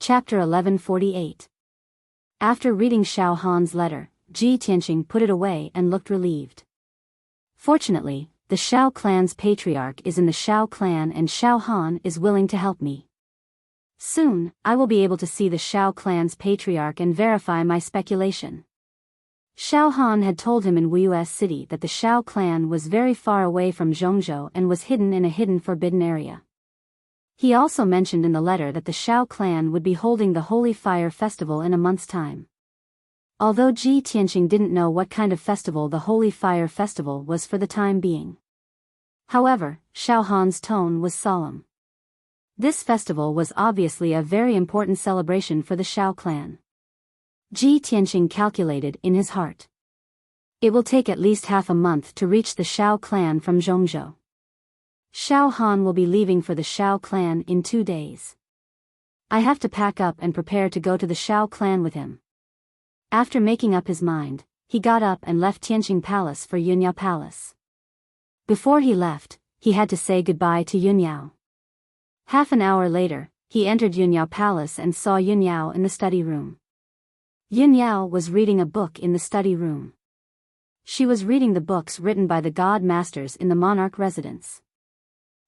Chapter 1148. After reading Xiao Han's letter, Ji Tianqing put it away and looked relieved. Fortunately, the Xiao clan's patriarch is in the Xiao clan and Xiao Han is willing to help me. Soon, I will be able to see the Xiao clan's patriarch and verify my speculation. Xiao Han had told him in Wuxia City that the Xiao clan was very far away from Zhongzhou and was hidden in a hidden forbidden area. He also mentioned in the letter that the Xiao clan would be holding the Holy Fire Festival in a month's time. Although Ji Tianqing didn't know what kind of festival the Holy Fire Festival was for the time being. However, Xiao Han's tone was solemn. This festival was obviously a very important celebration for the Xiao clan. Ji Tianqing calculated in his heart. It will take at least half a month to reach the Xiao clan from Zhongzhou. Xiao Han will be leaving for the Xiao clan in 2 days. I have to pack up and prepare to go to the Xiao clan with him. After making up his mind, he got up and left Tianqing Palace for Yunyao Palace. Before he left, he had to say goodbye to Yunyao. Half an hour later, he entered Yunyao Palace and saw Yunyao in the study room. Yunyao was reading a book in the study room. She was reading the books written by the god masters in the monarch residence.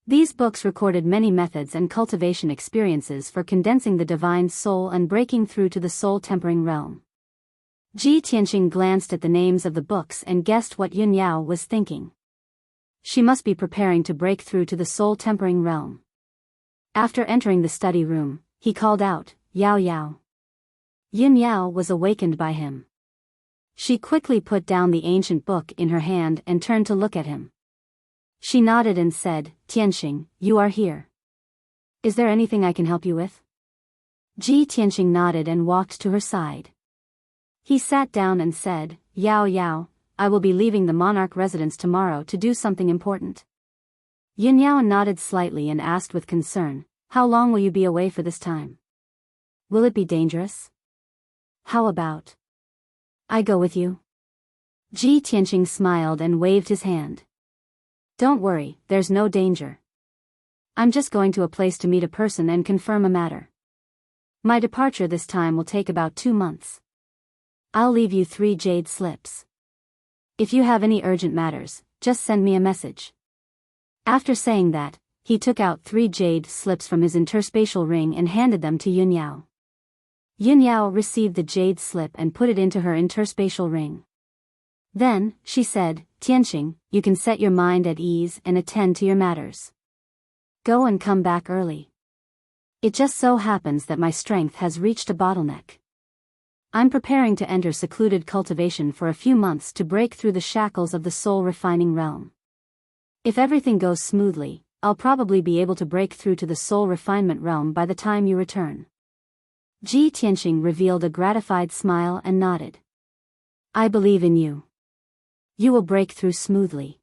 These books recorded many methods and cultivation experiences for condensing the divine soul and breaking through to the soul-tempering realm. Ji Tianqing glanced at the names of the books and guessed what Yunyao was thinking. She must be preparing to break through to the soul-tempering realm. After entering the study room, he called out, "Yao Yao." Yunyao was awakened by him. She quickly put down the ancient book in her hand and turned to look at him. She nodded and said, "Tianqing, you are here. Is there anything I can help you with?" Ji Tianqing nodded and walked to her side. He sat down and said, "Yao Yao, I will be leaving the monarch residence tomorrow to do something important." Yunyao nodded slightly and asked with concern, "How long will you be away for this time? Will it be dangerous? How about I go with you?" Ji Tianqing smiled and waved his hand. "Don't worry, there's no danger. I'm just going to a place to meet a person and confirm a matter. My departure this time will take about 2 months. I'll leave you 3 jade slips. If you have any urgent matters, just send me a message." After saying that, he took out 3 jade slips from his interspatial ring and handed them to Yunyao. Yunyao received the jade slip and put it into her interspatial ring. Then, she said, "Tianqing, you can set your mind at ease and attend to your matters. Go and come back early. It just so happens that my strength has reached a bottleneck. I'm preparing to enter secluded cultivation for a few months to break through the shackles of the soul-refining realm. If everything goes smoothly, I'll probably be able to break through to the soul-refinement realm by the time you return." Ji Tianqing revealed a gratified smile and nodded. "I believe in you. You will break through smoothly."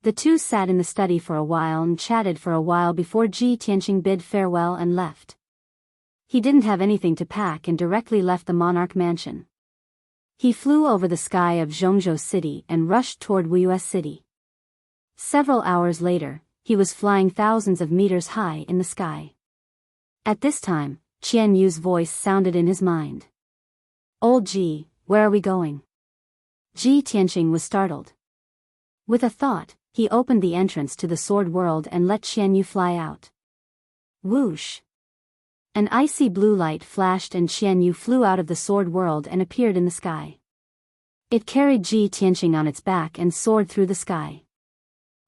The two sat in the study for a while and chatted for a while before Ji Tianqing bid farewell and left. He didn't have anything to pack and directly left the monarch mansion. He flew over the sky of Zhongzhou City and rushed toward Wuxia City. Several hours later, he was flying thousands of meters high in the sky. At this time, Qian Yu's voice sounded in his mind. "Old Ji, where are we going?" Ji Tianqing was startled. With a thought, he opened the entrance to the sword world and let Qian Yu fly out. Whoosh! An icy blue light flashed and Qian Yu flew out of the sword world and appeared in the sky. It carried Ji Tianqing on its back and soared through the sky.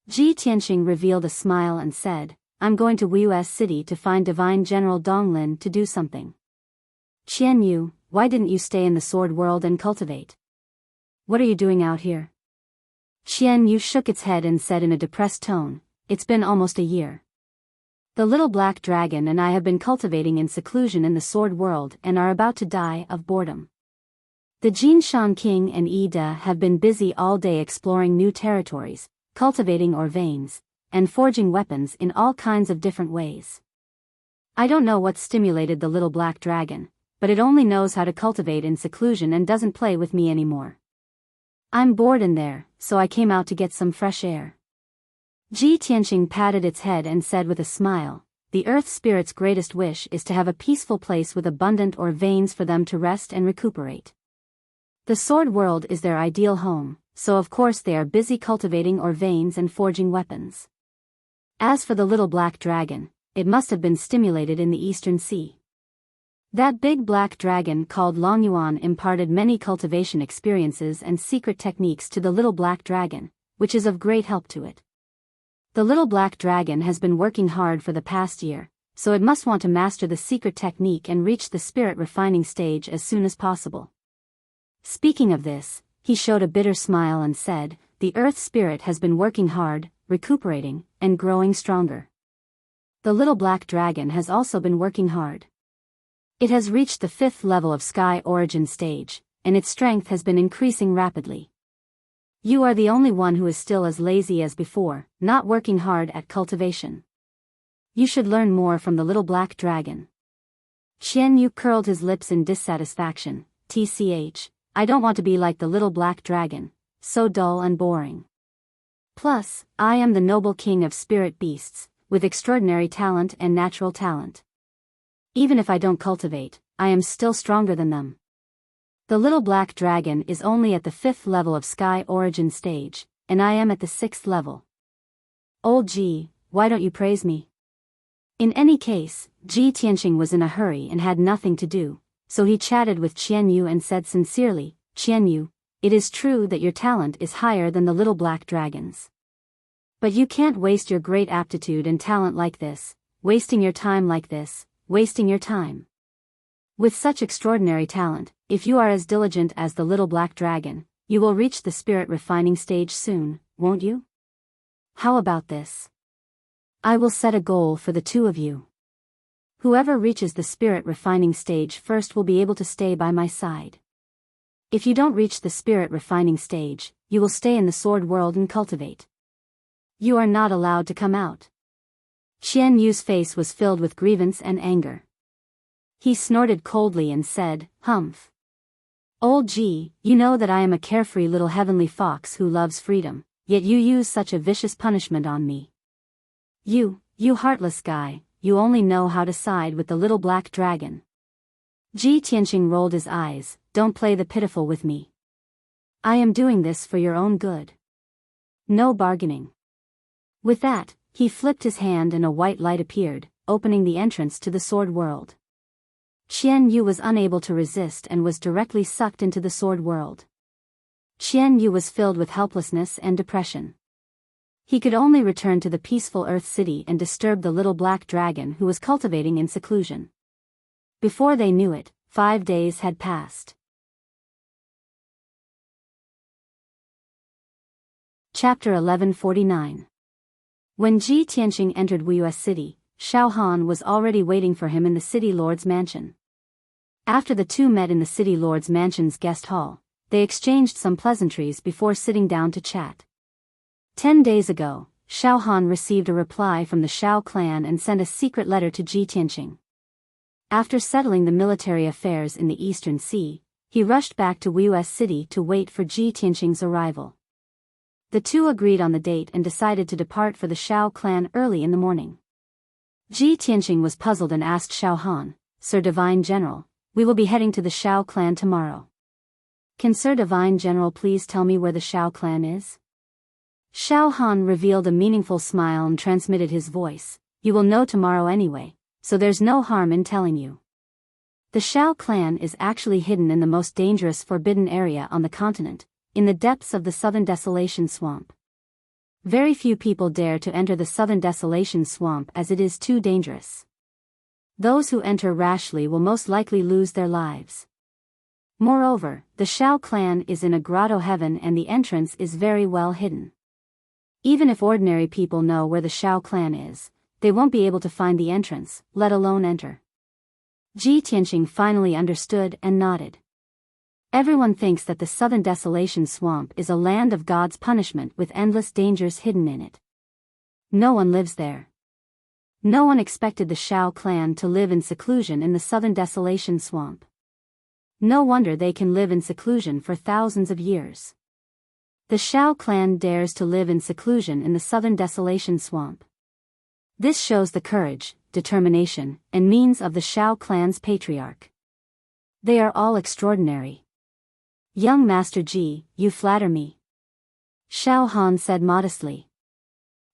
Ji Tianqing revealed a smile and said, "I'm going to Wuxia City to find Divine General Donglin to do something." "Qian Yu, why didn't you stay in the sword world and cultivate? What are you doing out here?" Qian Yu shook its head and said in a depressed tone, "It's been almost a year. The little black dragon and I have been cultivating in seclusion in the sword world and are about to die of boredom. The Jinshan King and Ida have been busy all day exploring new territories, cultivating ore veins, and forging weapons in all kinds of different ways. I don't know what stimulated the little black dragon, but it only knows how to cultivate in seclusion and doesn't play with me anymore. I'm bored in there, so I came out to get some fresh air." Ji Tianqing patted its head and said with a smile, the Earth Spirit's greatest wish is to have a peaceful place with abundant ore veins for them to rest and recuperate. The Sword World is their ideal home, so of course they are busy cultivating ore veins and forging weapons. As for the little black dragon, it must have been stimulated in the Eastern Sea. That big black dragon called Longyuan imparted many cultivation experiences and secret techniques to the little black dragon, which is of great help to it. The little black dragon has been working hard for the past year, so it must want to master the secret technique and reach the spirit refining stage as soon as possible. Speaking of this, he showed a bitter smile and said, "The Earth Spirit has been working hard, recuperating, and growing stronger. The little black dragon has also been working hard. It has reached the 5th level of Sky Origin stage, and its strength has been increasing rapidly. You are the only one who is still as lazy as before, not working hard at cultivation. You should learn more from the little black dragon." Qian Yu curled his lips in dissatisfaction. "TCH, I don't want to be like the little black dragon, so dull and boring. Plus, I am the noble king of spirit beasts, with extraordinary talent and natural talent. Even if I don't cultivate, I am still stronger than them. The little black dragon is only at the 5th level of Sky Origin stage, and I am at the 6th level. Old Ji, why don't you praise me?" In any case, Ji Tianqing was in a hurry and had nothing to do, so he chatted with Qian Yu and said sincerely, "Qian Yu, it is true that your talent is higher than the little black dragon's. But you can't waste your great aptitude and talent like this, wasting your time like this, wasting your time. With such extraordinary talent, if you are as diligent as the little black dragon, you will reach the spirit refining stage soon, won't you? How about this? I will set a goal for the two of you. Whoever reaches the spirit refining stage first will be able to stay by my side. If you don't reach the spirit refining stage, you will stay in the sword world and cultivate. You are not allowed to come out." Qian Yu's face was filled with grievance and anger. He snorted coldly and said, "Humph. Old Ji, you know that I am a carefree little heavenly fox who loves freedom, yet you use such a vicious punishment on me. You heartless guy, you only know how to side with the little black dragon." Ji Tianqing rolled his eyes. "Don't play the pitiful with me. I am doing this for your own good. No bargaining." With that, he flipped his hand and a white light appeared, opening the entrance to the sword world. Qian Yu was unable to resist and was directly sucked into the sword world. Qian Yu was filled with helplessness and depression. He could only return to the peaceful Earth City and disturb the little black dragon who was cultivating in seclusion. Before they knew it, 5 days had passed. Chapter 1149. When Ji Tianqing entered Wuxia City, Xiao Han was already waiting for him in the city lord's mansion. After the two met in the city lord's mansion's guest hall, they exchanged some pleasantries before sitting down to chat. 10 days ago, Xiao Han received a reply from the Xiao clan and sent a secret letter to Ji Tianqing. After settling the military affairs in the Eastern Sea, he rushed back to Wuxia City to wait for Ji Tianqing's arrival. The two agreed on the date and decided to depart for the Xiao clan early in the morning. Ji Tianqing was puzzled and asked Xiao Han, "Sir Divine General, we will be heading to the Xiao clan tomorrow. Can Sir Divine General please tell me where the Xiao clan is?" Xiao Han revealed a meaningful smile and transmitted his voice, "You will know tomorrow anyway, so there's no harm in telling you. The Xiao clan is actually hidden in the most dangerous forbidden area on the continent, in the depths of the Southern Desolation Swamp. Very few people dare to enter the Southern Desolation Swamp as it is too dangerous. Those who enter rashly will most likely lose their lives. Moreover, the Xiao clan is in a grotto heaven and the entrance is very well hidden. Even if ordinary people know where the Xiao clan is, they won't be able to find the entrance, let alone enter." Ji Tianqing finally understood and nodded. Everyone thinks that the Southern Desolation Swamp is a land of God's punishment with endless dangers hidden in it. No one lives there. No one expected the Xiao clan to live in seclusion in the Southern Desolation Swamp. No wonder they can live in seclusion for thousands of years. The Xiao clan dares to live in seclusion in the Southern Desolation Swamp. This shows the courage, determination, and means of the Shao clan's patriarch. They are all extraordinary. Young Master Ji, you flatter me. Shao Han said modestly.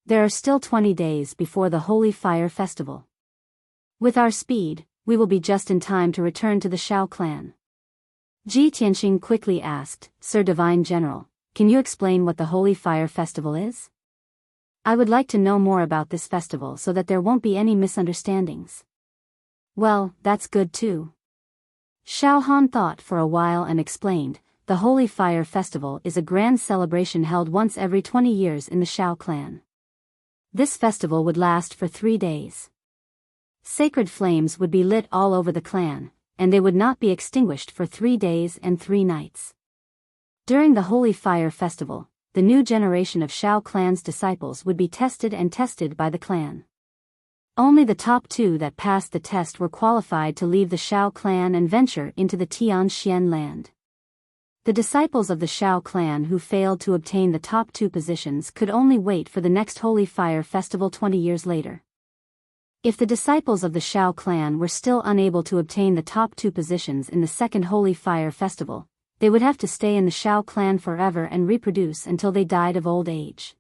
There are still 20 days before the Holy Fire Festival. With our speed, we will be just in time to return to the Shao clan. Ji Tianqing quickly asked, Sir Divine General, can you explain what the Holy Fire Festival is? I would like to know more about this festival so that there won't be any misunderstandings. Well, that's good too. Shao Han thought for a while and explained, the Holy Fire Festival is a grand celebration held once every 20 years in the Shao clan. This festival would last for 3 days. Sacred flames would be lit all over the clan, and they would not be extinguished for 3 days and 3 nights. During the Holy Fire Festival, the new generation of Shao clan's disciples would be tested by the clan. Only the top 2 that passed the test were qualified to leave the Shao clan and venture into the Tianxian land. The disciples of the Shao clan who failed to obtain the top 2 positions could only wait for the next Holy Fire Festival 20 years later. If the disciples of the Shao clan were still unable to obtain the top 2 positions in the second Holy Fire Festival, they would have to stay in the Shao clan forever and reproduce until they died of old age.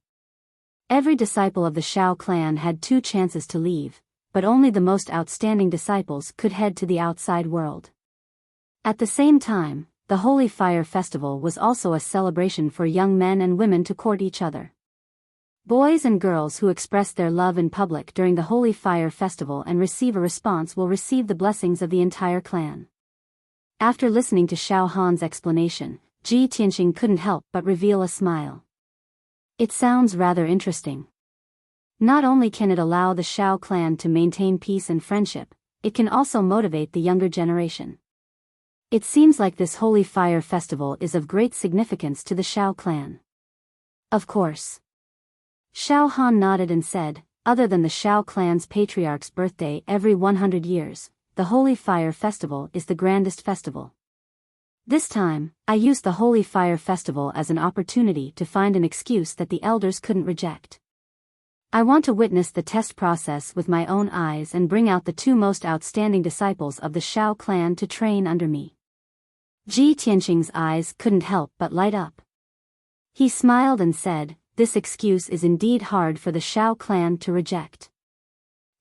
Every disciple of the Shao clan had 2 chances to leave, but only the most outstanding disciples could head to the outside world. At the same time, the Holy Fire Festival was also a celebration for young men and women to court each other. Boys and girls who express their love in public during the Holy Fire Festival and receive a response will receive the blessings of the entire clan. After listening to Shao Han's explanation, Ji Tianqing couldn't help but reveal a smile. It sounds rather interesting. Not only can it allow the Shao clan to maintain peace and friendship, it can also motivate the younger generation. It seems like this Holy Fire Festival is of great significance to the Shao clan. Of course. Shao Han nodded and said, other than the Shao clan's patriarch's birthday every 100 years, the Holy Fire Festival is the grandest festival. This time, I used the Holy Fire Festival as an opportunity to find an excuse that the elders couldn't reject. I want to witness the test process with my own eyes and bring out the 2 most outstanding disciples of the Shao clan to train under me. Ji Tianqing's eyes couldn't help but light up. He smiled and said, this excuse is indeed hard for the Shao clan to reject.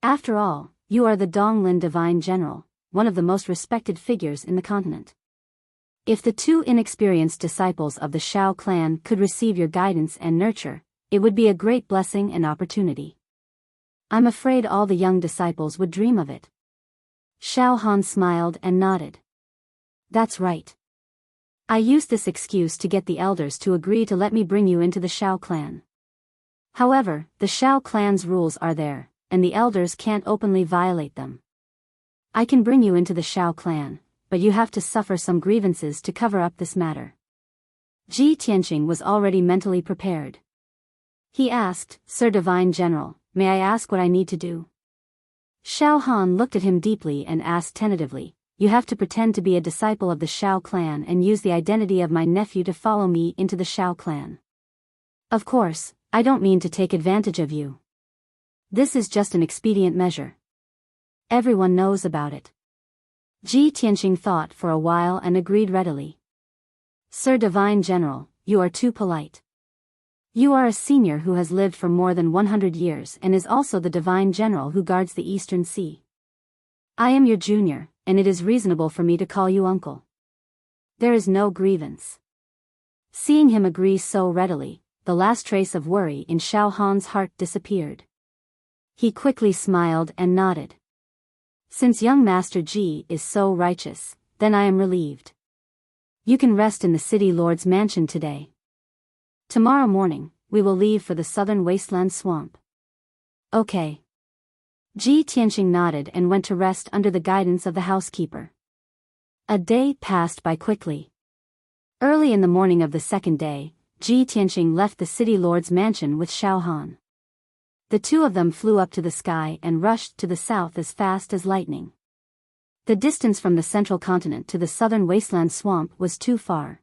After all, you are the Donglin Divine General, one of the most respected figures in the continent. If the 2 inexperienced disciples of the Shao clan could receive your guidance and nurture, it would be a great blessing and opportunity. I'm afraid all the young disciples would dream of it. Shao Han smiled and nodded. That's right. I used this excuse to get the elders to agree to let me bring you into the Shao clan. However, the Shao clan's rules are there, and the elders can't openly violate them. I can bring you into the Shao clan, but you have to suffer some grievances to cover up this matter. Ji Tianqing was already mentally prepared. He asked, Sir Divine General, may I ask what I need to do? Shao Han looked at him deeply and asked tentatively, you have to pretend to be a disciple of the Shao clan and use the identity of my nephew to follow me into the Shao clan. Of course, I don't mean to take advantage of you. This is just an expedient measure. Everyone knows about it. Ji Tianqing thought for a while and agreed readily. Sir Divine General, you are too polite. You are a senior who has lived for more than 100 years and is also the Divine General who guards the Eastern Sea. I am your junior, and it is reasonable for me to call you uncle. There is no grievance. Seeing him agree so readily, the last trace of worry in Shao Han's heart disappeared. He quickly smiled and nodded. Since young Master Ji is so righteous, then I am relieved. You can rest in the city lord's mansion today. Tomorrow morning, we will leave for the southern wasteland swamp. Okay. Ji Tianqing nodded and went to rest under the guidance of the housekeeper. A day passed by quickly. Early in the morning of the second day, Ji Tianqing left the city lord's mansion with Shao Han. The 2 of them flew up to the sky and rushed to the south as fast as lightning. The distance from the central continent to the southern wasteland swamp was too far.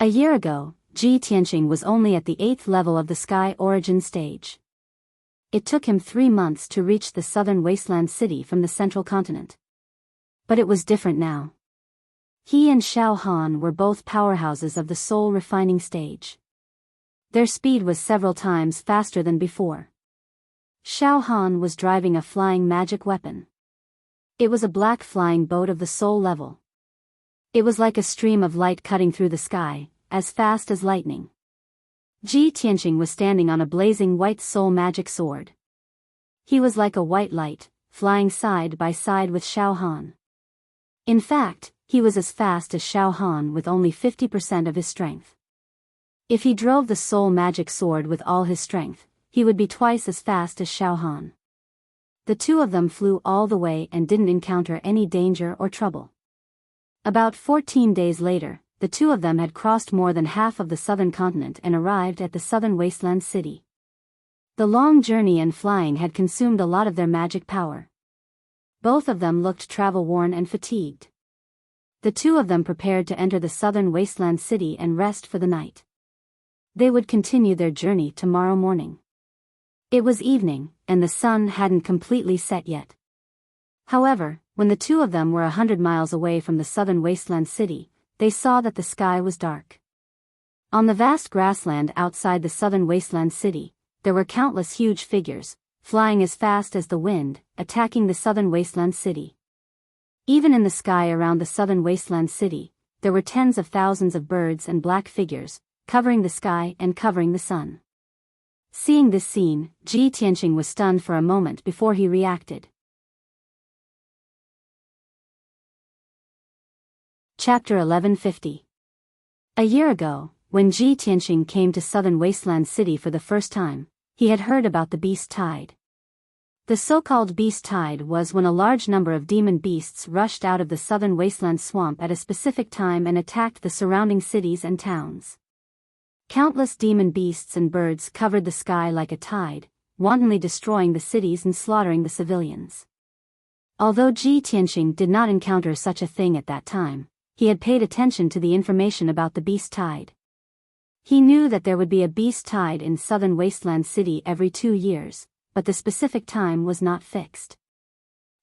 A year ago, Ji Tianqing was only at the 8th level of the sky origin stage. It took him 3 months to reach the southern wasteland city from the central continent. But it was different now. He and Xiao Han were both powerhouses of the soul refining stage. Their speed was several times faster than before. Xiao Han was driving a flying magic weapon. It was a black flying boat of the soul level. It was like a stream of light cutting through the sky, as fast as lightning. Ji Tianqing was standing on a blazing white soul magic sword. He was like a white light, flying side by side with Xiao Han. In fact, he was as fast as Xiao Han with only 50% of his strength. If he drove the soul magic sword with all his strength, he would be twice as fast as Xiao Han. The two of them flew all the way and didn't encounter any danger or trouble. About 14 days later, the two of them had crossed more than half of the southern continent and arrived at the southern wasteland city. The long journey and flying had consumed a lot of their magic power. Both of them looked travel-worn and fatigued. The two of them prepared to enter the southern wasteland city and rest for the night. They would continue their journey tomorrow morning. It was evening, and the sun hadn't completely set yet. However, when the two of them were 100 miles away from the southern wasteland city, they saw that the sky was dark. On the vast grassland outside the southern wasteland city, there were countless huge figures, flying as fast as the wind, attacking the southern wasteland city. Even in the sky around the southern wasteland city, there were tens of thousands of birds and black figures, covering the sky and covering the sun. Seeing this scene, Ji Tianqing was stunned for a moment before he reacted. Chapter 1150. A year ago, when Ji Tianqing came to southern wasteland city for the first time, he had heard about the beast tide. The so-called beast tide was when a large number of demon beasts rushed out of the southern wasteland swamp at a specific time and attacked the surrounding cities and towns. Countless demon beasts and birds covered the sky like a tide, wantonly destroying the cities and slaughtering the civilians. Although Ji Tianqing did not encounter such a thing at that time, he had paid attention to the information about the beast tide. He knew that there would be a beast tide in southern wasteland city every 2 years, but the specific time was not fixed.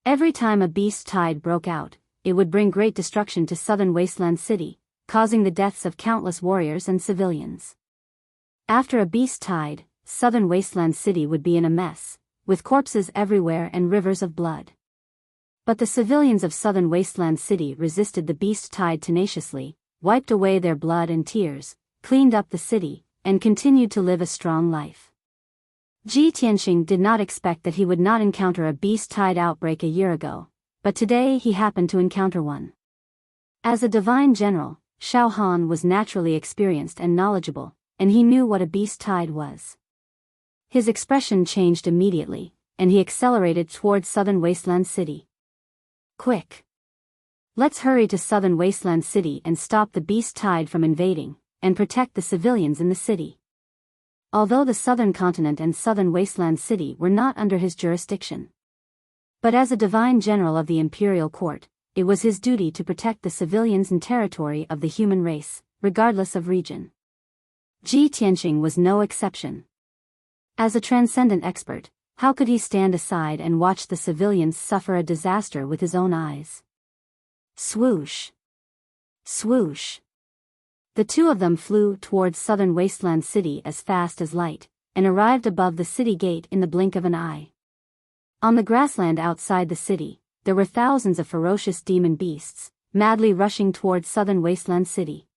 Every time a beast tide broke out, it would bring great destruction to southern wasteland city, causing the deaths of countless warriors and civilians. After a beast tide, southern wasteland city would be in a mess, with corpses everywhere and rivers of blood. But the civilians of southern wasteland city resisted the beast tide tenaciously, wiped away their blood and tears, cleaned up the city, and continued to live a strong life. Ji Tianqing did not expect that he would not encounter a beast tide outbreak a year ago, but today he happened to encounter one. As a divine general, Xiao Han was naturally experienced and knowledgeable, and he knew what a beast tide was. His expression changed immediately, and he accelerated towards southern wasteland city. Quick! Let's hurry to southern wasteland city and stop the beast tide from invading, and protect the civilians in the city. Although the southern continent and southern wasteland city were not under his jurisdiction. But as a divine general of the imperial court, it was his duty to protect the civilians and territory of the human race, regardless of region. Ji Tianqing was no exception. As a transcendent expert, how could he stand aside and watch the civilians suffer a disaster with his own eyes? Swoosh! Swoosh! The two of them flew towards southern wasteland city as fast as light, and arrived above the city gate in the blink of an eye. On the grassland outside the city, there were thousands of ferocious demon beasts, madly rushing towards southern wasteland city.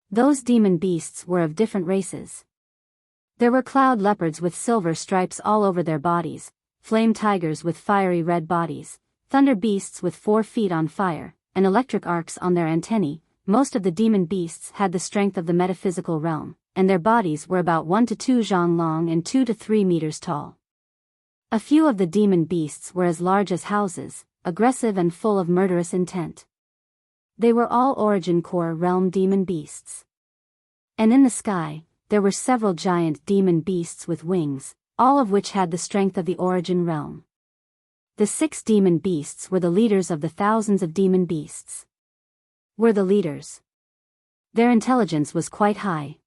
Those demon beasts were of different races. There were cloud leopards with silver stripes all over their bodies, flame tigers with fiery red bodies, thunder beasts with 4 feet on fire, and electric arcs on their antennae. Most of the demon beasts had the strength of the metaphysical realm, and their bodies were about 1 to 2 zhang long and 2 to 3 meters tall. A few of the demon beasts were as large as houses, aggressive and full of murderous intent. They were all origin core realm demon beasts. And in the sky, there were several giant demon beasts with wings, all of which had the strength of the origin realm. The 6 demon beasts were the leaders of the thousands of demon beasts. Were the leaders. Their intelligence was quite high.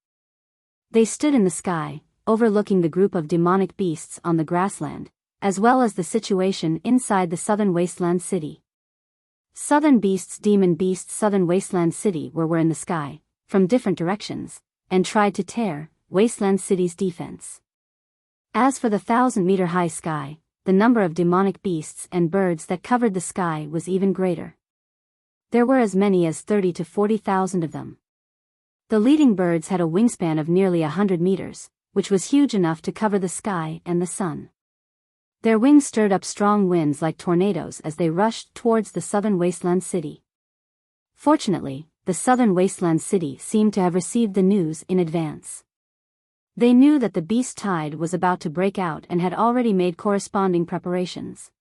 They stood in the sky, overlooking the group of demonic beasts on the grassland, as well as the situation inside the southern wasteland city. Southern beasts, demon beasts, southern wasteland city were in the sky, from different directions, and tried to tear wasteland city's defense. As for the 1,000-meter-high sky, the number of demonic beasts and birds that covered the sky was even greater. There were as many as 30 to 40,000 of them. The leading birds had a wingspan of nearly 100 meters, which was huge enough to cover the sky and the sun. Their wings stirred up strong winds like tornadoes as they rushed towards the southern wasteland city. Fortunately, the southern wasteland city seemed to have received the news in advance. They knew that the beast tide was about to break out and had already made corresponding preparations.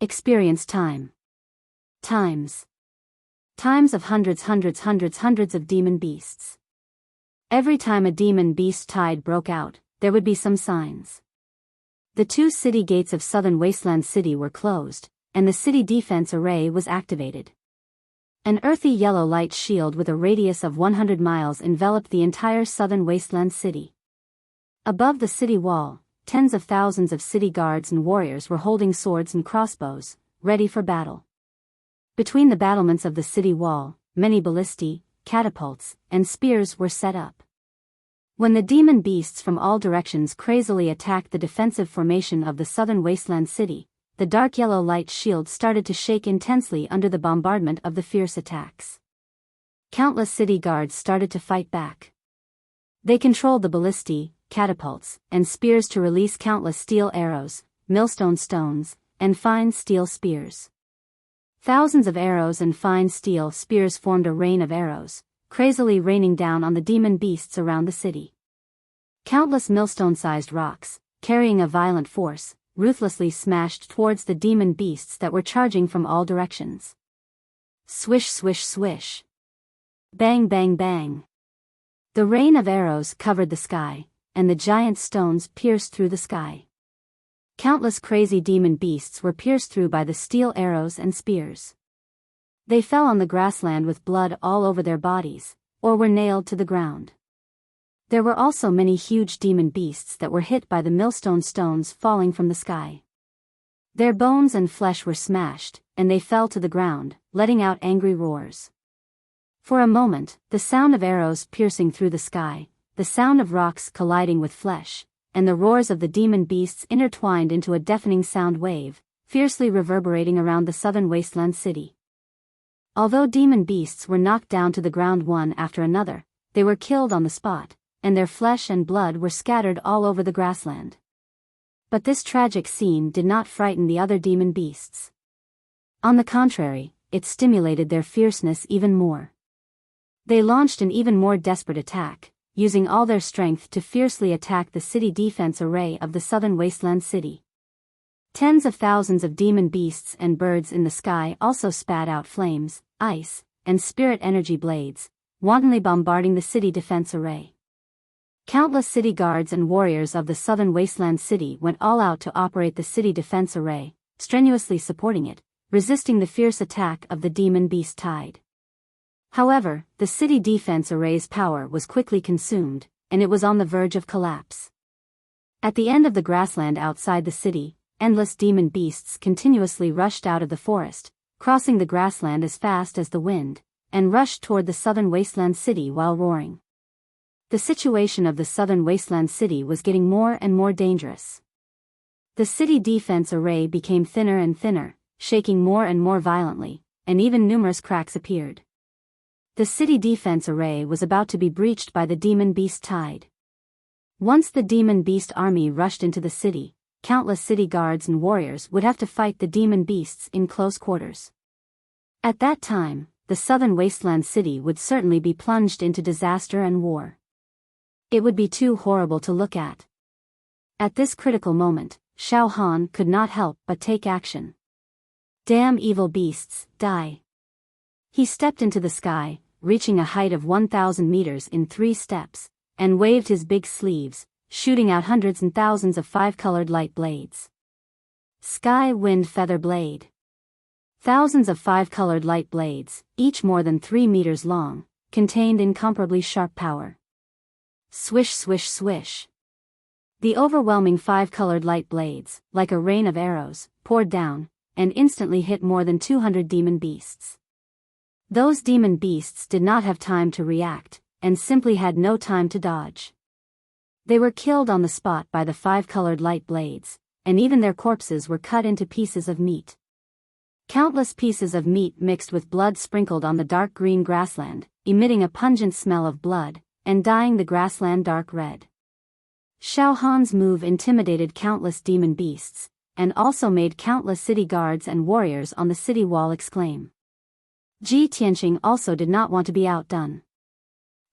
Experience time. Times of hundreds of demon beasts. Every time a demon beast tide broke out, there would be some signs. The 2 city gates of southern wasteland city were closed, and the city defense array was activated. An earthy yellow light shield with a radius of 100 miles enveloped the entire southern wasteland city. Above the city wall, tens of thousands of city guards and warriors were holding swords and crossbows, ready for battle. Between the battlements of the city wall, many ballistae, catapults, and spears were set up. When the demon beasts from all directions crazily attacked the defensive formation of the southern wasteland city, the dark yellow light shield started to shake intensely under the bombardment of the fierce attacks. Countless city guards started to fight back. They controlled the ballistae, catapults, and spears to release countless steel arrows, millstone stones, and fine steel spears. Thousands of arrows and fine steel spears formed a rain of arrows, crazily raining down on the demon beasts around the city. Countless millstone-sized rocks, carrying a violent force, ruthlessly smashed towards the demon beasts that were charging from all directions. Swish, swish, swish. Bang, bang, bang. The rain of arrows covered the sky, and the giant stones pierced through the sky. Countless crazy demon beasts were pierced through by the steel arrows and spears. They fell on the grassland with blood all over their bodies, or were nailed to the ground. There were also many huge demon beasts that were hit by the millstone stones falling from the sky. Their bones and flesh were smashed, and they fell to the ground, letting out angry roars. For a moment, the sound of arrows piercing through the sky, the sound of rocks colliding with flesh, and the roars of the demon beasts intertwined into a deafening sound wave, fiercely reverberating around the southern wasteland city. Although demon beasts were knocked down to the ground one after another, they were killed on the spot, and their flesh and blood were scattered all over the grassland. But this tragic scene did not frighten the other demon beasts. On the contrary, it stimulated their fierceness even more. They launched an even more desperate attack, using all their strength to fiercely attack the city defense array of the southern wasteland city. Tens of thousands of demon beasts and birds in the sky also spat out flames, ice, and spirit energy blades, wantonly bombarding the city defense array. Countless city guards and warriors of the southern wasteland city went all out to operate the city defense array, strenuously supporting it, resisting the fierce attack of the demon beast tide. However, the city defense array's power was quickly consumed, and it was on the verge of collapse. At the end of the grassland outside the city, endless demon beasts continuously rushed out of the forest, crossing the grassland as fast as the wind, and rushed toward the southern wasteland city while roaring. The situation of the southern wasteland city was getting more and more dangerous. The city defense array became thinner and thinner, shaking more and more violently, and even numerous cracks appeared. The city defense array was about to be breached by the demon beast tide. Once the demon beast army rushed into the city, countless city guards and warriors would have to fight the demon beasts in close quarters. At that time, the southern wasteland city would certainly be plunged into disaster and war. It would be too horrible to look at. At this critical moment, Xiao Han could not help but take action. Damn evil beasts, die. He stepped into the sky, reaching a height of 1,000 meters in 3 steps, and waved his big sleeves, shooting out hundreds and thousands of 5-colored light blades. Sky Wind Feather Blade. Thousands of 5-colored light blades, each more than 3 meters long, contained incomparably sharp power. Swish, swish, swish. The overwhelming five-colored light blades, like a rain of arrows, poured down, and instantly hit more than 200 demon beasts. Those demon beasts did not have time to react, and simply had no time to dodge. They were killed on the spot by the five-colored light blades, and even their corpses were cut into pieces of meat. Countless pieces of meat mixed with blood sprinkled on the dark green grassland, emitting a pungent smell of blood, and dyeing the grassland dark red. Xiao Han's move intimidated countless demon beasts, and also made countless city guards and warriors on the city wall exclaim. Ji Tianqing also did not want to be outdone.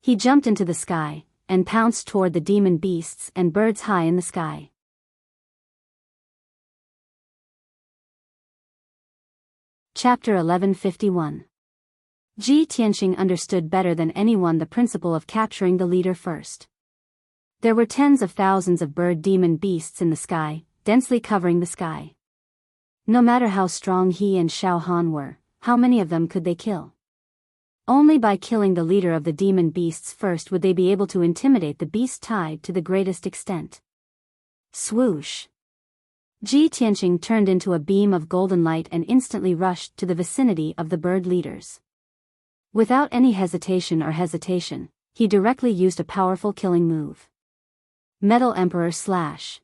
He jumped into the sky, and pounced toward the demon beasts and birds high in the sky. Chapter 1151. Ji Tianqing understood better than anyone the principle of capturing the leader first. There were tens of thousands of bird demon beasts in the sky, densely covering the sky. No matter how strong he and Xiao Han were, how many of them could they kill? Only by killing the leader of the demon beasts first would they be able to intimidate the beast tide to the greatest extent. Swoosh! Ji Tianqing turned into a beam of golden light and instantly rushed to the vicinity of the bird leaders. Without any hesitation, he directly used a powerful killing move. Metal Emperor Slash.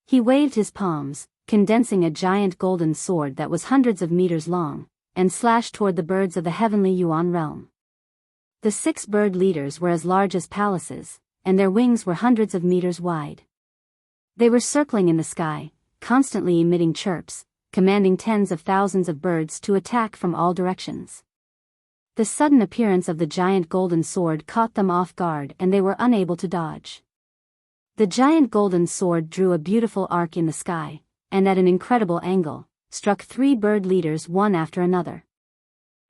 He waved his palms, condensing a giant golden sword that was hundreds of meters long, and slashed toward the birds of the heavenly Yuan realm. The 6 bird leaders were as large as palaces, and their wings were hundreds of meters wide. They were circling in the sky, constantly emitting chirps, commanding tens of thousands of birds to attack from all directions. The sudden appearance of the giant golden sword caught them off guard and they were unable to dodge. The giant golden sword drew a beautiful arc in the sky, and at an incredible angle, struck 3 bird leaders one after another.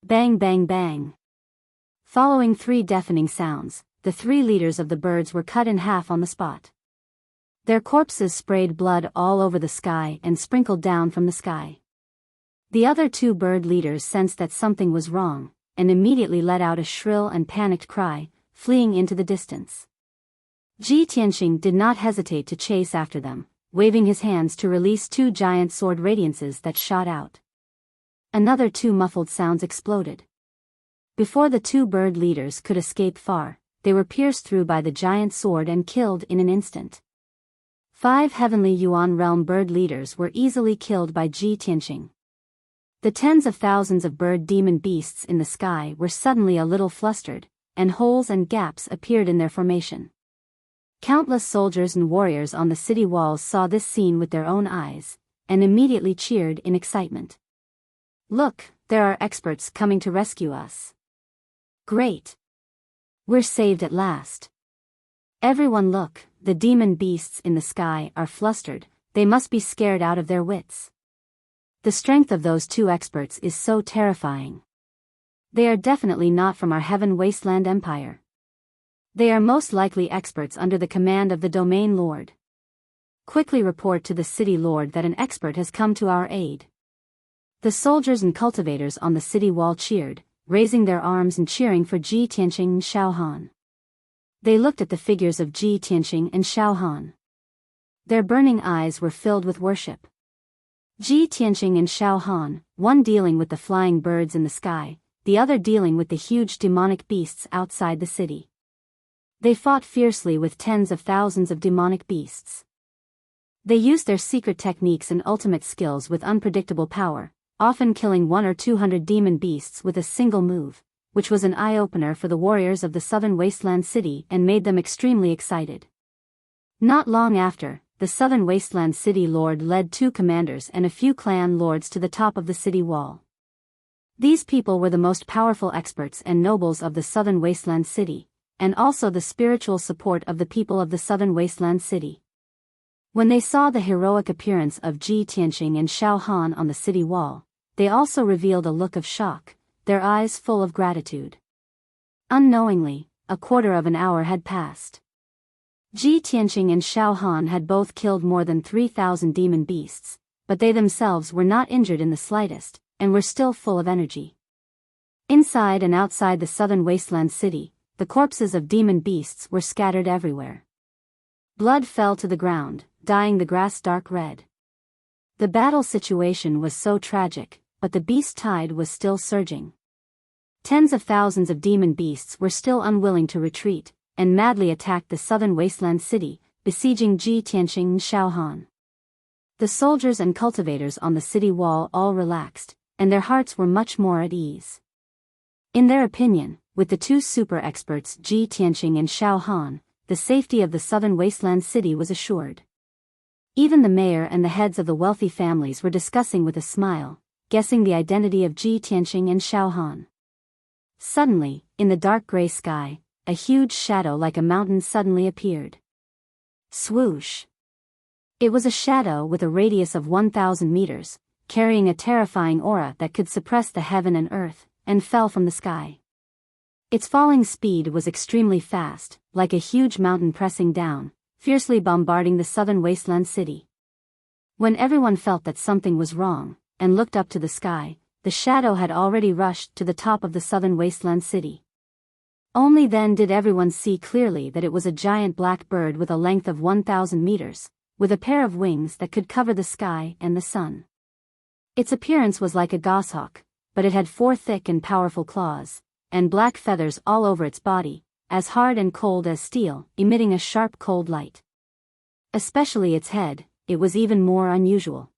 Bang bang bang. Following 3 deafening sounds, the 3 leaders of the birds were cut in half on the spot. Their corpses sprayed blood all over the sky and sprinkled down from the sky. The other 2 bird leaders sensed that something was wrong, and immediately let out a shrill and panicked cry, fleeing into the distance. Ji Tianqing did not hesitate to chase after them, waving his hands to release 2 giant sword radiances that shot out. Another 2 muffled sounds exploded. Before the 2 bird leaders could escape far, they were pierced through by the giant sword and killed in an instant. 5 heavenly Yuan realm bird leaders were easily killed by Ji Tianqing. The tens of thousands of bird demon beasts in the sky were suddenly a little flustered, and holes and gaps appeared in their formation. Countless soldiers and warriors on the city walls saw this scene with their own eyes, and immediately cheered in excitement. Look, there are experts coming to rescue us. Great! We're saved at last. Everyone look, the demon beasts in the sky are flustered, they must be scared out of their wits. The strength of those 2 experts is so terrifying. They are definitely not from our Heaven Wasteland Empire. They are most likely experts under the command of the Domain Lord. Quickly report to the City Lord that an expert has come to our aid. The soldiers and cultivators on the city wall cheered, raising their arms and cheering for Ji Tianqing and Xiao Han. They looked at the figures of Ji Tianqing and Xiao Han. Their burning eyes were filled with worship. Ji Tianqing and Xiao Han, one dealing with the flying birds in the sky, the other dealing with the huge demonic beasts outside the city. They fought fiercely with tens of thousands of demonic beasts. They used their secret techniques and ultimate skills with unpredictable power, often killing 100 or 200 demon beasts with a single move, which was an eye-opener for the warriors of the southern wasteland city and made them extremely excited. Not long after, the southern wasteland city lord led 2 commanders and a few clan lords to the top of the city wall. These people were the most powerful experts and nobles of the southern wasteland city, and also the spiritual support of the people of the southern wasteland city. When they saw the heroic appearance of Ji Tianqing and Xiao Han on the city wall, they also revealed a look of shock, their eyes full of gratitude. Unknowingly, a quarter of an hour had passed. Ji Tianqing and Xiao Han had both killed more than 3,000 demon beasts, but they themselves were not injured in the slightest, and were still full of energy. Inside and outside the southern wasteland city, the corpses of demon beasts were scattered everywhere. Blood fell to the ground, dyeing the grass dark red. The battle situation was so tragic, but the beast tide was still surging. Tens of thousands of demon beasts were still unwilling to retreat, and madly attacked the southern wasteland city, besieging Ji Tianqing and Shaohan. The soldiers and cultivators on the city wall all relaxed, and their hearts were much more at ease. In their opinion, with the two super experts Ji Tianqing and Shaohan, the safety of the southern wasteland city was assured. Even the mayor and the heads of the wealthy families were discussing with a smile, guessing the identity of Ji Tianqing and Shaohan. Suddenly, in the dark gray sky, a huge shadow like a mountain suddenly appeared. Swoosh! It was a shadow with a radius of 1,000 meters, carrying a terrifying aura that could suppress the heaven and earth, and fell from the sky. Its falling speed was extremely fast, like a huge mountain pressing down, fiercely bombarding the southern wasteland city. When everyone felt that something was wrong, and looked up to the sky, the shadow had already rushed to the top of the southern wasteland city. Only then did everyone see clearly that it was a giant black bird with a length of 1,000 meters, with a pair of wings that could cover the sky and the sun. Its appearance was like a goshawk, but it had 4 thick and powerful claws, and black feathers all over its body, as hard and cold as steel, emitting a sharp cold light. Especially its head, it was even more unusual.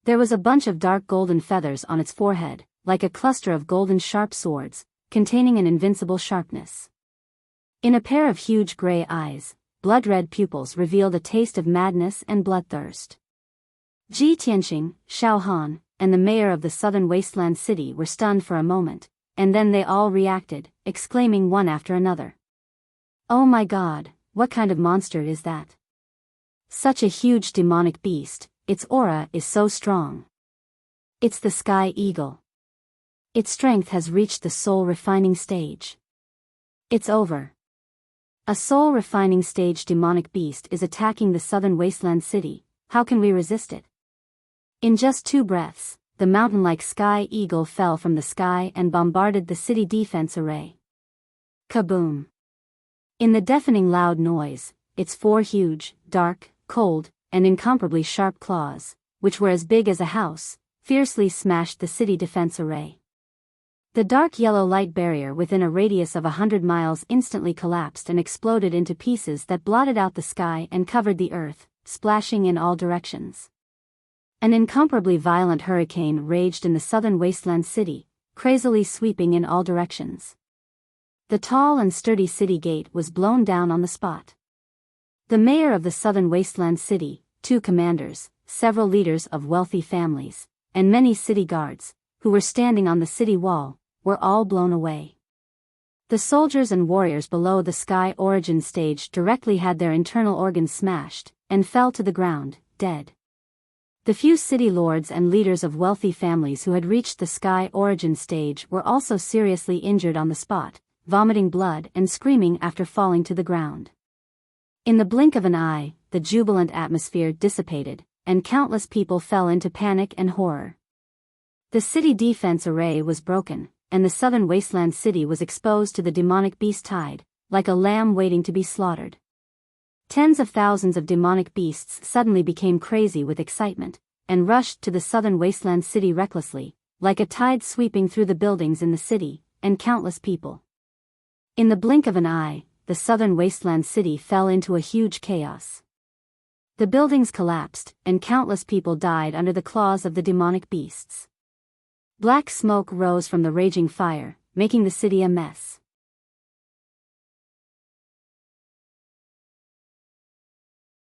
There was a bunch of dark golden feathers on its forehead, like a cluster of golden sharp swords, containing an invincible sharpness. In a pair of huge gray eyes, blood-red pupils revealed a taste of madness and bloodthirst. Ji Tianqing, Shaohan, and the mayor of the southern wasteland city were stunned for a moment, and then they all reacted, exclaiming one after another. "Oh my God, what kind of monster is that? Such a huge demonic beast, its aura is so strong. It's the Sky Eagle. Its strength has reached the soul-refining stage. It's over. A soul-refining stage demonic beast is attacking the southern wasteland city, how can we resist it?" In just 2 breaths, the mountain-like Sky Eagle fell from the sky and bombarded the city defense array. Kaboom! In the deafening loud noise, its 4 huge, dark, cold, and incomparably sharp claws, which were as big as a house, fiercely smashed the city defense array. The dark yellow light barrier within a radius of 100 miles instantly collapsed and exploded into pieces that blotted out the sky and covered the earth, splashing in all directions. An incomparably violent hurricane raged in the southern wasteland city, crazily sweeping in all directions. The tall and sturdy city gate was blown down on the spot. The mayor of the southern wasteland city, 2 commanders, several leaders of wealthy families, and many city guards, who were standing on the city wall, were all blown away. The soldiers and warriors below the Sky Origin stage directly had their internal organs smashed, and fell to the ground, dead. The few city lords and leaders of wealthy families who had reached the Sky Origin stage were also seriously injured on the spot, vomiting blood and screaming after falling to the ground. In the blink of an eye, the jubilant atmosphere dissipated, and countless people fell into panic and horror. The city defense array was broken, and the southern wasteland city was exposed to the demonic beast tide, like a lamb waiting to be slaughtered. Tens of thousands of demonic beasts suddenly became crazy with excitement, and rushed to the southern wasteland city recklessly, like a tide sweeping through the buildings in the city, and countless people. In the blink of an eye, the southern wasteland city fell into a huge chaos. The buildings collapsed, and countless people died under the claws of the demonic beasts. Black smoke rose from the raging fire, making the city a mess.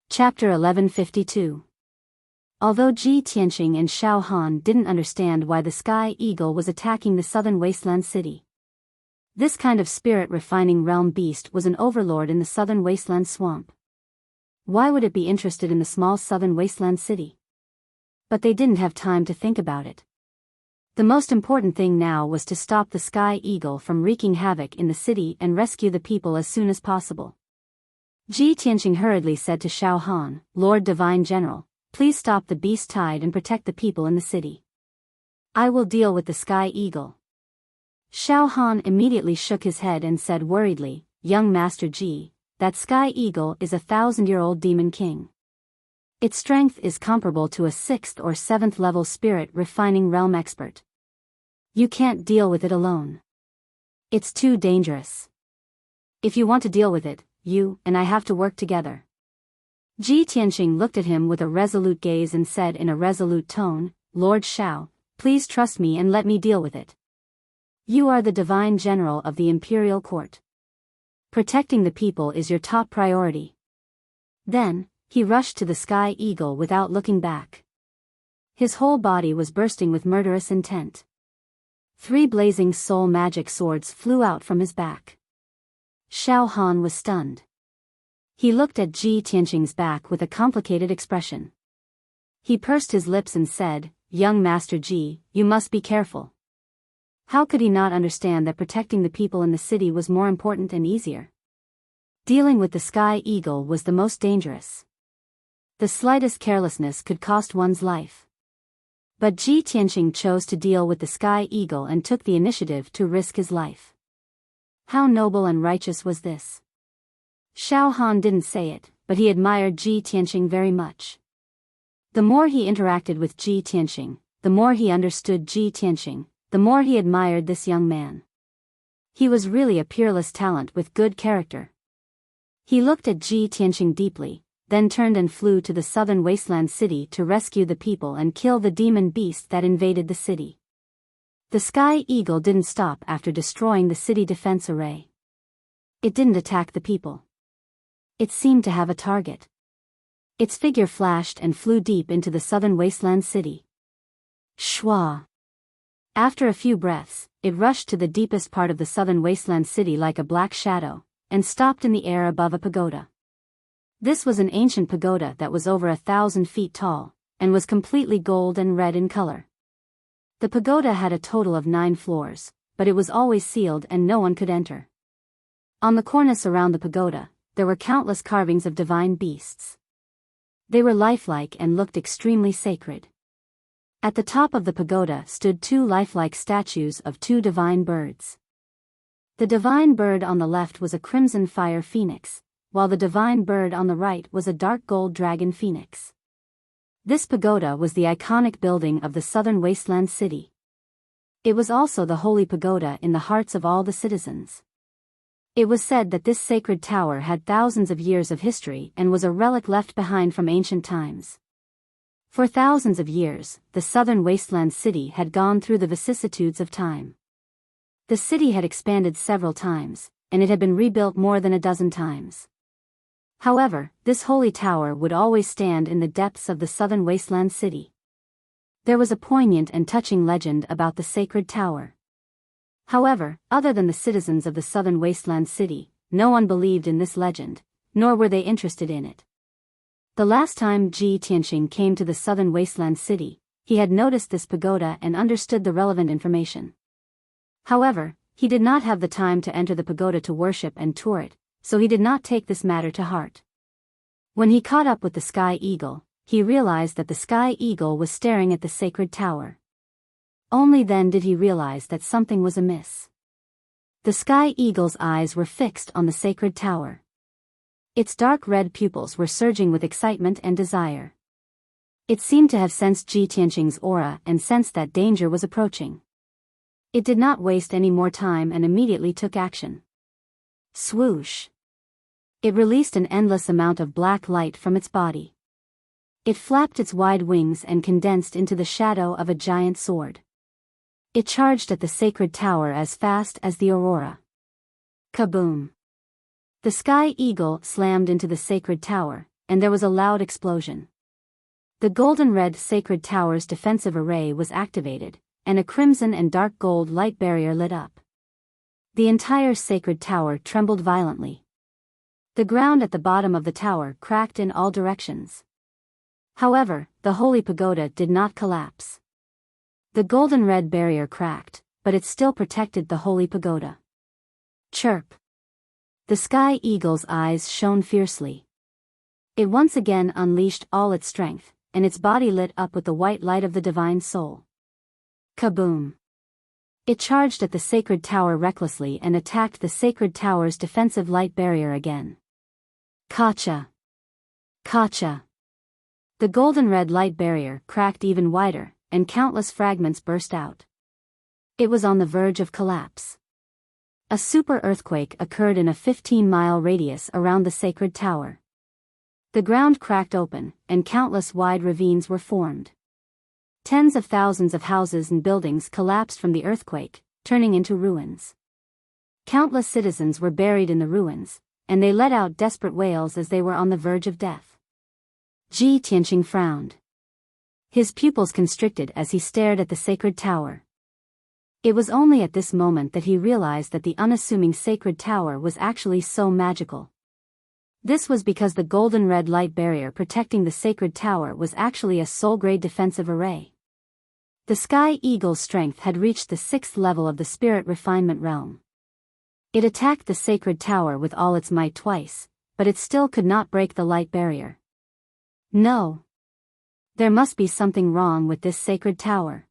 Chapter 1152. Although Ji Tianqing and Shaohan didn't understand why the Sky Eagle was attacking the southern wasteland city. This kind of spirit-refining realm beast was an overlord in the southern wasteland swamp. Why would it be interested in the small southern wasteland city? But they didn't have time to think about it. The most important thing now was to stop the Sky Eagle from wreaking havoc in the city and rescue the people as soon as possible. Ji Tianqing hurriedly said to Shaohan, "Lord Divine General, please stop the beast tide and protect the people in the city. I will deal with the Sky Eagle." Shaohan immediately shook his head and said worriedly, "Young Master Ji, that sky eagle is a 1,000-year-old demon king. Its strength is comparable to a 6th or 7th level spirit refining realm expert. You can't deal with it alone. It's too dangerous. If you want to deal with it, you and I have to work together. Ji Tianqing looked at him with a resolute gaze and said in a resolute tone, Lord Shao, please trust me and let me deal with it. You are the divine general of the imperial court. Protecting the people is your top priority. Then, he rushed to the sky eagle without looking back. His whole body was bursting with murderous intent. 3 blazing soul magic swords flew out from his back. Shao Han was stunned. He looked at Ji Tianqing's back with a complicated expression. He pursed his lips and said, Young Master Ji, you must be careful. How could he not understand that protecting the people in the city was more important and easier? Dealing with the sky eagle was the most dangerous. The slightest carelessness could cost one's life. But Ji Tianqing chose to deal with the sky eagle and took the initiative to risk his life. How noble and righteous was this? Shao Han didn't say it, but he admired Ji Tianqing very much. The more he interacted with Ji Tianqing, the more he understood Ji Tianqing, the more he admired this young man. He was really a peerless talent with good character. He looked at Ji Tianqing deeply, then turned and flew to the southern wasteland city to rescue the people and kill the demon beast that invaded the city. The sky eagle didn't stop after destroying the city defense array. It didn't attack the people. It seemed to have a target. Its figure flashed and flew deep into the southern wasteland city. Shwa! After a few breaths, it rushed to the deepest part of the southern wasteland city like a black shadow, and stopped in the air above a pagoda. This was an ancient pagoda that was over 1,000 feet tall, and was completely gold and red in color. The pagoda had a total of 9 floors, but it was always sealed and no one could enter. On the cornice around the pagoda, there were countless carvings of divine beasts. They were lifelike and looked extremely sacred. At the top of the pagoda stood 2 lifelike statues of 2 divine birds. The divine bird on the left was a crimson fire phoenix, while the divine bird on the right was a dark gold dragon phoenix. This pagoda was the iconic building of the southern wasteland city. It was also the holy pagoda in the hearts of all the citizens. It was said that this sacred tower had thousands of years of history and was a relic left behind from ancient times. For thousands of years, the southern wasteland city had gone through the vicissitudes of time. The city had expanded several times, and it had been rebuilt more than a dozen times. However, this holy tower would always stand in the depths of the southern wasteland city. There was a poignant and touching legend about the sacred tower. However, other than the citizens of the southern wasteland city, no one believed in this legend, nor were they interested in it. The last time Ji Tianqing came to the southern wasteland city, he had noticed this pagoda and understood the relevant information. However, he did not have the time to enter the pagoda to worship and tour it, so he did not take this matter to heart. When he caught up with the sky eagle, he realized that the sky eagle was staring at the sacred tower. Only then did he realize that something was amiss. The sky eagle's eyes were fixed on the sacred tower. Its dark red pupils were surging with excitement and desire. It seemed to have sensed Ji Tianqing's aura and sensed that danger was approaching. It did not waste any more time and immediately took action. Swoosh! It released an endless amount of black light from its body. It flapped its wide wings and condensed into the shadow of a giant sword. It charged at the sacred tower as fast as the aurora. Kaboom! The sky eagle slammed into the sacred tower, and there was a loud explosion. The golden-red sacred tower's defensive array was activated, and a crimson and dark gold light barrier lit up. The entire sacred tower trembled violently. The ground at the bottom of the tower cracked in all directions. However, the holy pagoda did not collapse. The golden-red barrier cracked, but it still protected the holy pagoda. Chirp! The sky eagle's eyes shone fiercely. It once again unleashed all its strength, and its body lit up with the white light of the divine soul. Kaboom! It charged at the sacred tower recklessly and attacked the sacred tower's defensive light barrier again. Gotcha! Gotcha! The golden red light barrier cracked even wider, and countless fragments burst out. It was on the verge of collapse. A super earthquake occurred in a 15-mile radius around the sacred tower. The ground cracked open, and countless wide ravines were formed. Tens of thousands of houses and buildings collapsed from the earthquake, turning into ruins. Countless citizens were buried in the ruins, and they let out desperate wails as they were on the verge of death. Ji Tianqing frowned. His pupils constricted as he stared at the sacred tower. It was only at this moment that he realized that the unassuming sacred tower was actually so magical. This was because the golden red light barrier protecting the sacred tower was actually a soul-grade defensive array. The Sky Eagle's strength had reached the 6th level of the spirit refinement realm. It attacked the sacred tower with all its might twice, but it still could not break the light barrier. No. There must be something wrong with this sacred tower.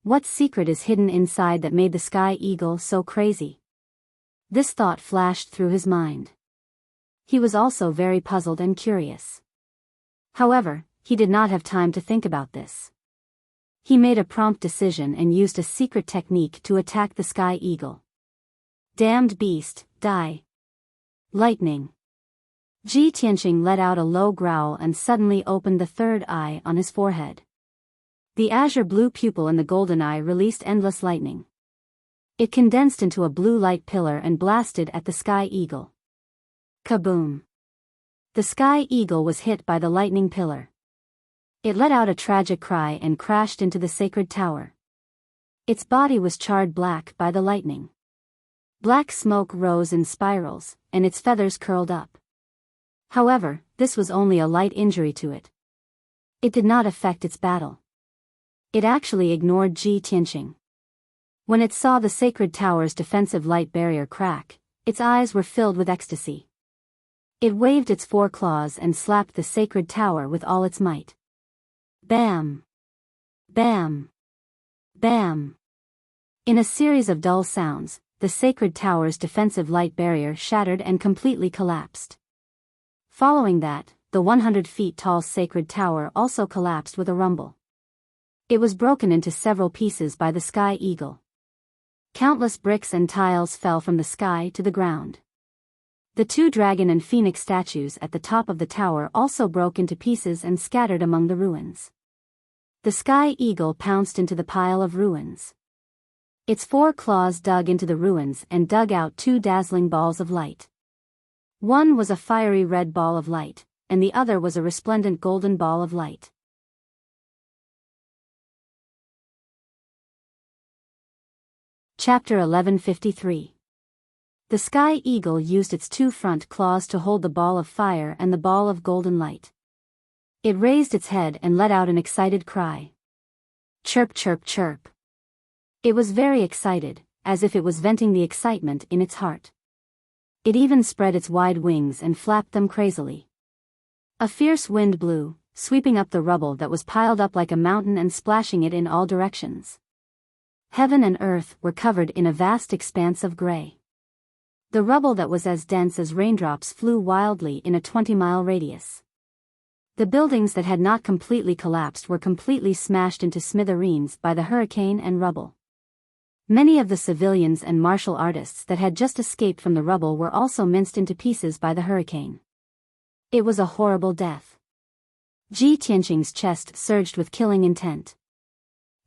What secret is hidden inside that made the Sky Eagle so crazy? This thought flashed through his mind. He was also very puzzled and curious. However, he did not have time to think about this. He made a prompt decision and used a secret technique to attack the Sky Eagle. Damned beast, die. Lightning. Ji Tianqing let out a low growl and suddenly opened the third eye on his forehead. The azure blue pupil in the golden eye released endless lightning. It condensed into a blue light pillar and blasted at the Sky Eagle. Kaboom! The Sky Eagle was hit by the lightning pillar. It let out a tragic cry and crashed into the sacred tower. Its body was charred black by the lightning. Black smoke rose in spirals, and its feathers curled up. However, this was only a light injury to it. It did not affect its battle. It actually ignored Ji Tianqing. When it saw the sacred tower's defensive light barrier crack, its eyes were filled with ecstasy. It waved its 4 claws and slapped the sacred tower with all its might. Bam! Bam! Bam! In a series of dull sounds, the sacred tower's defensive light barrier shattered and completely collapsed. Following that, the 100 feet tall sacred tower also collapsed with a rumble. It was broken into several pieces by the Sky Eagle. Countless bricks and tiles fell from the sky to the ground. The 2 dragon and phoenix statues at the top of the tower also broke into pieces and scattered among the ruins. The Sky Eagle pounced into the pile of ruins. Its 4 claws dug into the ruins and dug out 2 dazzling balls of light. One was a fiery red ball of light, and the other was a resplendent golden ball of light. Chapter 1153. The Sky Eagle used its 2 front claws to hold the ball of fire and the ball of golden light. It raised its head and let out an excited cry. Chirp, chirp, chirp. It was very excited, as if it was venting the excitement in its heart. It even spread its wide wings and flapped them crazily. A fierce wind blew, sweeping up the rubble that was piled up like a mountain and splashing it in all directions. Heaven and earth were covered in a vast expanse of gray. The rubble that was as dense as raindrops flew wildly in a 20-mile radius. The buildings that had not completely collapsed were completely smashed into smithereens by the hurricane and rubble. Many of the civilians and martial artists that had just escaped from the rubble were also minced into pieces by the hurricane. It was a horrible death. Ji Tianqing's chest surged with killing intent.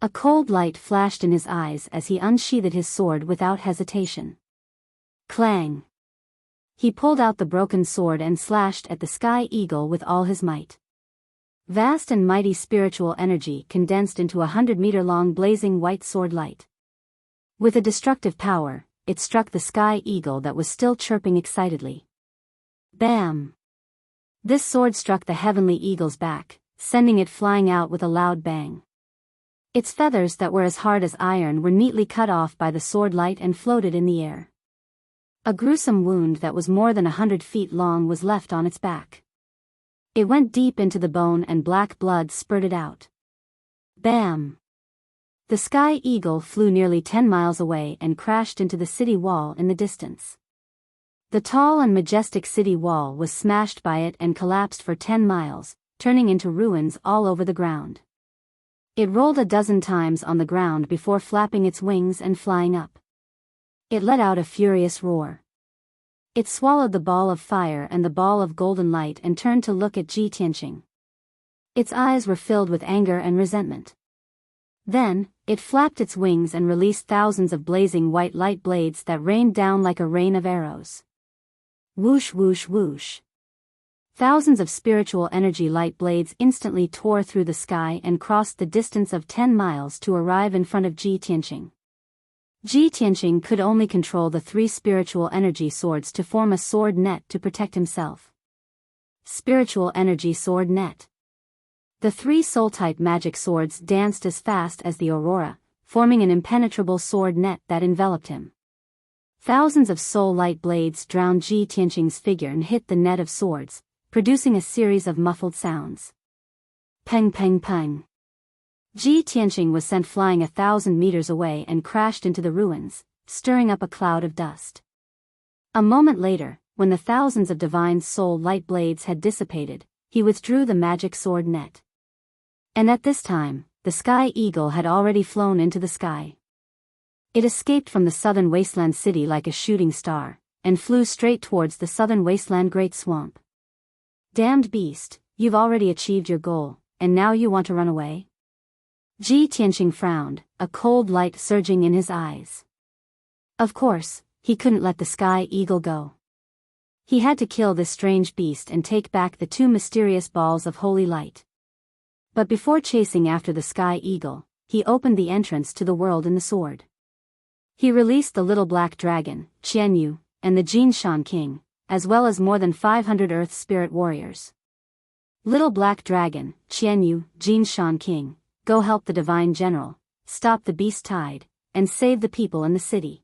A cold light flashed in his eyes as he unsheathed his sword without hesitation. Clang! He pulled out the broken sword and slashed at the Sky Eagle with all his might. Vast and mighty spiritual energy condensed into a 100-meter-long blazing white sword light. With a destructive power, it struck the Sky Eagle that was still chirping excitedly. Bam! This sword struck the heavenly eagle's back, sending it flying out with a loud bang. Its feathers that were as hard as iron were neatly cut off by the sword light and floated in the air. A gruesome wound that was more than 100 feet long was left on its back. It went deep into the bone and black blood spurted out. Bam! The Sky Eagle flew nearly 10 miles away and crashed into the city wall in the distance. The tall and majestic city wall was smashed by it and collapsed for 10 miles, turning into ruins all over the ground. It rolled a dozen times on the ground before flapping its wings and flying up. It let out a furious roar. It swallowed the ball of fire and the ball of golden light and turned to look at Ji Tianqing. Its eyes were filled with anger and resentment. Then, it flapped its wings and released thousands of blazing white light blades that rained down like a rain of arrows. Whoosh whoosh whoosh. Thousands of spiritual energy light blades instantly tore through the sky and crossed the distance of 10 miles to arrive in front of Ji Tianqing. Ji Tianqing could only control the 3 spiritual energy swords to form a sword net to protect himself. Spiritual energy sword net. The 3 soul-type magic swords danced as fast as the aurora, forming an impenetrable sword net that enveloped him. Thousands of soul light blades drowned Ji Tianqing's figure and hit the net of swords, producing a series of muffled sounds. Peng peng peng. Ji Tianqing was sent flying 1,000 meters away and crashed into the ruins, stirring up a cloud of dust. A moment later, when the thousands of divine soul light blades had dissipated, he withdrew the magic sword net. And at this time, the sky eagle had already flown into the sky. It escaped from the southern wasteland city like a shooting star, and flew straight towards the southern wasteland great swamp. Damned beast, you've already achieved your goal, and now you want to run away? Ji Tianqing frowned, a cold light surging in his eyes. Of course, he couldn't let the sky eagle go. He had to kill this strange beast and take back the 2 mysterious balls of holy light. But before chasing after the sky eagle, he opened the entrance to the world in the sword. He released the little black dragon, Qianyu, and the Jinshan king, as well as more than 500 earth spirit warriors. Little black dragon, Qianyu, Jinshan king, go help the divine general, stop the beast tide, and save the people in the city.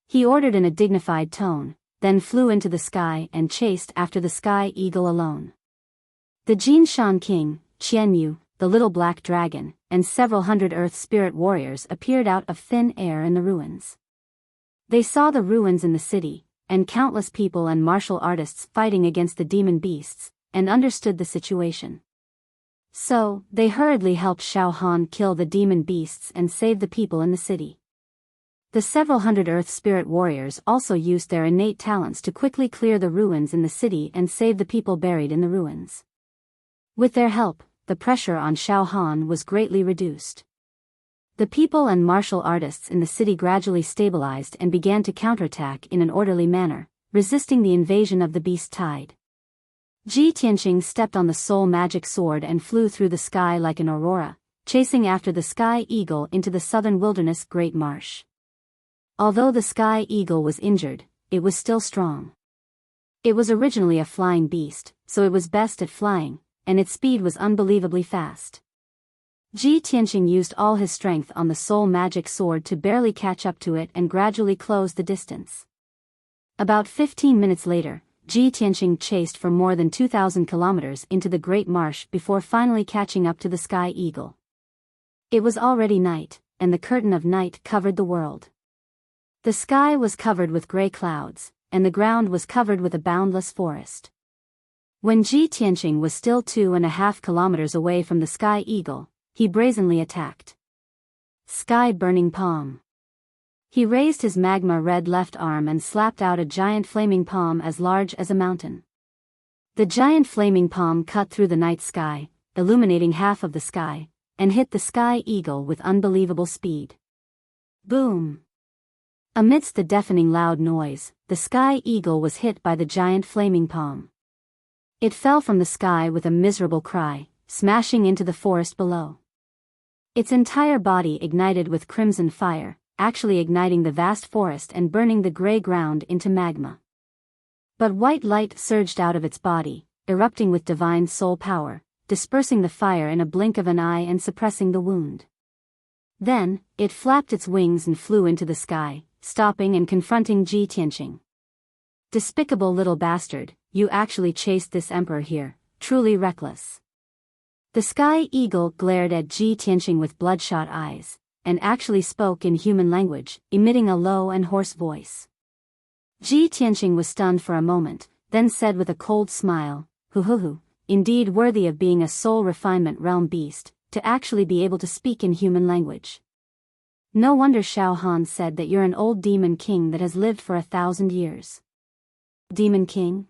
He ordered in a dignified tone, then flew into the sky and chased after the sky eagle alone. The Jinshan king, Qianyu, the little black dragon, and several hundred earth spirit warriors appeared out of thin air in the ruins. They saw the ruins in the city, and countless people and martial artists fighting against the demon beasts, and understood the situation. So, they hurriedly helped Xiao Han kill the demon beasts and save the people in the city. The several hundred earth spirit warriors also used their innate talents to quickly clear the ruins in the city and save the people buried in the ruins. With their help, the pressure on Xiao Han was greatly reduced. The people and martial artists in the city gradually stabilized and began to counterattack in an orderly manner, resisting the invasion of the beast tide. Ji Tianqing stepped on the soul magic sword and flew through the sky like an aurora, chasing after the sky eagle into the southern wilderness great marsh. Although the sky eagle was injured, it was still strong. It was originally a flying beast, so it was best at flying, and its speed was unbelievably fast. Ji Tianqing used all his strength on the soul magic sword to barely catch up to it and gradually close the distance. About 15 minutes later, Ji Tianqing chased for more than 2,000 kilometers into the great marsh before finally catching up to the sky eagle. It was already night, and the curtain of night covered the world. The sky was covered with gray clouds, and the ground was covered with a boundless forest. When Ji Tianqing was still 2.5 kilometers away from the sky eagle, he brazenly attacked. Sky burning palm. He raised his magma red left arm and slapped out a giant flaming palm as large as a mountain. The giant flaming palm cut through the night sky, illuminating half of the sky, and hit the sky eagle with unbelievable speed. Boom! Amidst the deafening loud noise, the sky eagle was hit by the giant flaming palm. It fell from the sky with a miserable cry, smashing into the forest below. Its entire body ignited with crimson fire, actually igniting the vast forest and burning the gray ground into magma. But white light surged out of its body, erupting with divine soul power, dispersing the fire in a blink of an eye and suppressing the wound. Then, it flapped its wings and flew into the sky, stopping and confronting Ji Tianqing. Despicable little bastard, you actually chased this emperor here, truly reckless. The sky eagle glared at Ji Tianqing with bloodshot eyes, and actually spoke in human language, emitting a low and hoarse voice. Ji Tianqing was stunned for a moment, then said with a cold smile, "Hu, indeed worthy of being a soul refinement realm beast, to actually be able to speak in human language. No wonder Xiao Han said that you're an old demon king that has lived for 1,000 years. Demon king?"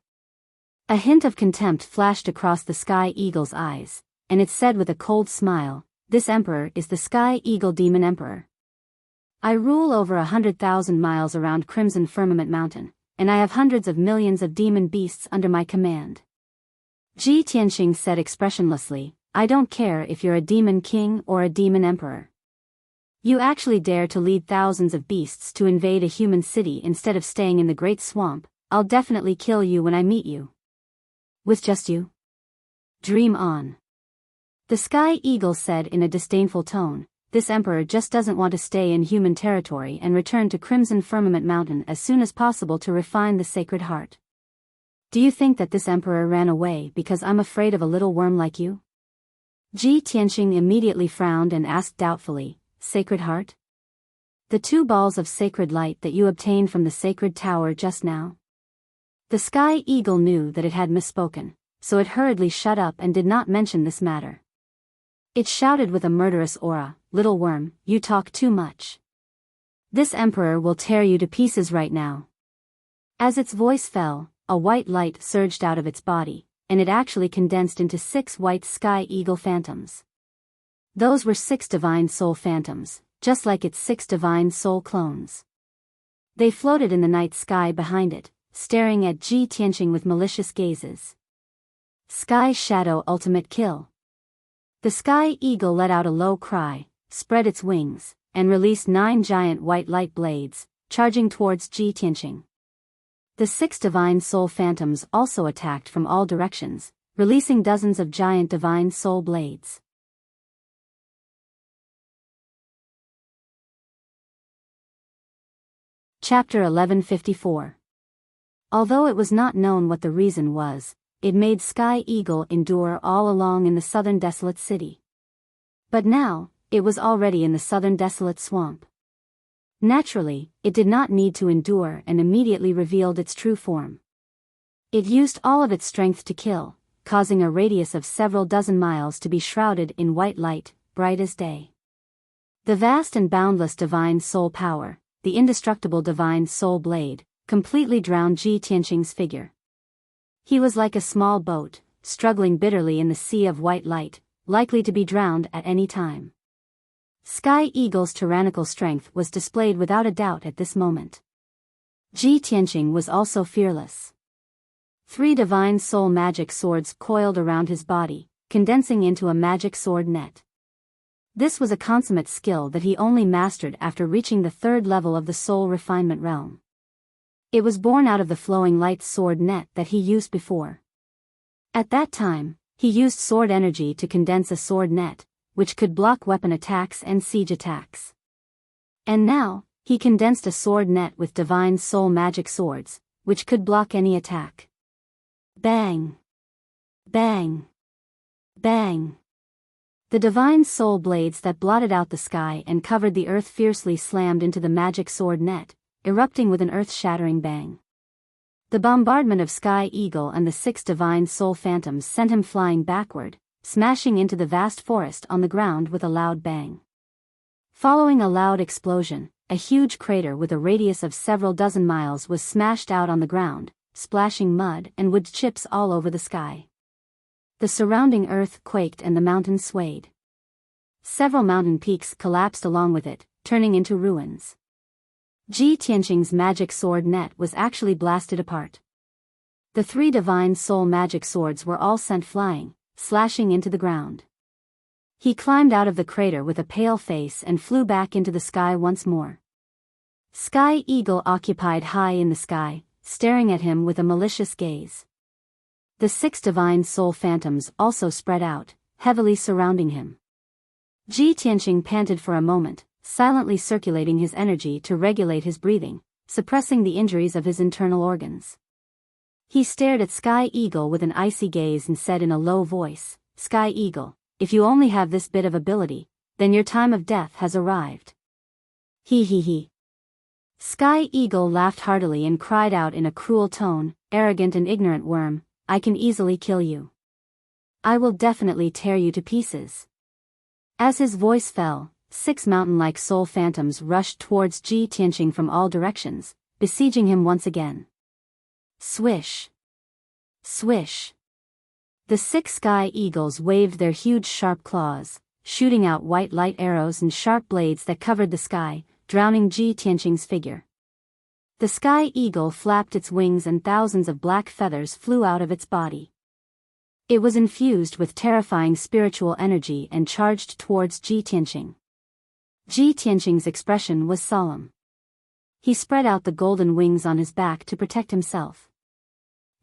A hint of contempt flashed across the Sky Eagle's eyes, and it said with a cold smile, "This emperor is the Sky Eagle Demon Emperor. I rule over 100,000 miles around Crimson Firmament Mountain, and I have hundreds of millions of demon beasts under my command." Ji Tianqing said expressionlessly, "I don't care if you're a demon king or a demon emperor. You actually dare to lead thousands of beasts to invade a human city instead of staying in the Great Swamp. I'll definitely kill you when I meet you. With just you? Dream on." The Sky Eagle said in a disdainful tone, "This emperor just doesn't want to stay in human territory and return to Crimson Firmament Mountain as soon as possible to refine the Sacred Heart. Do you think that this emperor ran away because I'm afraid of a little worm like you?" Ji Tianqing immediately frowned and asked doubtfully, "Sacred Heart? The 2 balls of sacred light that you obtained from the sacred tower just now?" The Sky Eagle knew that it had misspoken, so it hurriedly shut up and did not mention this matter. It shouted with a murderous aura, "Little worm, you talk too much. This emperor will tear you to pieces right now." As its voice fell, a white light surged out of its body, and it actually condensed into 6 white Sky Eagle phantoms. Those were 6 divine soul phantoms, just like its 6 divine soul clones. They floated in the night sky behind it, staring at Ji Tianqing with malicious gazes. Sky Shadow Ultimate Kill. The Sky Eagle let out a low cry, spread its wings, and released 9 giant white light blades, charging towards Ji Tianqing. The 6 divine soul phantoms also attacked from all directions, releasing dozens of giant divine soul blades. Chapter 1154. Although it was not known what the reason was, it made Sky Eagle endure all along in the southern desolate city. But now, it was already in the southern desolate swamp. Naturally, it did not need to endure and immediately revealed its true form. It used all of its strength to kill, causing a radius of several dozen miles to be shrouded in white light, bright as day. The vast and boundless divine soul power, the indestructible divine soul blade, completely drowned Ji Tianqing's figure. He was like a small boat, struggling bitterly in the sea of white light, likely to be drowned at any time. Sky Eagle's tyrannical strength was displayed without a doubt at this moment. Ji Tianqing was also fearless. 3 divine soul magic swords coiled around his body, condensing into a magic sword net. This was a consummate skill that he only mastered after reaching the 3rd level of the soul refinement realm. It was born out of the flowing light sword net that he used before. At that time, he used sword energy to condense a sword net, which could block weapon attacks and siege attacks. And now, he condensed a sword net with divine soul magic swords, which could block any attack. Bang! Bang! Bang! The divine soul blades that blotted out the sky and covered the earth fiercely slammed into the magic sword net, erupting with an earth-shattering bang. The bombardment of Sky Eagle and the 6 divine soul phantoms sent him flying backward, smashing into the vast forest on the ground with a loud bang. Following a loud explosion, a huge crater with a radius of several dozen miles was smashed out on the ground, splashing mud and wood chips all over the sky. The surrounding earth quaked and the mountains swayed. Several mountain peaks collapsed along with it, turning into ruins. Ji Tianqing's magic sword net was actually blasted apart. The 3 divine soul magic swords were all sent flying, slashing into the ground. He climbed out of the crater with a pale face and flew back into the sky once more. Sky Eagle occupied high in the sky, staring at him with a malicious gaze. The 6 divine soul phantoms also spread out, heavily surrounding him. Ji Tianqing panted for a moment, silently circulating his energy to regulate his breathing, suppressing the injuries of his internal organs. He stared at Sky Eagle with an icy gaze and said in a low voice, "Sky Eagle, if you only have this bit of ability, then your time of death has arrived." He. Sky Eagle laughed heartily and cried out in a cruel tone, "Arrogant and ignorant worm, I can easily kill you. I will definitely tear you to pieces." As his voice fell, 6 mountain-like soul phantoms rushed towards Ji Tianqing from all directions, besieging him once again. Swish! Swish! The 6 sky eagles waved their huge sharp claws, shooting out white light arrows and sharp blades that covered the sky, drowning Ji Tianqing's figure. The sky eagle flapped its wings and thousands of black feathers flew out of its body. It was infused with terrifying spiritual energy and charged towards Ji Tianqing. Ji Tianqing's expression was solemn. He spread out the golden wings on his back to protect himself.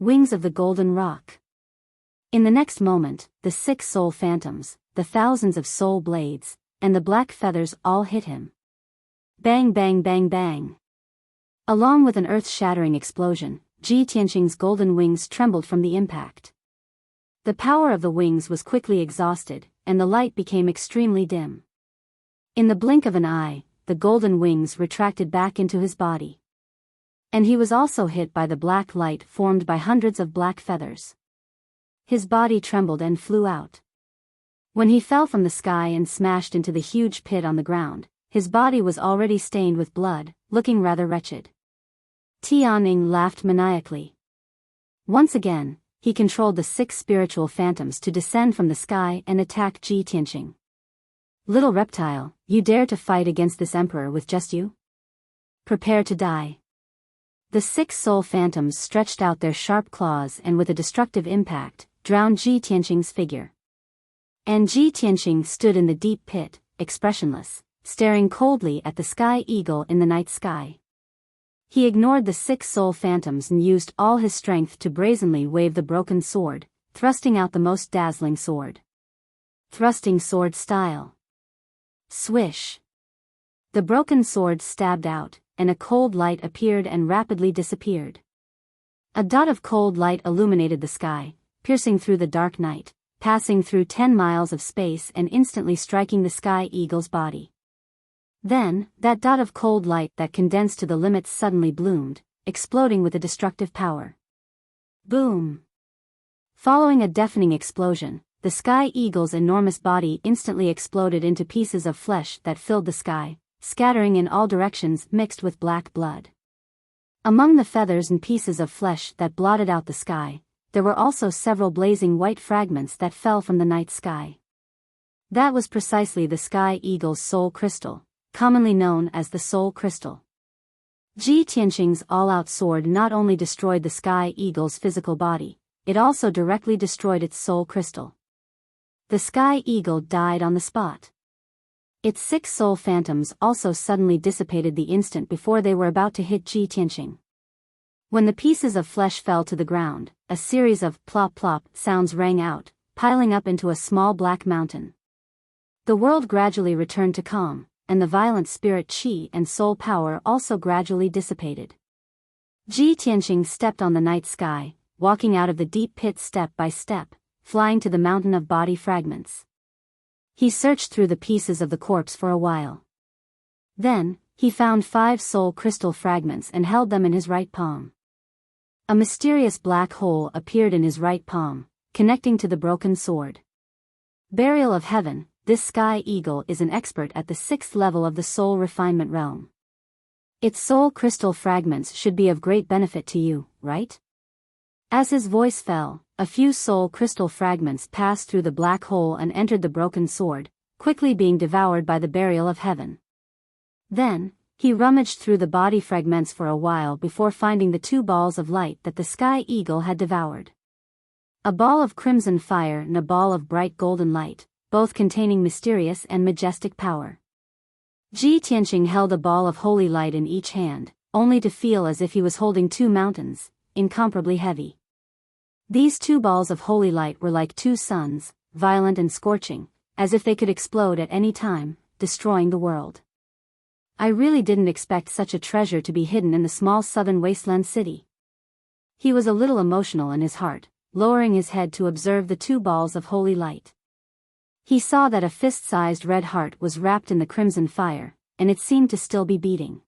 Wings of the golden rock. In the next moment, the 6 soul phantoms, the thousands of soul blades, and the black feathers all hit him. Bang bang bang bang. Along with an earth-shattering explosion, Ji Tianqing's golden wings trembled from the impact. The power of the wings was quickly exhausted, and the light became extremely dim. In the blink of an eye, the golden wings retracted back into his body. And he was also hit by the black light formed by hundreds of black feathers. His body trembled and flew out. When he fell from the sky and smashed into the huge pit on the ground, his body was already stained with blood, looking rather wretched. Tianning laughed maniacally. Once again, he controlled the 6 spiritual phantoms to descend from the sky and attack Ji Tianqing. "Little reptile, you dare to fight against this emperor with just you? Prepare to die." The 6 soul phantoms stretched out their sharp claws and with a destructive impact, drowned Ji Tianqing's figure. And Ji Tianqing stood in the deep pit, expressionless, staring coldly at the sky eagle in the night sky. He ignored the 6 soul phantoms and used all his strength to brazenly wave the broken sword, thrusting out the most dazzling sword. Thrusting sword style. Swish! The broken sword stabbed out, and a cold light appeared and rapidly disappeared. A dot of cold light illuminated the sky, piercing through the dark night, passing through 10 miles of space and instantly striking the sky eagle's body. Then, that dot of cold light that condensed to the limits suddenly bloomed, exploding with a destructive power. Boom! Following a deafening explosion, the sky eagle's enormous body instantly exploded into pieces of flesh that filled the sky, scattering in all directions mixed with black blood. Among the feathers and pieces of flesh that blotted out the sky, there were also several blazing white fragments that fell from the night sky. That was precisely the sky eagle's soul crystal, commonly known as the soul crystal. Ji Tianqing's all-out sword not only destroyed the sky eagle's physical body, it also directly destroyed its soul crystal. The sky eagle died on the spot. Its 6 soul phantoms also suddenly dissipated the instant before they were about to hit Ji Tianqing. When the pieces of flesh fell to the ground, a series of plop-plop sounds rang out, piling up into a small black mountain. The world gradually returned to calm, and the violent spirit qi and soul power also gradually dissipated. Ji Tianqing stepped on the night sky, walking out of the deep pit step by step, flying to the mountain of body fragments. He searched through the pieces of the corpse for a while. Then, he found 5 soul crystal fragments and held them in his right palm. A mysterious black hole appeared in his right palm, connecting to the broken sword. Burial of Heaven, this sky eagle is an expert at the 6th level of the soul refinement realm. Its soul crystal fragments should be of great benefit to you, right? As his voice fell, a few soul crystal fragments passed through the black hole and entered the broken sword, quickly being devoured by the burial of heaven. Then, he rummaged through the body fragments for a while before finding the 2 balls of light that the sky eagle had devoured. A ball of crimson fire and a ball of bright golden light, both containing mysterious and majestic power. Ji Tianqing held a ball of holy light in each hand, only to feel as if he was holding 2 mountains, incomparably heavy. These 2 balls of holy light were like 2 suns, violent and scorching, as if they could explode at any time, destroying the world. I really didn't expect such a treasure to be hidden in the small southern wasteland city. He was a little emotional in his heart, lowering his head to observe the 2 balls of holy light. He saw that a fist-sized red heart was wrapped in the crimson fire, and it seemed to still be beating.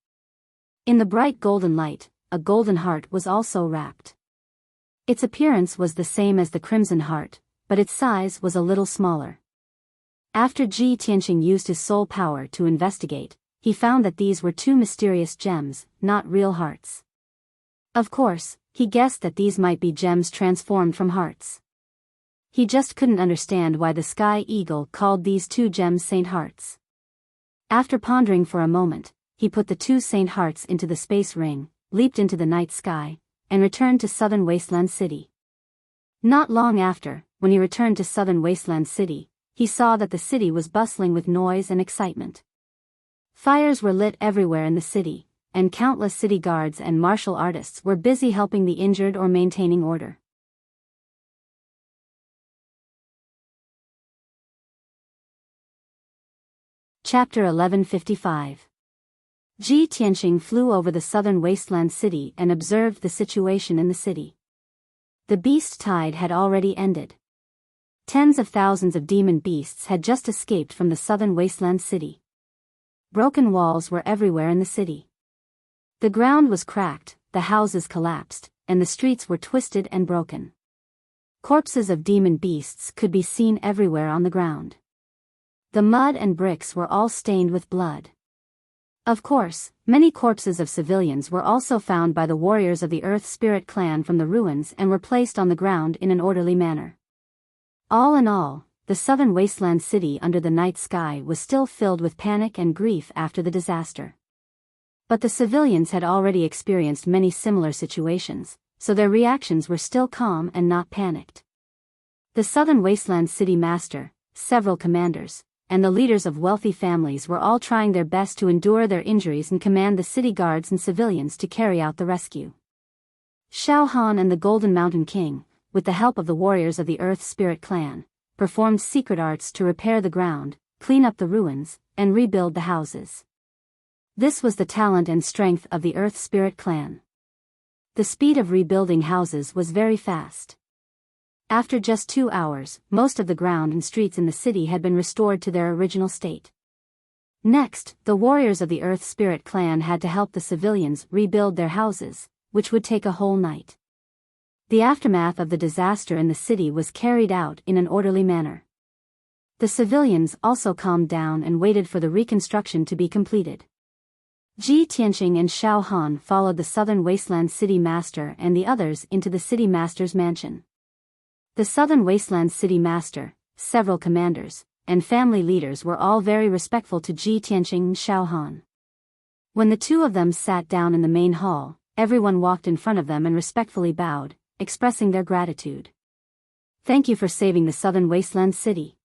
In the bright golden light, a golden heart was also wrapped. Its appearance was the same as the crimson heart, but its size was a little smaller. After Ji Tianqing used his soul power to investigate, he found that these were two mysterious gems, not real hearts. Of course, he guessed that these might be gems transformed from hearts. He just couldn't understand why the sky eagle called these two gems saint hearts. After pondering for a moment, he put the two saint hearts into the space ring, leaped into the night sky, and returned to Southern Wasteland City. Not long after, when he returned to Southern Wasteland City, he saw that the city was bustling with noise and excitement. Fires were lit everywhere in the city, and countless city guards and martial artists were busy helping the injured or maintaining order. Chapter 1155. Ji Tianqing flew over the Southern Wasteland City and observed the situation in the city. The beast tide had already ended. Tens of thousands of demon beasts had just escaped from the Southern Wasteland City. Broken walls were everywhere in the city. The ground was cracked, the houses collapsed, and the streets were twisted and broken. Corpses of demon beasts could be seen everywhere on the ground. The mud and bricks were all stained with blood. Of course, many corpses of civilians were also found by the warriors of the Earth Spirit clan from the ruins and were placed on the ground in an orderly manner. All in all, the Southern Wasteland City under the night sky was still filled with panic and grief after the disaster. But the civilians had already experienced many similar situations, so their reactions were still calm and not panicked. The Southern Wasteland City Master, several commanders, and the leaders of wealthy families were all trying their best to endure their injuries and command the city guards and civilians to carry out the rescue. Xiao Han and the Golden Mountain King, with the help of the warriors of the Earth Spirit clan, performed secret arts to repair the ground, clean up the ruins, and rebuild the houses. This was the talent and strength of the Earth Spirit clan. The speed of rebuilding houses was very fast. After just 2 hours, most of the ground and streets in the city had been restored to their original state. Next, the warriors of the Earth Spirit clan had to help the civilians rebuild their houses, which would take a whole night. The aftermath of the disaster in the city was carried out in an orderly manner. The civilians also calmed down and waited for the reconstruction to be completed. Ji Tianqing and Xiao Han followed the Southern Wasteland City Master and the others into the City Master's mansion. The Southern Wasteland City Master, several commanders, and family leaders were all very respectful to Ji Tianqing and Xiao Han. When the two of them sat down in the main hall, everyone walked in front of them and respectfully bowed, expressing their gratitude. Thank you for saving the Southern Wasteland City.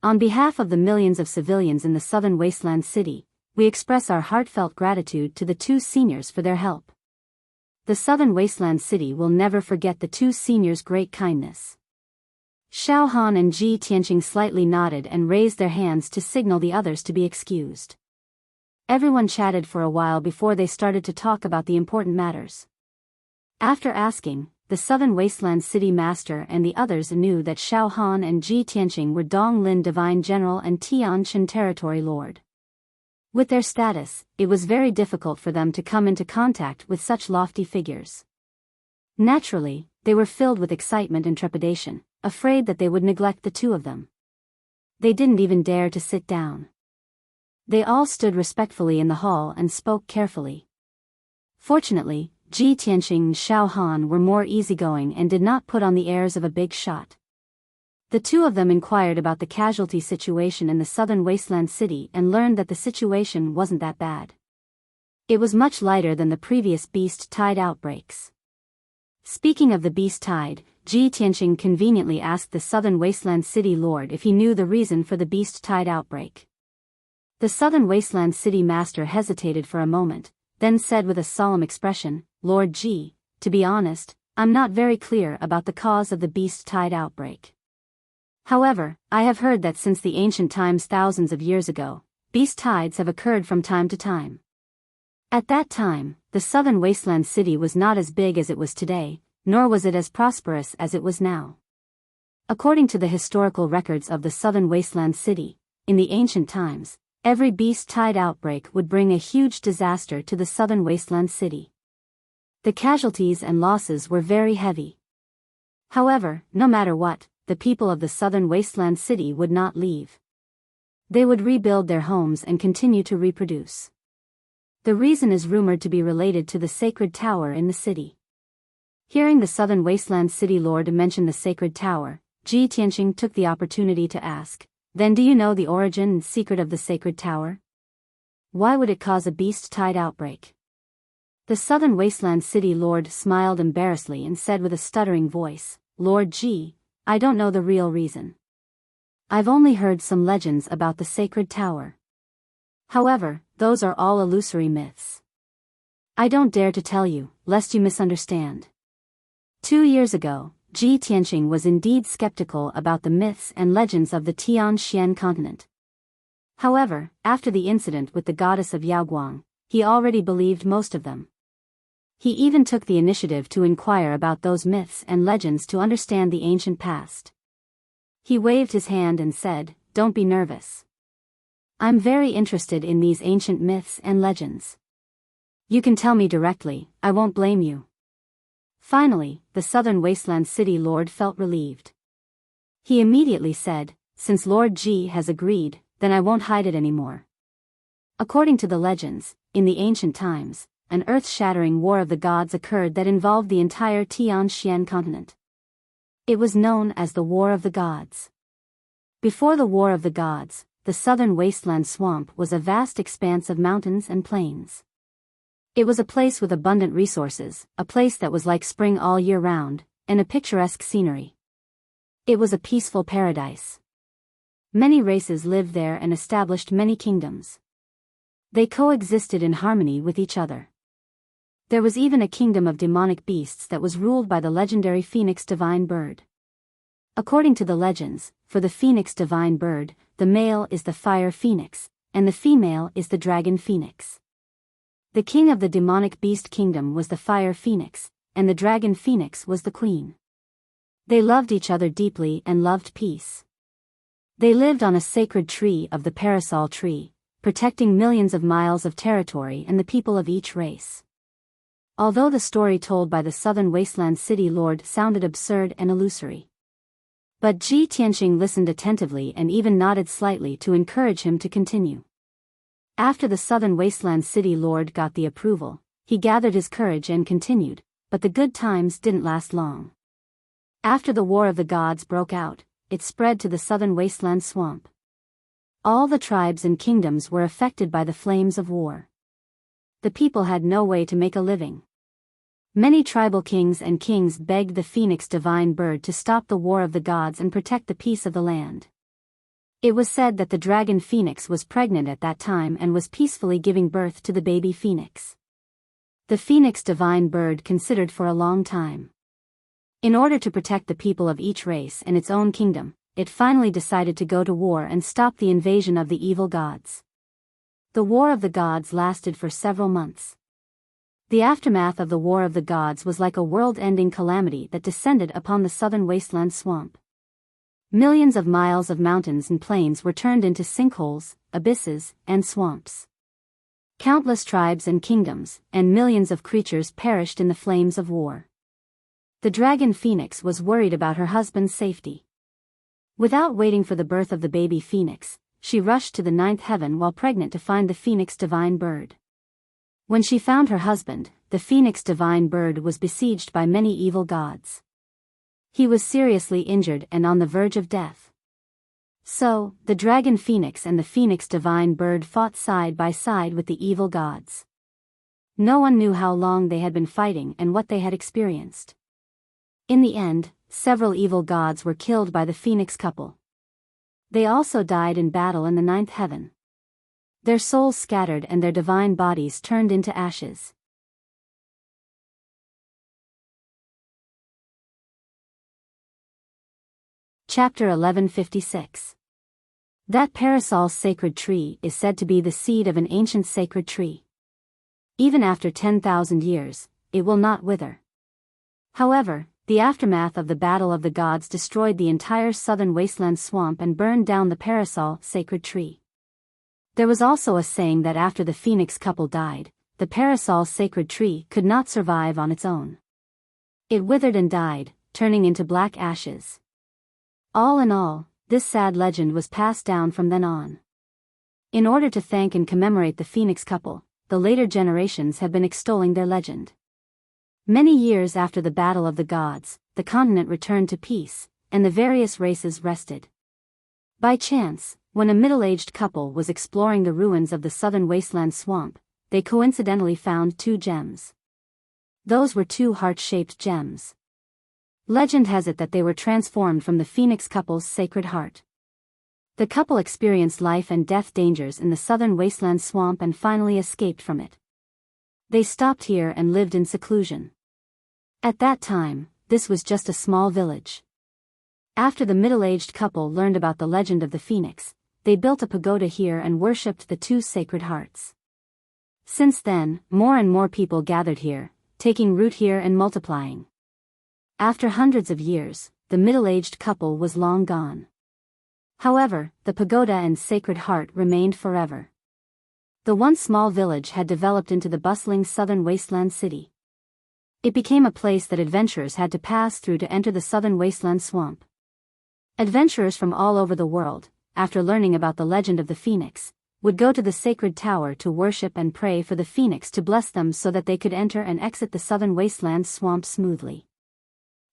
On behalf of the millions of civilians in the Southern Wasteland City, we express our heartfelt gratitude to the two seniors for their help. The Southern Wasteland City will never forget the two seniors' great kindness. Xiao Han and Ji Tianqing slightly nodded and raised their hands to signal the others to be excused. Everyone chatted for a while before they started to talk about the important matters. After asking, the Southern Wasteland City Master and the others knew that Xiao Han and Ji Tianqing were Donglin Divine General and Tianqin Territory Lord. With their status, it was very difficult for them to come into contact with such lofty figures. Naturally, they were filled with excitement and trepidation, afraid that they would neglect the two of them. They didn't even dare to sit down. They all stood respectfully in the hall and spoke carefully. Fortunately, Ji Tianqing and Xiao Han were more easygoing and did not put on the airs of a big shot. The two of them inquired about the casualty situation in the Southern Wasteland City and learned that the situation wasn't that bad. It was much lighter than the previous beast tide outbreaks. Speaking of the beast tide, Ji Tianqing conveniently asked the Southern Wasteland City Lord if he knew the reason for the beast tide outbreak. The Southern Wasteland City Master hesitated for a moment, then said with a solemn expression, "Lord Ji, to be honest, I'm not very clear about the cause of the beast tide outbreak. However, I have heard that since the ancient times thousands of years ago, beast tides have occurred from time to time. At that time, the Southern Wasteland City was not as big as it was today, nor was it as prosperous as it was now. According to the historical records of the Southern Wasteland City, in the ancient times, Every beast tide outbreak would bring a huge disaster to the southern wasteland city. The casualties and losses were very heavy. However, no matter what, the people of the southern wasteland city would not leave. They would rebuild their homes and continue to reproduce. The reason is rumored to be related to the sacred tower in the city. Hearing the southern wasteland city lord mention the sacred tower, Ji Tianqing took the opportunity to ask, "Then do you know the origin and secret of the sacred tower? Why would it cause a beast tide outbreak?" The southern wasteland city lord smiled embarrassedly and said with a stuttering voice, "Lord Ji, I don't know the real reason. I've only heard some legends about the sacred tower. However, those are all illusory myths. I don't dare to tell you, lest you misunderstand." 2 years ago, Ji Tianqing was indeed skeptical about the myths and legends of the Tianxian continent. However, after the incident with the goddess of Yaoguang, he already believed most of them. He even took the initiative to inquire about those myths and legends to understand the ancient past. He waved his hand and said, "Don't be nervous. I'm very interested in these ancient myths and legends. You can tell me directly, I won't blame you." Finally, the southern wasteland city lord felt relieved. He immediately said, "Since Lord Ji has agreed, then I won't hide it anymore." According to the legends, in the ancient times, an earth-shattering war of the gods occurred that involved the entire Tianxian continent. It was known as the War of the Gods. Before the War of the Gods, the southern wasteland swamp was a vast expanse of mountains and plains. It was a place with abundant resources, a place that was like spring all year round, and a picturesque scenery. It was a peaceful paradise. Many races lived there and established many kingdoms. They coexisted in harmony with each other. There was even a kingdom of demonic beasts that was ruled by the legendary phoenix divine bird. According to the legends, for the phoenix divine bird, the male is the fire phoenix, and the female is the dragon phoenix. The king of the demonic beast kingdom was the fire phoenix, and the dragon phoenix was the queen. They loved each other deeply and loved peace. They lived on a sacred tree of the parasol tree, protecting millions of miles of territory and the people of each race. Although the story told by the southern wasteland city lord sounded absurd and illusory, but Ji Tianqing listened attentively and even nodded slightly to encourage him to continue. After the southern wasteland city lord got the approval, he gathered his courage and continued, but the good times didn't last long. After the War of the Gods broke out, it spread to the southern wasteland swamp. All the tribes and kingdoms were affected by the flames of war. The people had no way to make a living. Many tribal kings and kings begged the phoenix divine bird to stop the War of the Gods and protect the peace of the land. It was said that the dragon phoenix was pregnant at that time and was peacefully giving birth to the baby phoenix. The phoenix divine bird considered for a long time. In order to protect the people of each race and its own kingdom, it finally decided to go to war and stop the invasion of the evil gods. The War of the Gods lasted for several months. The aftermath of the War of the Gods was like a world-ending calamity that descended upon the southern wasteland swamp. Millions of miles of mountains and plains were turned into sinkholes, abysses, and swamps. Countless tribes and kingdoms, and millions of creatures perished in the flames of war. The dragon phoenix was worried about her husband's safety. Without waiting for the birth of the baby phoenix, she rushed to the ninth heaven while pregnant to find the phoenix divine bird. When she found her husband, the phoenix divine bird was besieged by many evil gods. He was seriously injured and on the verge of death. So, the dragon phoenix and the phoenix divine bird fought side by side with the evil gods. No one knew how long they had been fighting and what they had experienced. In the end, several evil gods were killed by the phoenix couple. They also died in battle in the ninth heaven. Their souls scattered and their divine bodies turned into ashes. Chapter 1156. That parasol sacred tree is said to be the seed of an ancient sacred tree. Even after 10,000 years, it will not wither. However, the aftermath of the Battle of the Gods destroyed the entire southern wasteland swamp and burned down the parasol sacred tree. There was also a saying that after the phoenix couple died, the parasol sacred tree could not survive on its own. It withered and died, turning into black ashes. All in all, this sad legend was passed down from then on. In order to thank and commemorate the phoenix couple, the later generations have been extolling their legend. Many years after the Battle of the Gods, the continent returned to peace, and the various races rested. By chance, when a middle-aged couple was exploring the ruins of the southern wasteland swamp, they coincidentally found 2 gems. Those were 2 heart-shaped gems. Legend has it that they were transformed from the phoenix couple's sacred heart. The couple experienced life and death dangers in the southern wasteland swamp and finally escaped from it. They stopped here and lived in seclusion. At that time, this was just a small village. After the middle-aged couple learned about the legend of the phoenix, they built a pagoda here and worshipped the 2 sacred hearts. Since then, more and more people gathered here, taking root here and multiplying. After hundreds of years, the middle-aged couple was long gone. However, the pagoda and sacred heart remained forever. The once small village had developed into the bustling southern wasteland city. It became a place that adventurers had to pass through to enter the southern wasteland swamp. Adventurers from all over the world, after learning about the legend of the phoenix, would go to the sacred tower to worship and pray for the phoenix to bless them so that they could enter and exit the southern wasteland swamp smoothly.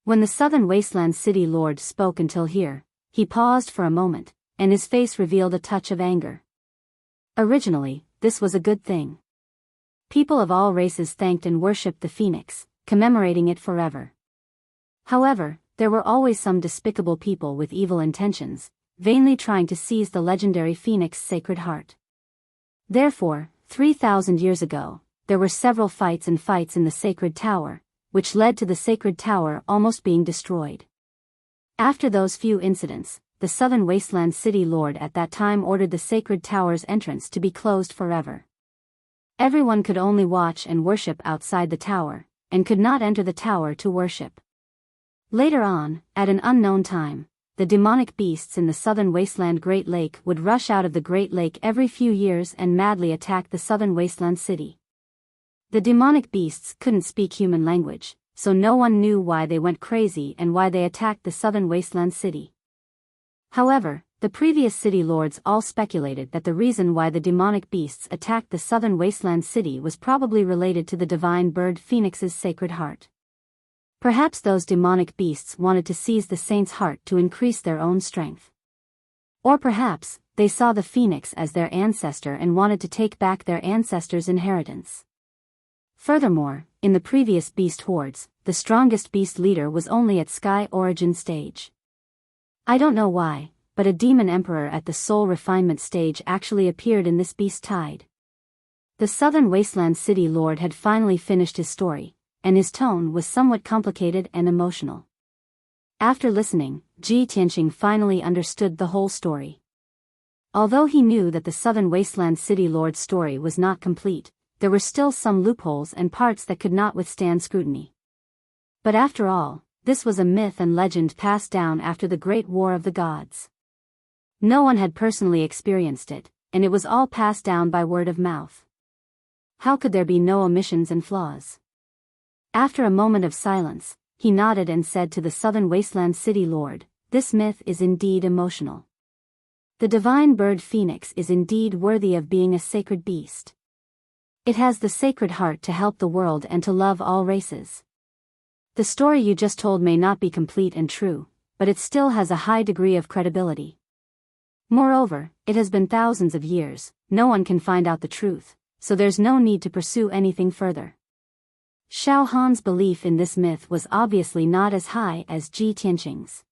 When the southern wasteland city lord spoke until here, he paused for a moment, and his face revealed a touch of anger. Originally, this was a good thing. People of all races thanked and worshipped the phoenix, commemorating it forever. However, there were always some despicable people with evil intentions, vainly trying to seize the legendary phoenix's sacred heart. Therefore, 3,000 years ago, there were several fights in the sacred tower, which led to the sacred tower almost being destroyed. After those few incidents, the southern wasteland city lord at that time ordered the sacred tower's entrance to be closed forever. Everyone could only watch and worship outside the tower, and could not enter the tower to worship. Later on, at an unknown time, the demonic beasts in the southern wasteland Great Lake would rush out of the Great Lake every few years and madly attack the southern wasteland city. The demonic beasts couldn't speak human language, so no one knew why they went crazy and why they attacked the southern wasteland city. However, the previous city lords all speculated that the reason why the demonic beasts attacked the southern wasteland city was probably related to the divine bird phoenix's sacred heart. Perhaps those demonic beasts wanted to seize the saint's heart to increase their own strength. Or perhaps, they saw the phoenix as their ancestor and wanted to take back their ancestors' inheritance. Furthermore, in the previous beast hordes, the strongest beast leader was only at sky origin stage. I don't know why, but a demon emperor at the soul refinement stage actually appeared in this beast tide. The southern wasteland city lord had finally finished his story, and his tone was somewhat complicated and emotional. After listening, Ji Tianqing finally understood the whole story. Although he knew that the southern wasteland city lord's story was not complete, there were still some loopholes and parts that could not withstand scrutiny. But after all, this was a myth and legend passed down after the Great War of the Gods. No one had personally experienced it, and it was all passed down by word of mouth. How could there be no omissions and flaws? After a moment of silence, he nodded and said to the southern wasteland city lord, "This myth is indeed emotional. The divine bird phoenix is indeed worthy of being a sacred beast. It has the sacred heart to help the world and to love all races. The story you just told may not be complete and true, but it still has a high degree of credibility. Moreover, it has been thousands of years, no one can find out the truth, so there's no need to pursue anything further." Xiao Han's belief in this myth was obviously not as high as Ji Tianqing's.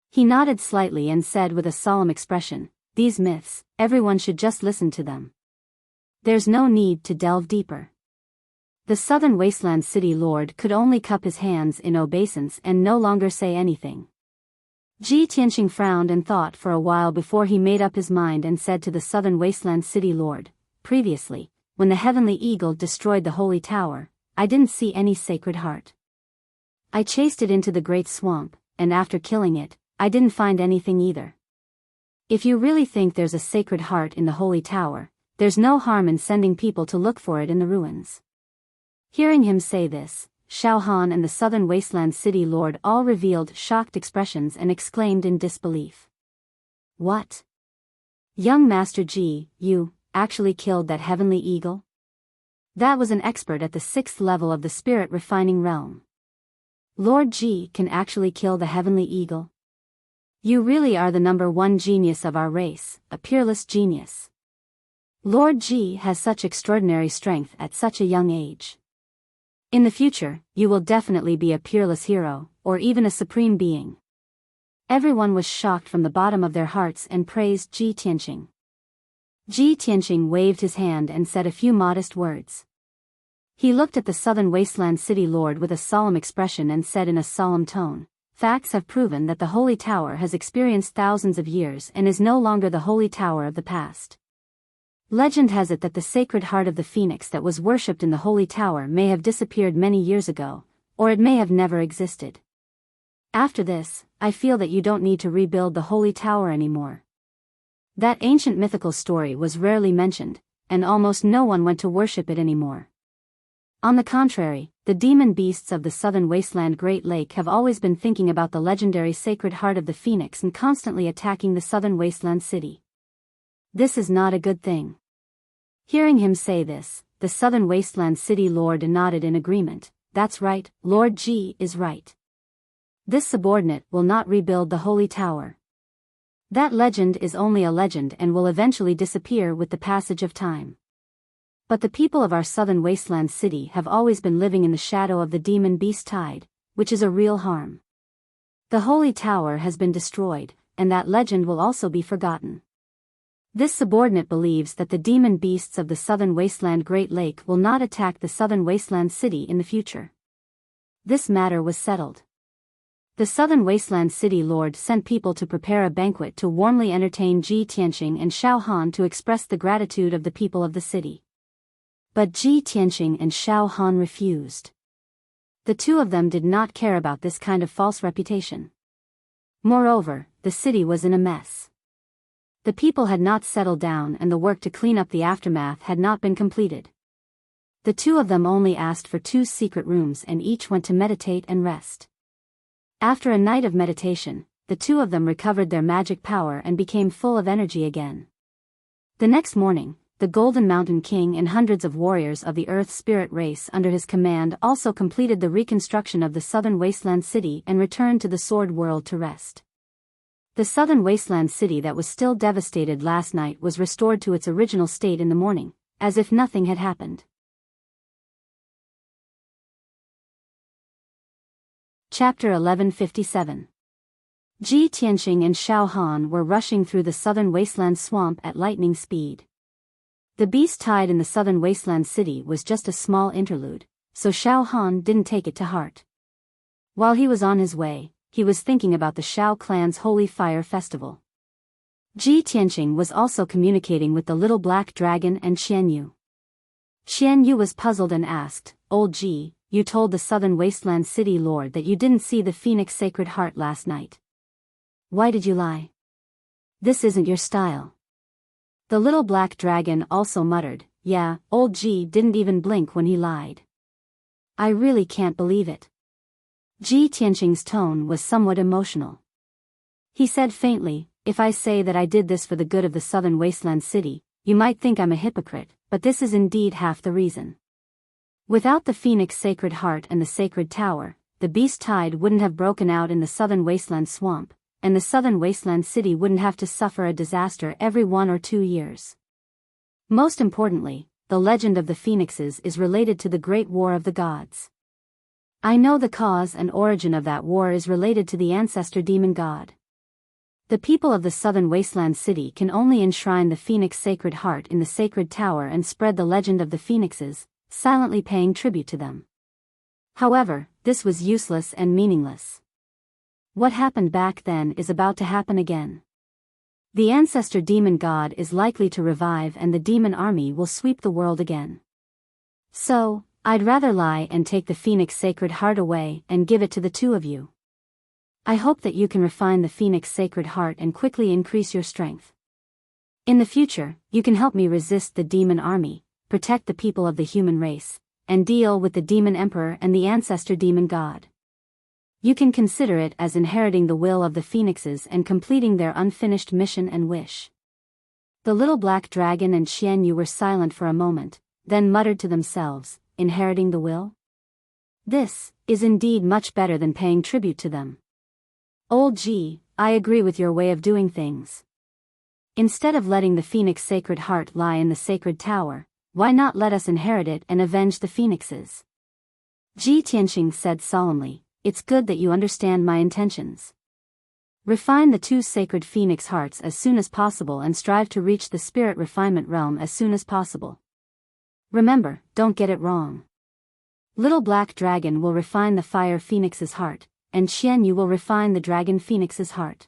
He nodded slightly and said with a solemn expression, "These myths, everyone should just listen to them. There's no need to delve deeper." The southern wasteland city lord could only cup his hands in obeisance and no longer say anything. Ji Tianqing frowned and thought for a while before he made up his mind and said to the southern wasteland city lord, "Previously, when the heavenly eagle destroyed the holy tower, I didn't see any sacred heart. I chased it into the great swamp, and after killing it, I didn't find anything either. If you really think there's a sacred heart in the holy tower, there's no harm in sending people to look for it in the ruins. Hearing him say this, Xiao Han and the southern wasteland city lord all revealed shocked expressions and exclaimed in disbelief. What? Young Master Ji, you actually killed that heavenly eagle? That was an expert at the 6th level of the spirit refining realm. Lord Ji can actually kill the heavenly eagle? You really are the #1 genius of our race, a peerless genius. Lord Ji has such extraordinary strength at such a young age. In the future, you will definitely be a peerless hero, or even a supreme being. Everyone was shocked from the bottom of their hearts and praised Ji Tianqing. Ji Tianqing waved his hand and said a few modest words. He looked at the southern wasteland city lord with a solemn expression and said in a solemn tone, facts have proven that the Holy Tower has experienced thousands of years and is no longer the Holy Tower of the past. Legend has it that the sacred heart of the phoenix that was worshipped in the Holy Tower may have disappeared many years ago, or it may have never existed. After this, I feel that you don't need to rebuild the Holy Tower anymore. That ancient mythical story was rarely mentioned, and almost no one went to worship it anymore. On the contrary, the demon beasts of the southern wasteland Great Lake have always been thinking about the legendary sacred heart of the phoenix and constantly attacking the southern wasteland city. This is not a good thing. Hearing him say this, the southern wasteland city lord nodded in agreement. That's right, Lord Ji is right. This subordinate will not rebuild the Holy Tower. That legend is only a legend and will eventually disappear with the passage of time. But the people of our southern wasteland city have always been living in the shadow of the demon beast tide, which is a real harm. The Holy Tower has been destroyed, and that legend will also be forgotten. This subordinate believes that the demon beasts of the southern wasteland Great Lake will not attack the southern wasteland city in the future. This matter was settled. The southern wasteland city lord sent people to prepare a banquet to warmly entertain Ji Tianqing and Xiao Han to express the gratitude of the people of the city. But Ji Tianqing and Xiao Han refused. The two of them did not care about this kind of false reputation. Moreover, the city was in a mess. The people had not settled down and the work to clean up the aftermath had not been completed. The two of them only asked for 2 secret rooms and each went to meditate and rest. After a night of meditation, the two of them recovered their magic power and became full of energy again. The next morning, the Golden Mountain King and hundreds of warriors of the Earth Spirit race under his command also completed the reconstruction of the southern wasteland city and returned to the Sword World to rest. The southern wasteland city that was still devastated last night was restored to its original state in the morning, as if nothing had happened. Chapter 1157. Ji Tianqing and Xiao Han were rushing through the southern wasteland swamp at lightning speed. The beast tide in the southern wasteland city was just a small interlude, so Xiao Han didn't take it to heart. While he was on his way, he was thinking about the Shao clan's Holy Fire Festival. Ji Tianqing was also communicating with the little black dragon and Qian Yu. Qian Yu was puzzled and asked, Old Ji, you told the southern wasteland city lord that you didn't see the phoenix sacred heart last night. Why did you lie? This isn't your style. The little black dragon also muttered, yeah, Old Ji didn't even blink when he lied. I really can't believe it. Ji Tianqing's tone was somewhat emotional. He said faintly, if I say that I did this for the good of the southern wasteland city, you might think I'm a hypocrite, but this is indeed half the reason. Without the phoenix sacred heart and the sacred tower, the beast tide wouldn't have broken out in the southern wasteland swamp, and the southern wasteland city wouldn't have to suffer a disaster every 1 or 2 years. Most importantly, the legend of the phoenixes is related to the Great War of the Gods. I know the cause and origin of that war is related to the ancestor demon god. The people of the southern wasteland city can only enshrine the phoenix sacred heart in the sacred tower and spread the legend of the phoenixes, silently paying tribute to them. However, this was useless and meaningless. What happened back then is about to happen again. The ancestor demon god is likely to revive and the demon army will sweep the world again. So, I'd rather lie and take the phoenix sacred heart away and give it to the two of you. I hope that you can refine the Phoenix Sacred Heart and quickly increase your strength. In the future, you can help me resist the demon army, protect the people of the human race, and deal with the demon emperor and the ancestor demon god. You can consider it as inheriting the will of the phoenixes and completing their unfinished mission and wish. The little black dragon and Xian Yu were silent for a moment, then muttered to themselves, inheriting the will? This is indeed much better than paying tribute to them. Old G, I agree with your way of doing things. Instead of letting the Phoenix Sacred Heart lie in the sacred tower, why not let us inherit it and avenge the phoenixes? Ji Tianqing said solemnly, it's good that you understand my intentions. Refine the two sacred phoenix hearts as soon as possible and strive to reach the spirit refinement realm as soon as possible. Remember, don't get it wrong. Little Black Dragon will refine the fire phoenix's heart, and Xian Yu will refine the dragon phoenix's heart.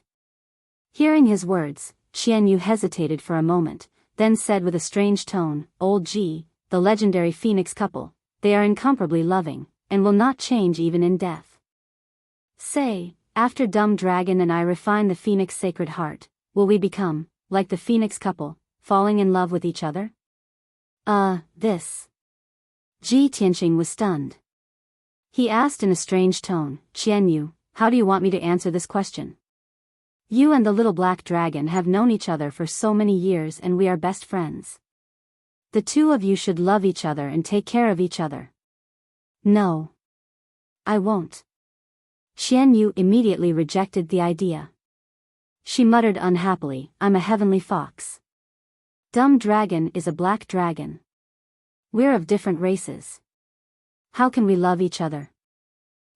Hearing his words, Xian Yu hesitated for a moment, then said with a strange tone, Old G, the legendary phoenix couple, they are incomparably loving, and will not change even in death. Say, after Dumb Dragon and I refine the Phoenix Sacred Heart, will we become, like the Phoenix couple, falling in love with each other? This. Ji Tianqing was stunned. He asked in a strange tone, Xian Yu, how do you want me to answer this question? You and the little black dragon have known each other for so many years and we are best friends. The two of you should love each other and take care of each other. No. I won't. Xian Yu immediately rejected the idea. She muttered unhappily, I'm a heavenly fox. Dumb Dragon is a black dragon. We're of different races. How can we love each other?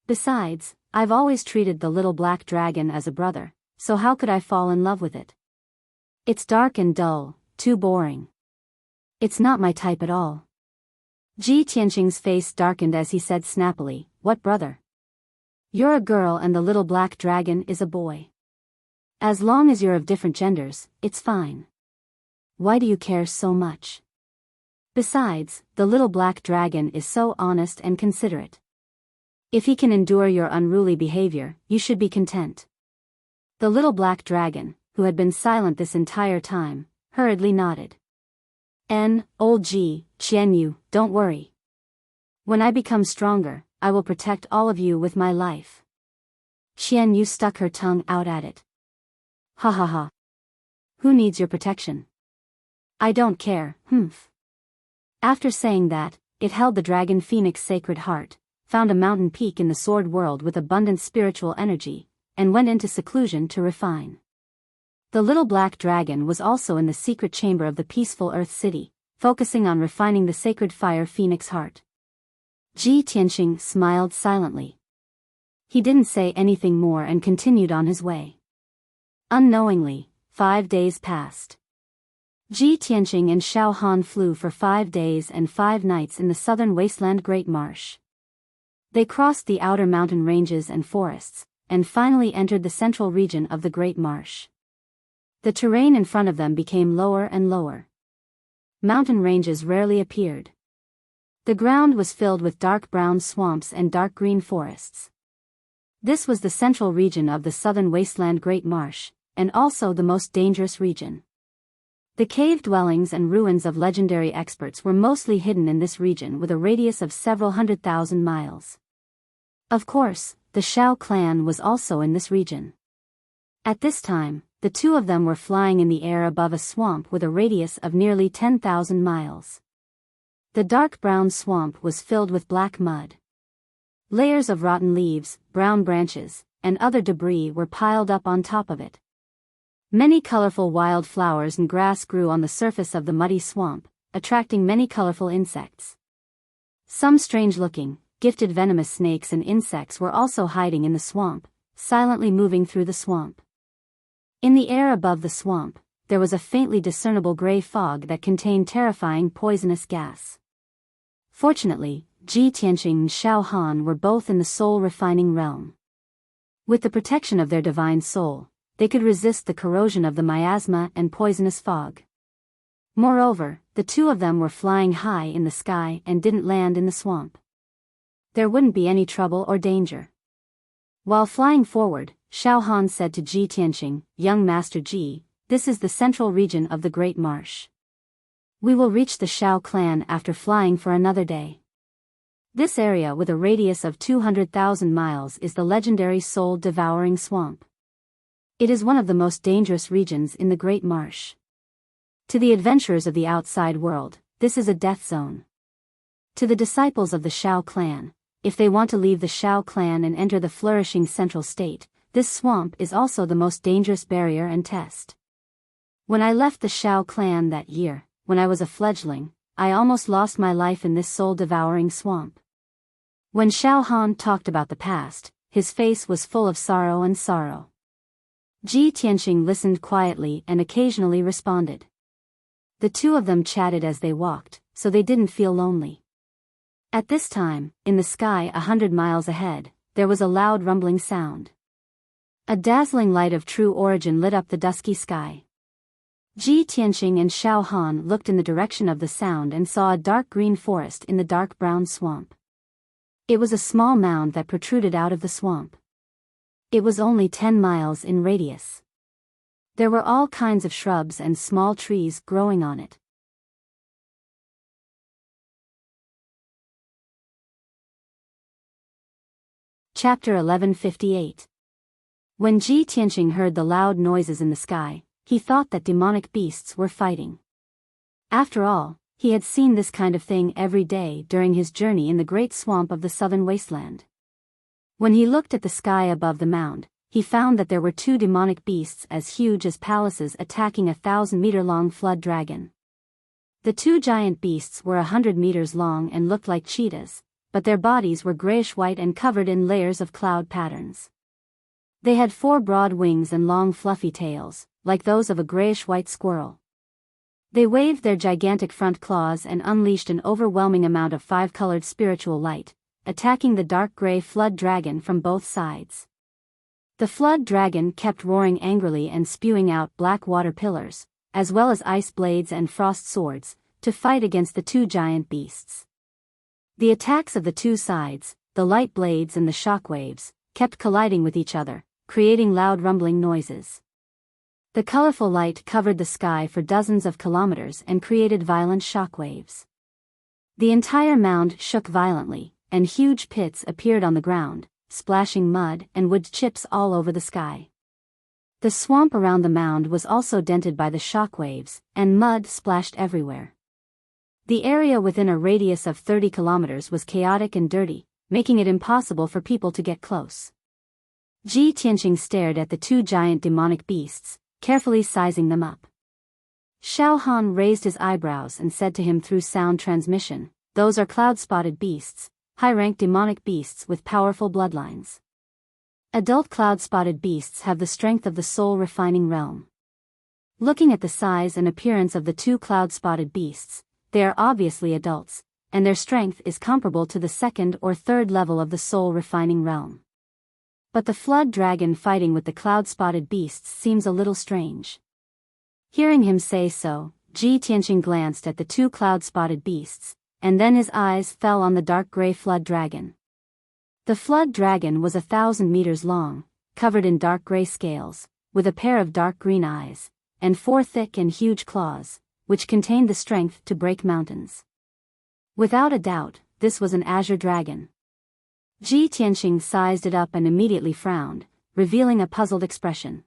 Besides, I've always treated the little black dragon as a brother, so how could I fall in love with it? It's dark and dull, too boring. It's not my type at all. Ji Tianqing's face darkened as he said snappily, what brother? You're a girl and the little black dragon is a boy. As long as you're of different genders, it's fine. Why do you care so much? Besides, the little black dragon is so honest and considerate. If he can endure your unruly behavior, you should be content. The little black dragon, who had been silent this entire time, hurriedly nodded. Old G, Xian Yu, don't worry. When I become stronger, I will protect all of you with my life. Xian Yu stuck her tongue out at it. Ha ha ha. Who needs your protection? I don't care, humph. After saying that, it held the dragon phoenix sacred heart, found a mountain peak in the sword world with abundant spiritual energy, and went into seclusion to refine. The little black dragon was also in the secret chamber of the peaceful Earth City, focusing on refining the sacred fire phoenix heart. Ji Tianqing smiled silently. He didn't say anything more and continued on his way. Unknowingly, 5 days passed. Ji Tianqing and Xiao Han flew for 5 days and 5 nights in the southern wasteland Great Marsh. They crossed the outer mountain ranges and forests, and finally entered the central region of the Great Marsh. The terrain in front of them became lower and lower. Mountain ranges rarely appeared. The ground was filled with dark brown swamps and dark green forests. This was the central region of the southern wasteland Great Marsh, and also the most dangerous region. The cave dwellings and ruins of legendary experts were mostly hidden in this region with a radius of several 100,000 miles. Of course, the Shao clan was also in this region. At this time, the two of them were flying in the air above a swamp with a radius of nearly 10,000 miles. The dark brown swamp was filled with black mud. Layers of rotten leaves, brown branches, and other debris were piled up on top of it. Many colorful wild flowers and grass grew on the surface of the muddy swamp, attracting many colorful insects. Some strange-looking, gifted venomous snakes and insects were also hiding in the swamp, silently moving through the swamp. In the air above the swamp, there was a faintly discernible gray fog that contained terrifying poisonous gas. Fortunately, Ji Tianqing and Xiao Han were both in the soul-refining realm. With the protection of their divine soul, they could resist the corrosion of the miasma and poisonous fog. Moreover, the two of them were flying high in the sky and didn't land in the swamp. There wouldn't be any trouble or danger. While flying forward, Xiao Han said to Ji Tianqing, "Young Master Ji, this is the central region of the Great Marsh. We will reach the Shao clan after flying for another day. This area with a radius of 200,000 miles is the legendary soul-devouring swamp. It is one of the most dangerous regions in the Great Marsh. To the adventurers of the outside world, this is a death zone. To the disciples of the Shao clan, if they want to leave the Shao clan and enter the flourishing central state, this swamp is also the most dangerous barrier and test. When I left the Shao clan that year, when I was a fledgling, I almost lost my life in this soul-devouring swamp." When Xiao Han talked about the past, his face was full of sorrow and sorrow. Ji Tianqing listened quietly and occasionally responded. The two of them chatted as they walked, so they didn't feel lonely. At this time, in the sky 100 miles ahead, there was a loud rumbling sound. A dazzling light of true origin lit up the dusky sky. Ji Tianqing and Xiao Han looked in the direction of the sound and saw a dark green forest in the dark brown swamp. It was a small mound that protruded out of the swamp. It was only 10 miles in radius. There were all kinds of shrubs and small trees growing on it. Chapter 1158. When Ji Tianqing heard the loud noises in the sky, he thought that demonic beasts were fighting. After all, he had seen this kind of thing every day during his journey in the great swamp of the southern wasteland. When he looked at the sky above the mound, he found that there were two demonic beasts as huge as palaces attacking a 1,000-meter-long flood dragon. The two giant beasts were 100 meters long and looked like cheetahs, but their bodies were grayish-white and covered in layers of cloud patterns. They had 4 broad wings and long fluffy tails, like those of a grayish-white squirrel. They waved their gigantic front claws and unleashed an overwhelming amount of 5-colored spiritual light, attacking the dark gray flood dragon from both sides. The flood dragon kept roaring angrily and spewing out black water pillars, as well as ice blades and frost swords, to fight against the two giant beasts. The attacks of the two sides, the light blades and the shock waves, kept colliding with each other, creating loud rumbling noises. The colorful light covered the sky for dozens of kilometers and created violent shock waves. The entire mound shook violently, and huge pits appeared on the ground, splashing mud and wood chips all over the sky. The swamp around the mound was also dented by the shock waves, and mud splashed everywhere. The area within a radius of 30 kilometers was chaotic and dirty, making it impossible for people to get close. Ji Tianqing stared at the two giant demonic beasts, carefully sizing them up. Xiao Han raised his eyebrows and said to him through sound transmission, "Those are cloud-spotted beasts, high-ranked demonic beasts with powerful bloodlines. Adult cloud-spotted beasts have the strength of the soul-refining realm." Looking at the size and appearance of the two cloud-spotted beasts, they are obviously adults, and their strength is comparable to the second or third level of the soul-refining realm. But the flood dragon fighting with the cloud-spotted beasts seems a little strange. Hearing him say so, Ji Tianqing glanced at the two cloud-spotted beasts, and then his eyes fell on the dark gray flood dragon. The flood dragon was 1,000 meters long, covered in dark gray scales, with a pair of dark green eyes, and 4 thick and huge claws, which contained the strength to break mountains. Without a doubt, this was an azure dragon. Ji Tianqing sized it up and immediately frowned, revealing a puzzled expression.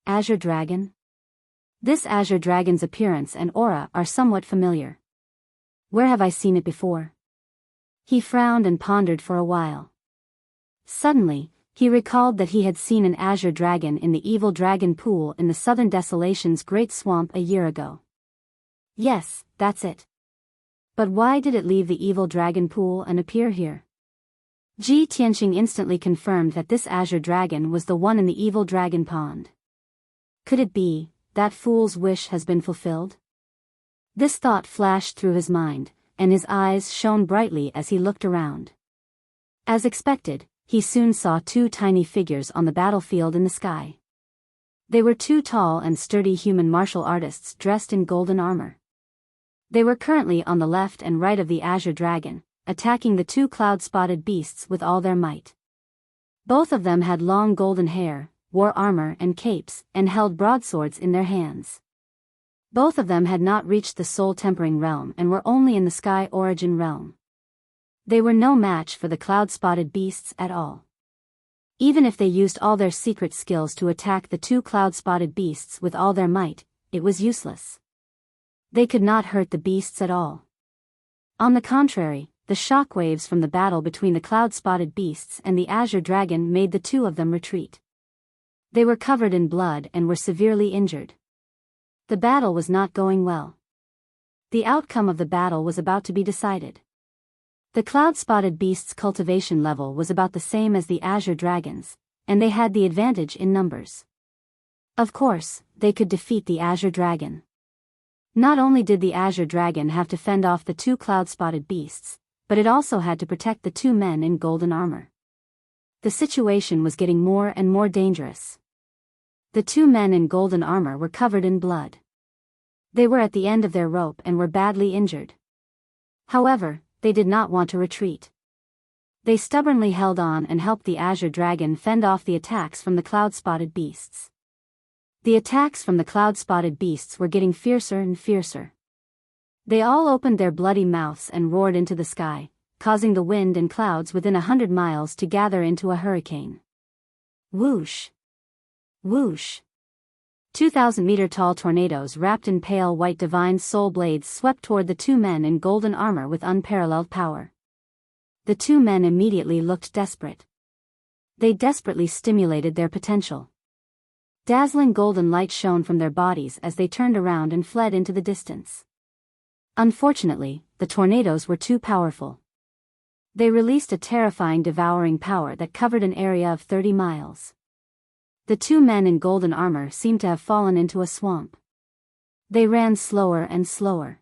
Azure dragon? This azure dragon's appearance and aura are somewhat familiar. Where have I seen it before? He frowned and pondered for a while. Suddenly, he recalled that he had seen an azure dragon in the evil dragon pool in the Southern Desolation's Great Swamp a year ago. Yes, that's it. But why did it leave the evil dragon pool and appear here? Ji Tianqing instantly confirmed that this azure dragon was the one in the evil dragon pond. Could it be that fool's wish has been fulfilled? This thought flashed through his mind, and his eyes shone brightly as he looked around. As expected, he soon saw 2 tiny figures on the battlefield in the sky. They were 2 tall and sturdy human martial artists dressed in golden armor. They were currently on the left and right of the azure dragon, attacking the 2 cloud-spotted beasts with all their might. Both of them had long golden hair, wore armor and capes, and held broadswords in their hands. Both of them had not reached the soul-tempering realm and were only in the sky origin realm. They were no match for the cloud-spotted beasts at all. Even if they used all their secret skills to attack the two cloud-spotted beasts with all their might, it was useless. They could not hurt the beasts at all. On the contrary, the shockwaves from the battle between the cloud-spotted beasts and the azure dragon made the two of them retreat. They were covered in blood and were severely injured. The battle was not going well. The outcome of the battle was about to be decided. The cloud-spotted beasts' cultivation level was about the same as the azure dragons, and they had the advantage in numbers. Of course, they could defeat the azure dragon. Not only did the azure dragon have to fend off the two cloud-spotted beasts, but it also had to protect the two men in golden armor. The situation was getting more and more dangerous. The two men in golden armor were covered in blood. They were at the end of their rope and were badly injured. However, they did not want to retreat. They stubbornly held on and helped the azure dragon fend off the attacks from the cloud-spotted beasts. The attacks from the cloud-spotted beasts were getting fiercer and fiercer. They all opened their bloody mouths and roared into the sky, causing the wind and clouds within 100 miles to gather into a hurricane. Whoosh! Whoosh! 2,000-meter-tall tornadoes wrapped in pale white divine soul blades swept toward the two men in golden armor with unparalleled power. The two men immediately looked desperate. They desperately stimulated their potential. Dazzling golden light shone from their bodies as they turned around and fled into the distance. Unfortunately, the tornadoes were too powerful. They released a terrifying devouring power that covered an area of 30 miles. The two men in golden armor seemed to have fallen into a swamp. They ran slower and slower.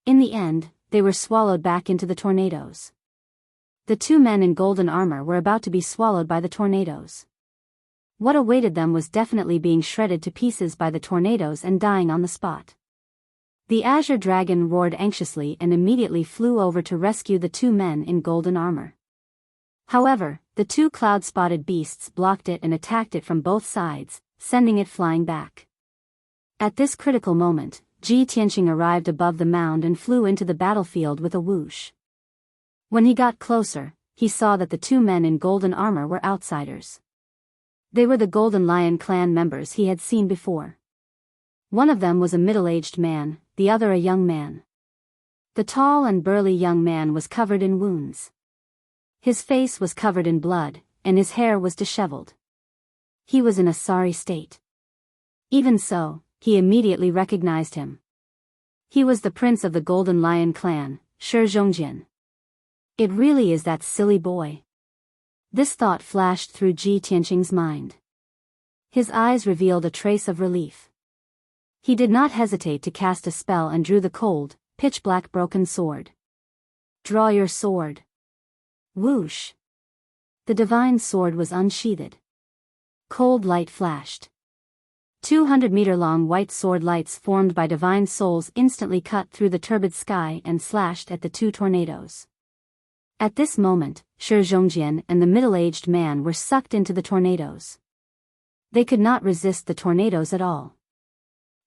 In the end, they were swallowed back into the tornadoes. The two men in golden armor were about to be swallowed by the tornadoes. What awaited them was definitely being shredded to pieces by the tornadoes and dying on the spot. The azure dragon roared anxiously and immediately flew over to rescue the two men in golden armor. However, the two cloud-spotted beasts blocked it and attacked it from both sides, sending it flying back. At this critical moment, Ji Tianqing arrived above the mound and flew into the battlefield with a whoosh. When he got closer, he saw that the two men in golden armor were outsiders. They were the Golden Lion clan members he had seen before. One of them was a middle-aged man, the other a young man. The tall and burly young man was covered in wounds. His face was covered in blood, and his hair was disheveled. He was in a sorry state. Even so, he immediately recognized him. He was the prince of the Golden Lion clan, Shi Zhongjian. It really is that silly boy. This thought flashed through Ji Tianqing's mind. His eyes revealed a trace of relief. He did not hesitate to cast a spell and drew the cold, pitch-black broken sword. Draw your sword. Whoosh! The divine sword was unsheathed. Cold light flashed. 200-meter-long white sword lights formed by divine souls instantly cut through the turbid sky and slashed at the two tornadoes. At this moment, Shi Zhongjian and the middle-aged man were sucked into the tornadoes. They could not resist the tornadoes at all.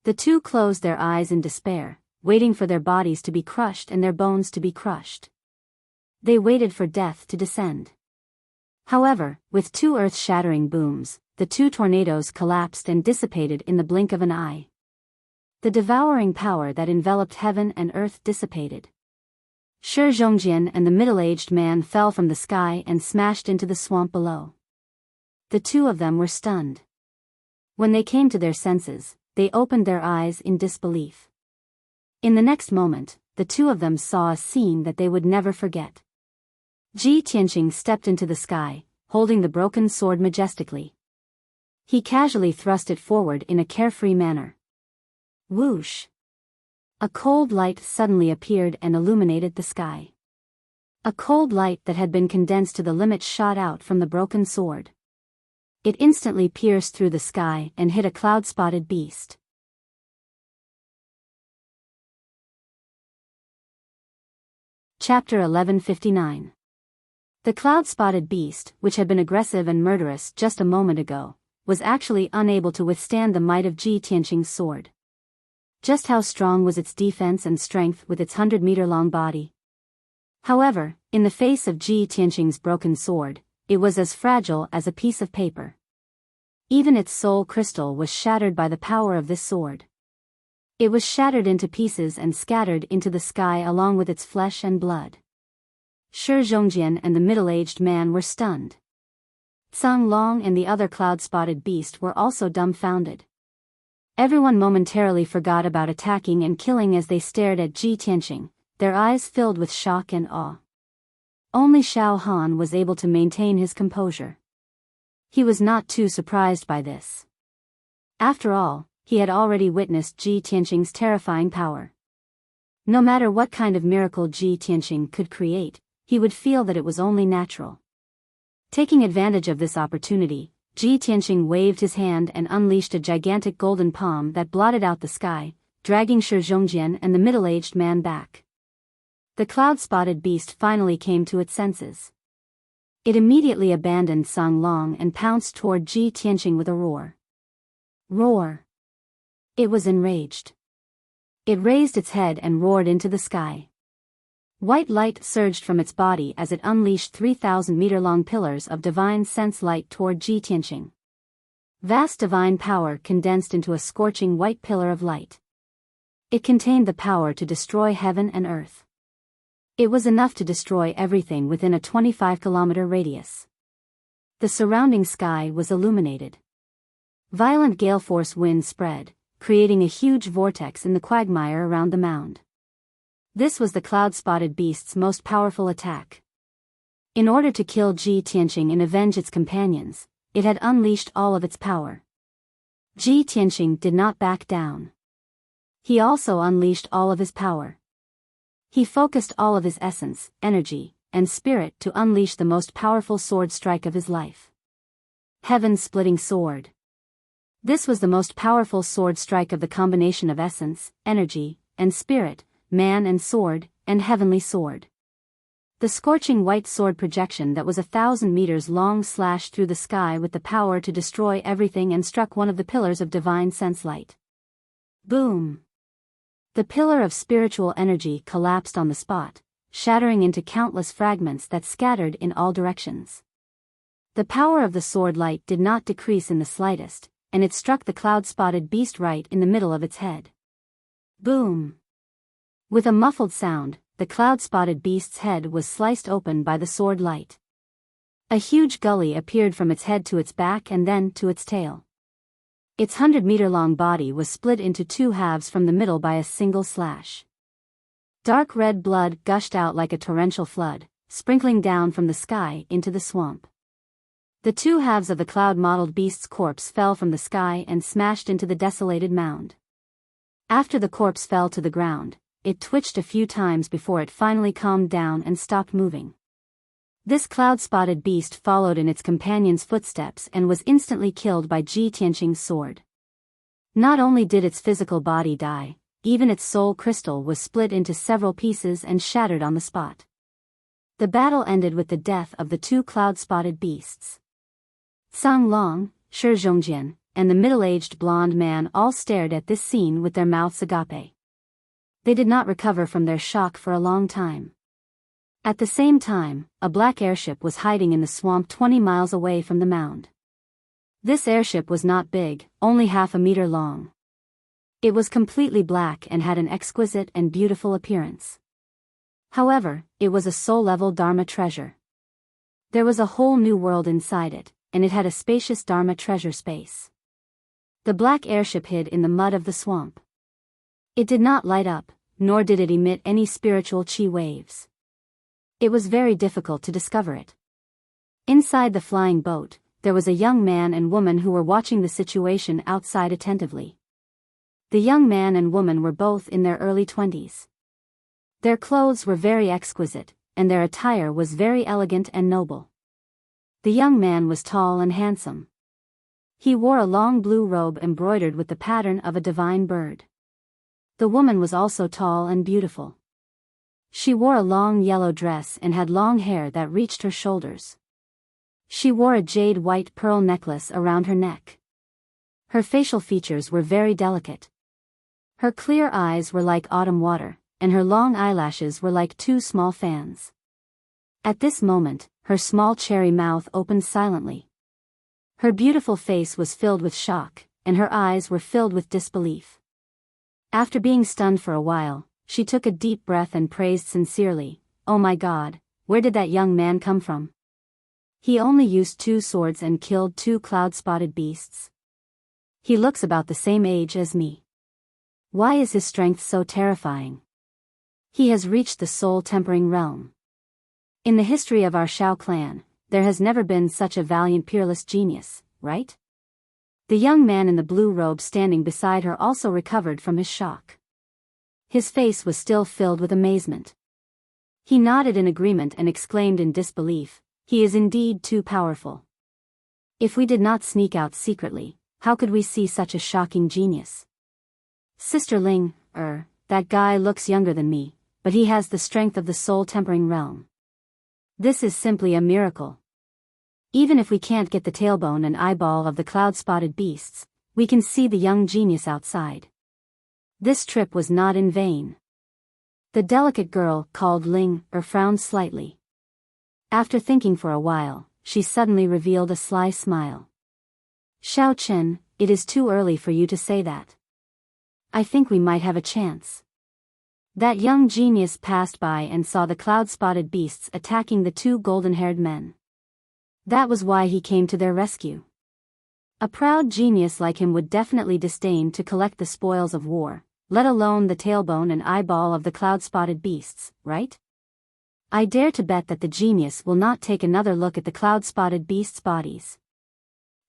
The two closed their eyes in despair, waiting for their bodies to be crushed and their bones to be crushed. They waited for death to descend. However, with two earth-shattering booms, the two tornadoes collapsed and dissipated in the blink of an eye. The devouring power that enveloped heaven and earth dissipated. Shi Zhongjian and the middle-aged man fell from the sky and smashed into the swamp below. The two of them were stunned. When they came to their senses, they opened their eyes in disbelief. In the next moment, the two of them saw a scene that they would never forget. Ji Tianqing stepped into the sky, holding the broken sword majestically. He casually thrust it forward in a carefree manner. Whoosh! A cold light suddenly appeared and illuminated the sky. A cold light that had been condensed to the limit shot out from the broken sword. It instantly pierced through the sky and hit a cloud-spotted beast. Chapter 1159. The cloud-spotted beast, which had been aggressive and murderous just a moment ago, was actually unable to withstand the might of Ji Tianqing's sword. Just how strong was its defense and strength with its 100-meter-long body? However, in the face of Ji Tianqing's broken sword, it was as fragile as a piece of paper. Even its soul crystal was shattered by the power of this sword. It was shattered into pieces and scattered into the sky along with its flesh and blood. Shi Zhongjian and the middle-aged man were stunned. Tsang Long and the other cloud-spotted beast were also dumbfounded. Everyone momentarily forgot about attacking and killing as they stared at Ji Tianqing, their eyes filled with shock and awe. Only Xiao Han was able to maintain his composure. He was not too surprised by this. After all, he had already witnessed Ji Tianqing's terrifying power. No matter what kind of miracle Ji Tianqing could create, he would feel that it was only natural. Taking advantage of this opportunity, Ji Tianqing waved his hand and unleashed a gigantic golden palm that blotted out the sky, dragging Shi Zhongjian and the middle-aged man back. The cloud-spotted beast finally came to its senses. It immediately abandoned Tsang Long and pounced toward Ji Tianqing with a roar. Roar! It was enraged. It raised its head and roared into the sky. White light surged from its body as it unleashed 3,000-meter-long pillars of divine sense light toward Ji Tianqing. Vast divine power condensed into a scorching white pillar of light. It contained the power to destroy heaven and earth. It was enough to destroy everything within a 25-kilometer radius. The surrounding sky was illuminated. Violent gale-force winds spread, creating a huge vortex in the quagmire around the mound. This was the cloud-spotted beast's most powerful attack. In order to kill Ji Tianqing and avenge its companions, it had unleashed all of its power. Ji Tianqing did not back down. He also unleashed all of his power. He focused all of his essence, energy, and spirit to unleash the most powerful sword strike of his life. Heaven-splitting sword. This was the most powerful sword strike of the combination of essence, energy, and spirit, man and sword, and heavenly sword. The scorching white sword projection that was 1,000 meters long slashed through the sky with the power to destroy everything and struck one of the pillars of divine sense light. Boom! The pillar of spiritual energy collapsed on the spot, shattering into countless fragments that scattered in all directions. The power of the sword light did not decrease in the slightest, and it struck the cloud-spotted beast right in the middle of its head. Boom! With a muffled sound, the cloud-spotted beast's head was sliced open by the sword light. A huge gully appeared from its head to its back and then to its tail. Its 100-meter-long body was split into two halves from the middle by a single slash. Dark red blood gushed out like a torrential flood, sprinkling down from the sky into the swamp. The two halves of the cloud-mottled beast's corpse fell from the sky and smashed into the desolated mound. After the corpse fell to the ground, it twitched a few times before it finally calmed down and stopped moving. This cloud-spotted beast followed in its companion's footsteps and was instantly killed by Ji Tianqing's sword. Not only did its physical body die, even its soul crystal was split into several pieces and shattered on the spot. The battle ended with the death of the two cloud-spotted beasts. Tsang Long, Shi Zhongjian, and the middle-aged blonde man all stared at this scene with their mouths agape. They did not recover from their shock for a long time. At the same time, a black airship was hiding in the swamp 20 miles away from the mound. This airship was not big, only half a meter long. It was completely black and had an exquisite and beautiful appearance. However, it was a soul-level Dharma treasure. There was a whole new world inside it, and it had a spacious Dharma treasure space. The black airship hid in the mud of the swamp. It did not light up, nor did it emit any spiritual chi waves. It was very difficult to discover it. Inside the flying boat, there was a young man and woman who were watching the situation outside attentively. The young man and woman were both in their early 20s. Their clothes were very exquisite, and their attire was very elegant and noble. The young man was tall and handsome. He wore a long blue robe embroidered with the pattern of a divine bird. The woman was also tall and beautiful. She wore a long yellow dress and had long hair that reached her shoulders. She wore a jade white pearl necklace around her neck. Her facial features were very delicate. Her clear eyes were like autumn water, and her long eyelashes were like two small fans. At this moment, her small cherry mouth opened silently. Her beautiful face was filled with shock, and her eyes were filled with disbelief. After being stunned for a while, she took a deep breath and praised sincerely, "Oh my God, where did that young man come from? He only used 2 swords and killed 2 cloud-spotted beasts. He looks about the same age as me. Why is his strength so terrifying? He has reached the soul-tempering realm. In the history of our Shao clan, there has never been such a valiant peerless genius, right?" The young man in the blue robe standing beside her also recovered from his shock. His face was still filled with amazement. He nodded in agreement and exclaimed in disbelief, "He is indeed too powerful. If we did not sneak out secretly, how could we see such a shocking genius? Sister Ling, that guy looks younger than me, but he has the strength of the soul-tempering realm. This is simply a miracle. Even if we can't get the tailbone and eyeball of the cloud-spotted beasts, we can see the young genius outside. This trip was not in vain." The delicate girl, called Ling, frowned slightly. After thinking for a while, she suddenly revealed a sly smile. "Shao Chen, it is too early for you to say that. I think we might have a chance." That young genius passed by and saw the cloud-spotted beasts attacking the 2 golden-haired men. That was why he came to their rescue. A proud genius like him would definitely disdain to collect the spoils of war, let alone the tailbone and eyeball of the cloud-spotted beasts, right? I dare to bet that the genius will not take another look at the cloud-spotted beasts' bodies.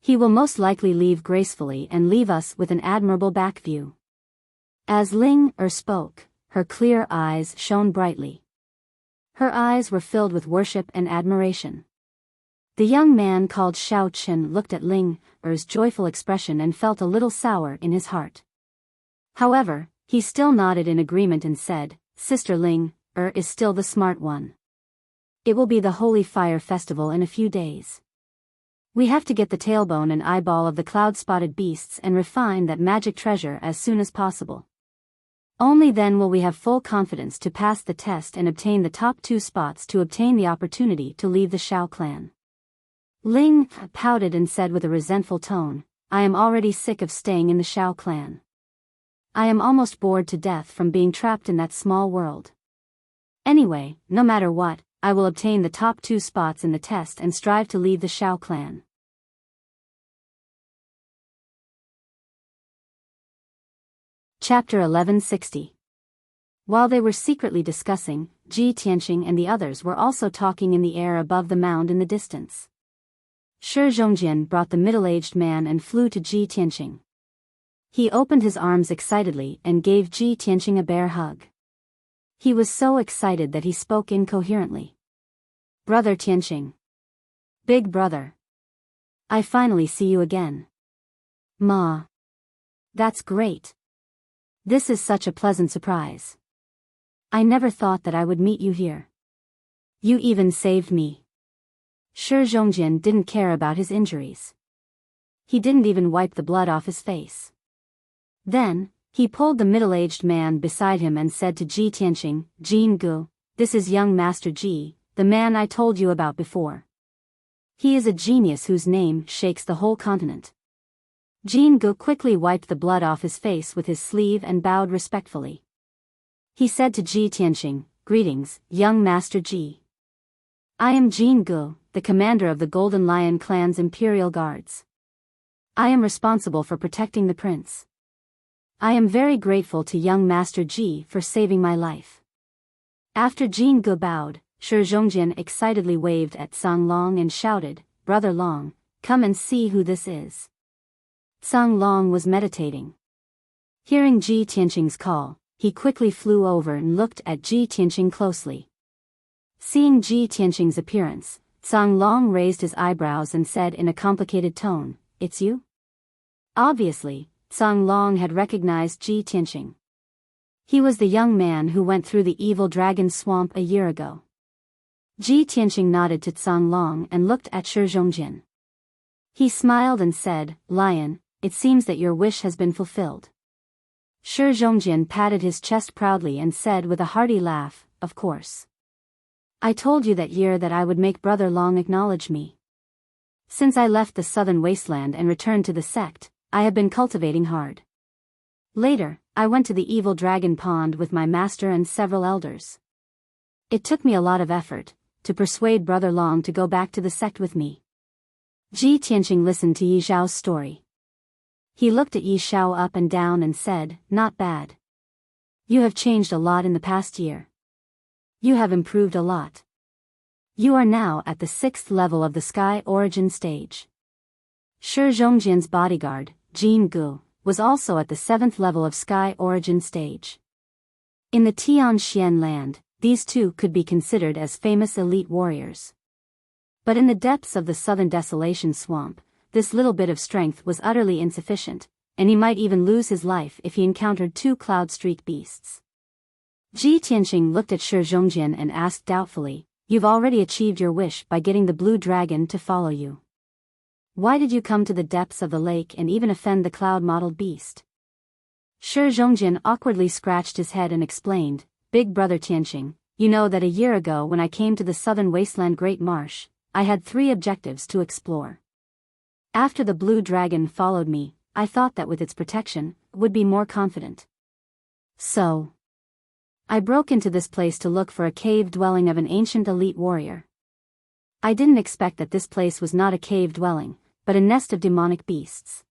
He will most likely leave gracefully and leave us with an admirable back view." As Ling spoke, her clear eyes shone brightly. Her eyes were filled with worship and admiration. The young man called Shao Chen looked at Ling's joyful expression and felt a little sour in his heart. However, he still nodded in agreement and said, "Sister Ling is still the smart one. It will be the Holy Fire Festival in a few days. We have to get the tailbone and eyeball of the cloud-spotted beasts and refine that magic treasure as soon as possible. Only then will we have full confidence to pass the test and obtain the top 2 spots to obtain the opportunity to leave the Shao clan." Ling pouted and said with a resentful tone, "I am already sick of staying in the Shao clan. I am almost bored to death from being trapped in that small world. Anyway, no matter what, I will obtain the top 2 spots in the test and strive to leave the Shao clan." Chapter 1160. While they were secretly discussing, Ji Tianqing and the others were also talking in the air above the mound in the distance. Shi Zhongjian brought the middle-aged man and flew to Ji Tianqing. He opened his arms excitedly and gave Ji Tianqing a bear hug. He was so excited that he spoke incoherently. "Brother Tianqing. Big brother. I finally see you again. Ma. That's great. This is such a pleasant surprise. I never thought that I would meet you here. You even saved me." Shi Zhongjian didn't care about his injuries. He didn't even wipe the blood off his face. Then, he pulled the middle-aged man beside him and said to Ji Tianqing, "Jin Gu, this is young Master Ji, the man I told you about before. He is a genius whose name shakes the whole continent." Jin Gu quickly wiped the blood off his face with his sleeve and bowed respectfully. He said to Ji Tianqing, "Greetings, young Master Ji. I am Jin Gu, the commander of the Golden Lion clan's Imperial Guards. I am responsible for protecting the prince. I am very grateful to young Master Ji for saving my life." After Jin Gu bowed, Shi Zhongjian excitedly waved at Sang Long and shouted, "Brother Long, come and see who this is." Sang Long was meditating. Hearing Ji Tianqing's call, he quickly flew over and looked at Ji Tianqing closely. Seeing Ji Tianqing's appearance, Sang Long raised his eyebrows and said in a complicated tone, "It's you?" Obviously, Sang Long had recognized Ji Tianqing. He was the young man who went through the evil dragon swamp a year ago. Ji Tianqing nodded to Tsang Long and looked at Shi Zhongjin. He smiled and said, "Lion, it seems that your wish has been fulfilled." Shi Zhongjin patted his chest proudly and said with a hearty laugh, "Of course. I told you that year that I would make Brother Long acknowledge me. Since I left the southern wasteland and returned to the sect, I have been cultivating hard. Later, I went to the evil dragon pond with my master and several elders. It took me a lot of effort to persuade Brother Long to go back to the sect with me." Ji Tianqing listened to Yi Zhao's story. He looked at Yi Zhao up and down and said, "Not bad. You have changed a lot in the past year. You have improved a lot. You are now at the 6th level of the Sky Origin stage." Shi Zhongjin's bodyguard, Jin Gu, was also at the 7th level of Sky Origin stage. In the Tianxian land, these two could be considered as famous elite warriors. But in the depths of the southern desolation swamp, this little bit of strength was utterly insufficient, and he might even lose his life if he encountered two cloud streak beasts. Ji Tianqing looked at Shi Zhongjin and asked doubtfully, "You've already achieved your wish by getting the blue dragon to follow you. Why did you come to the depths of the lake and even offend the cloud-mottled beast?" Shi Zhongjin awkwardly scratched his head and explained, "Big brother Tianqing, you know that a year ago when I came to the southern wasteland Great Marsh, I had 3 objectives to explore. After the blue dragon followed me, I thought that with its protection, would be more confident. So I broke into this place to look for a cave dwelling of an ancient elite warrior. I didn't expect that this place was not a cave dwelling, but a nest of demonic beasts.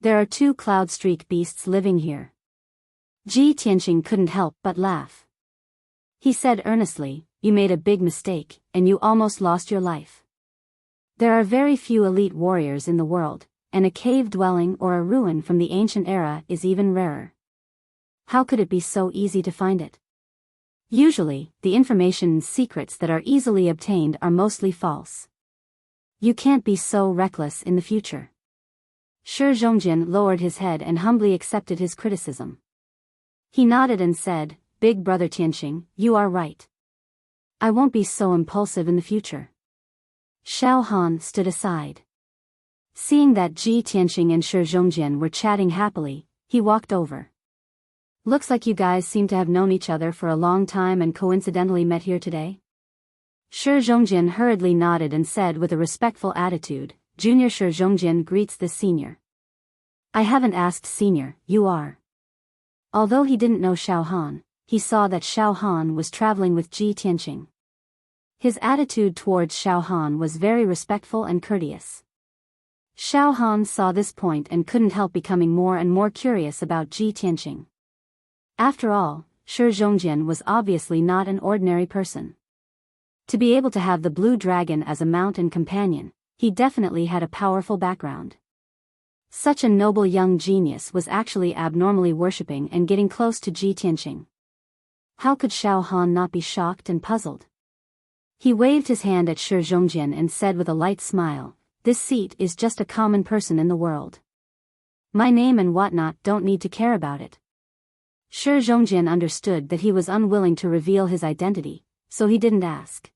There are 2 cloud streak beasts living here." Ji Tianqing couldn't help but laugh. He said earnestly, "You made a big mistake, and you almost lost your life. There are very few elite warriors in the world, and a cave dwelling or a ruin from the ancient era is even rarer. How could it be so easy to find it? Usually, the information and secrets that are easily obtained are mostly false. You can't be so reckless in the future." Shi Zhongjin lowered his head and humbly accepted his criticism. He nodded and said, "Big brother Tianqing, you are right. I won't be so impulsive in the future." Xiao Han stood aside. Seeing that Ji Tianqing and Shi Zhongjin were chatting happily, he walked over. "Looks like you guys seem to have known each other for a long time and coincidentally met here today?" Shi Zhongjin hurriedly nodded and said with a respectful attitude, "Junior Shi Zhongjin greets the senior." "I haven't asked senior, you are." Although he didn't know Xiao Han, he saw that Xiao Han was traveling with Ji Tianqing. His attitude towards Xiao Han was very respectful and courteous. Xiao Han saw this point and couldn't help becoming more and more curious about Ji Tianqing. After all, Shi Zhongjin was obviously not an ordinary person. To be able to have the blue dragon as a mount and companion, he definitely had a powerful background. Such a noble young genius was actually abnormally worshipping and getting close to Ji Tianqing. How could Xiao Han not be shocked and puzzled? He waved his hand at Shi Zhongjin and said with a light smile, "This seat is just a common person in the world. My name and whatnot don't need to care about it." Shi Zhongjin understood that he was unwilling to reveal his identity, so he didn't ask.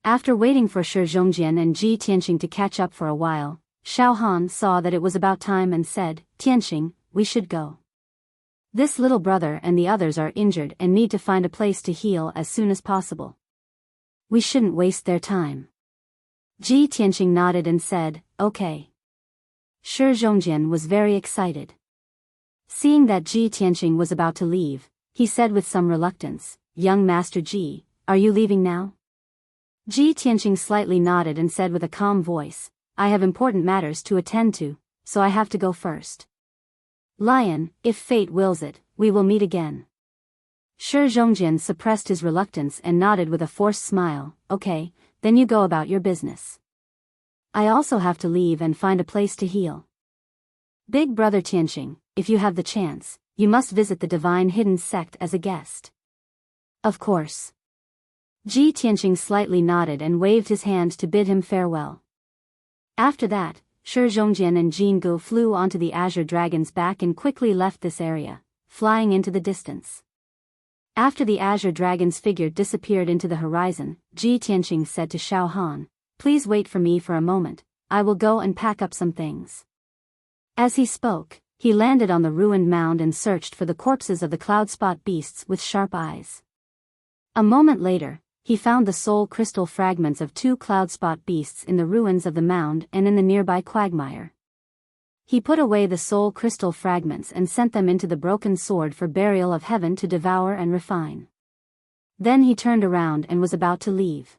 After waiting for Shi Zhongjin and Ji Tianqing to catch up for a while, Xiao Han saw that it was about time and said, "Tianqing, we should go. This little brother and the others are injured and need to find a place to heal as soon as possible. We shouldn't waste their time." Ji Tianqing nodded and said, "Okay." Shi Zhongjin was very excited. Seeing that Ji Tianqing was about to leave, he said with some reluctance, "Young Master Ji, are you leaving now?" Ji Tianqing slightly nodded and said with a calm voice, "I have important matters to attend to, so I have to go first. Lion, if fate wills it, we will meet again." Shi Zhongjin suppressed his reluctance and nodded with a forced smile, "Okay, then you go about your business. I also have to leave and find a place to heal. Big brother Tianqing, if you have the chance, you must visit the Divine Hidden Sect as a guest." "Of course." Ji Tianqing slightly nodded and waved his hand to bid him farewell. After that, Shi Zhongjin and Jin Gu flew onto the Azure Dragon's back and quickly left this area, flying into the distance. After the azure dragon's figure disappeared into the horizon, Ji Tianqing said to Xiao Han, "Please wait for me for a moment, I will go and pack up some things." As he spoke, he landed on the ruined mound and searched for the corpses of the cloud-spot beasts with sharp eyes. A moment later, he found the soul crystal fragments of 2 cloud-spot beasts in the ruins of the mound and in the nearby quagmire. He put away the soul crystal fragments and sent them into the broken sword for burial of heaven to devour and refine. Then he turned around and was about to leave.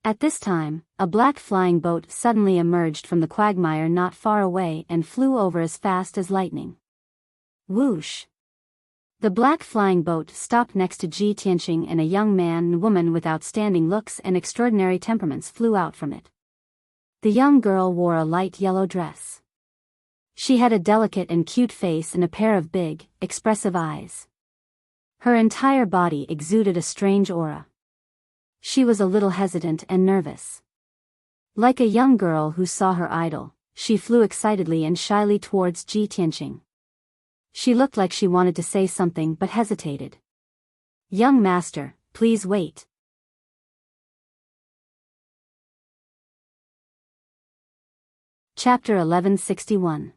At this time, a black flying boat suddenly emerged from the quagmire not far away and flew over as fast as lightning. Whoosh! The black flying boat stopped next to Ji Tianqing, and a young man and woman with outstanding looks and extraordinary temperaments flew out from it. The young girl wore a light yellow dress. She had a delicate and cute face and a pair of big, expressive eyes. Her entire body exuded a strange aura. She was a little hesitant and nervous. Like a young girl who saw her idol, she flew excitedly and shyly towards Ji Tianqing. She looked like she wanted to say something but hesitated. "Young master, please wait." Chapter 1161.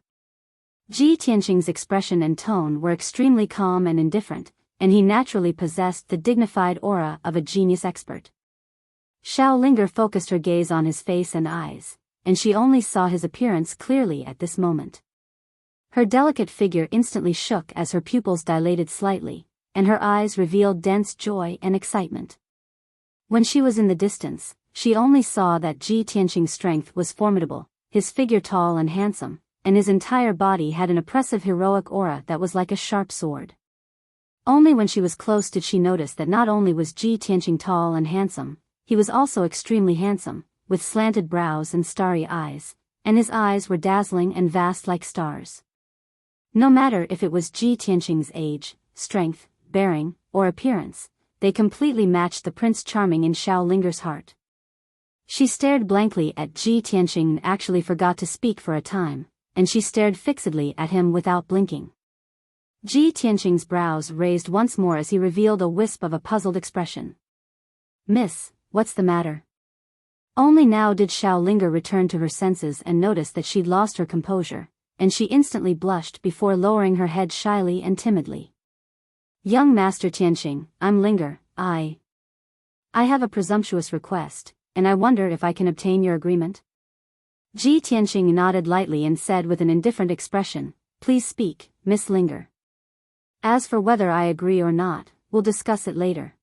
Ji Tianqing's expression and tone were extremely calm and indifferent, and he naturally possessed the dignified aura of a genius expert. Xiao Linger focused her gaze on his face and eyes, and she only saw his appearance clearly at this moment. Her delicate figure instantly shook as her pupils dilated slightly, and her eyes revealed dense joy and excitement. When she was in the distance, she only saw that Ji Tianqing's strength was formidable, his figure tall and handsome, and his entire body had an oppressive heroic aura that was like a sharp sword. Only when she was close did she notice that not only was Ji Tianqing tall and handsome, he was also extremely handsome, with slanted brows and starry eyes, and his eyes were dazzling and vast like stars. No matter if it was Ji Tianqing's age, strength, bearing, or appearance, they completely matched the Prince Charming in Xiao Linger's heart. She stared blankly at Ji Tianqing and actually forgot to speak for a time, and she stared fixedly at him without blinking. Ji Tianqing's brows raised once more as he revealed a wisp of a puzzled expression. "Miss, what's the matter?" Only now did Xiao Linger return to her senses and notice that she'd lost her composure, and she instantly blushed before lowering her head shyly and timidly. "Young Master Tianqing, I'm Linger, I have a presumptuous request, and I wonder if I can obtain your agreement?" Ji Tianqing nodded lightly and said with an indifferent expression, "Please speak, Miss Linger. As for whether I agree or not, we'll discuss it later."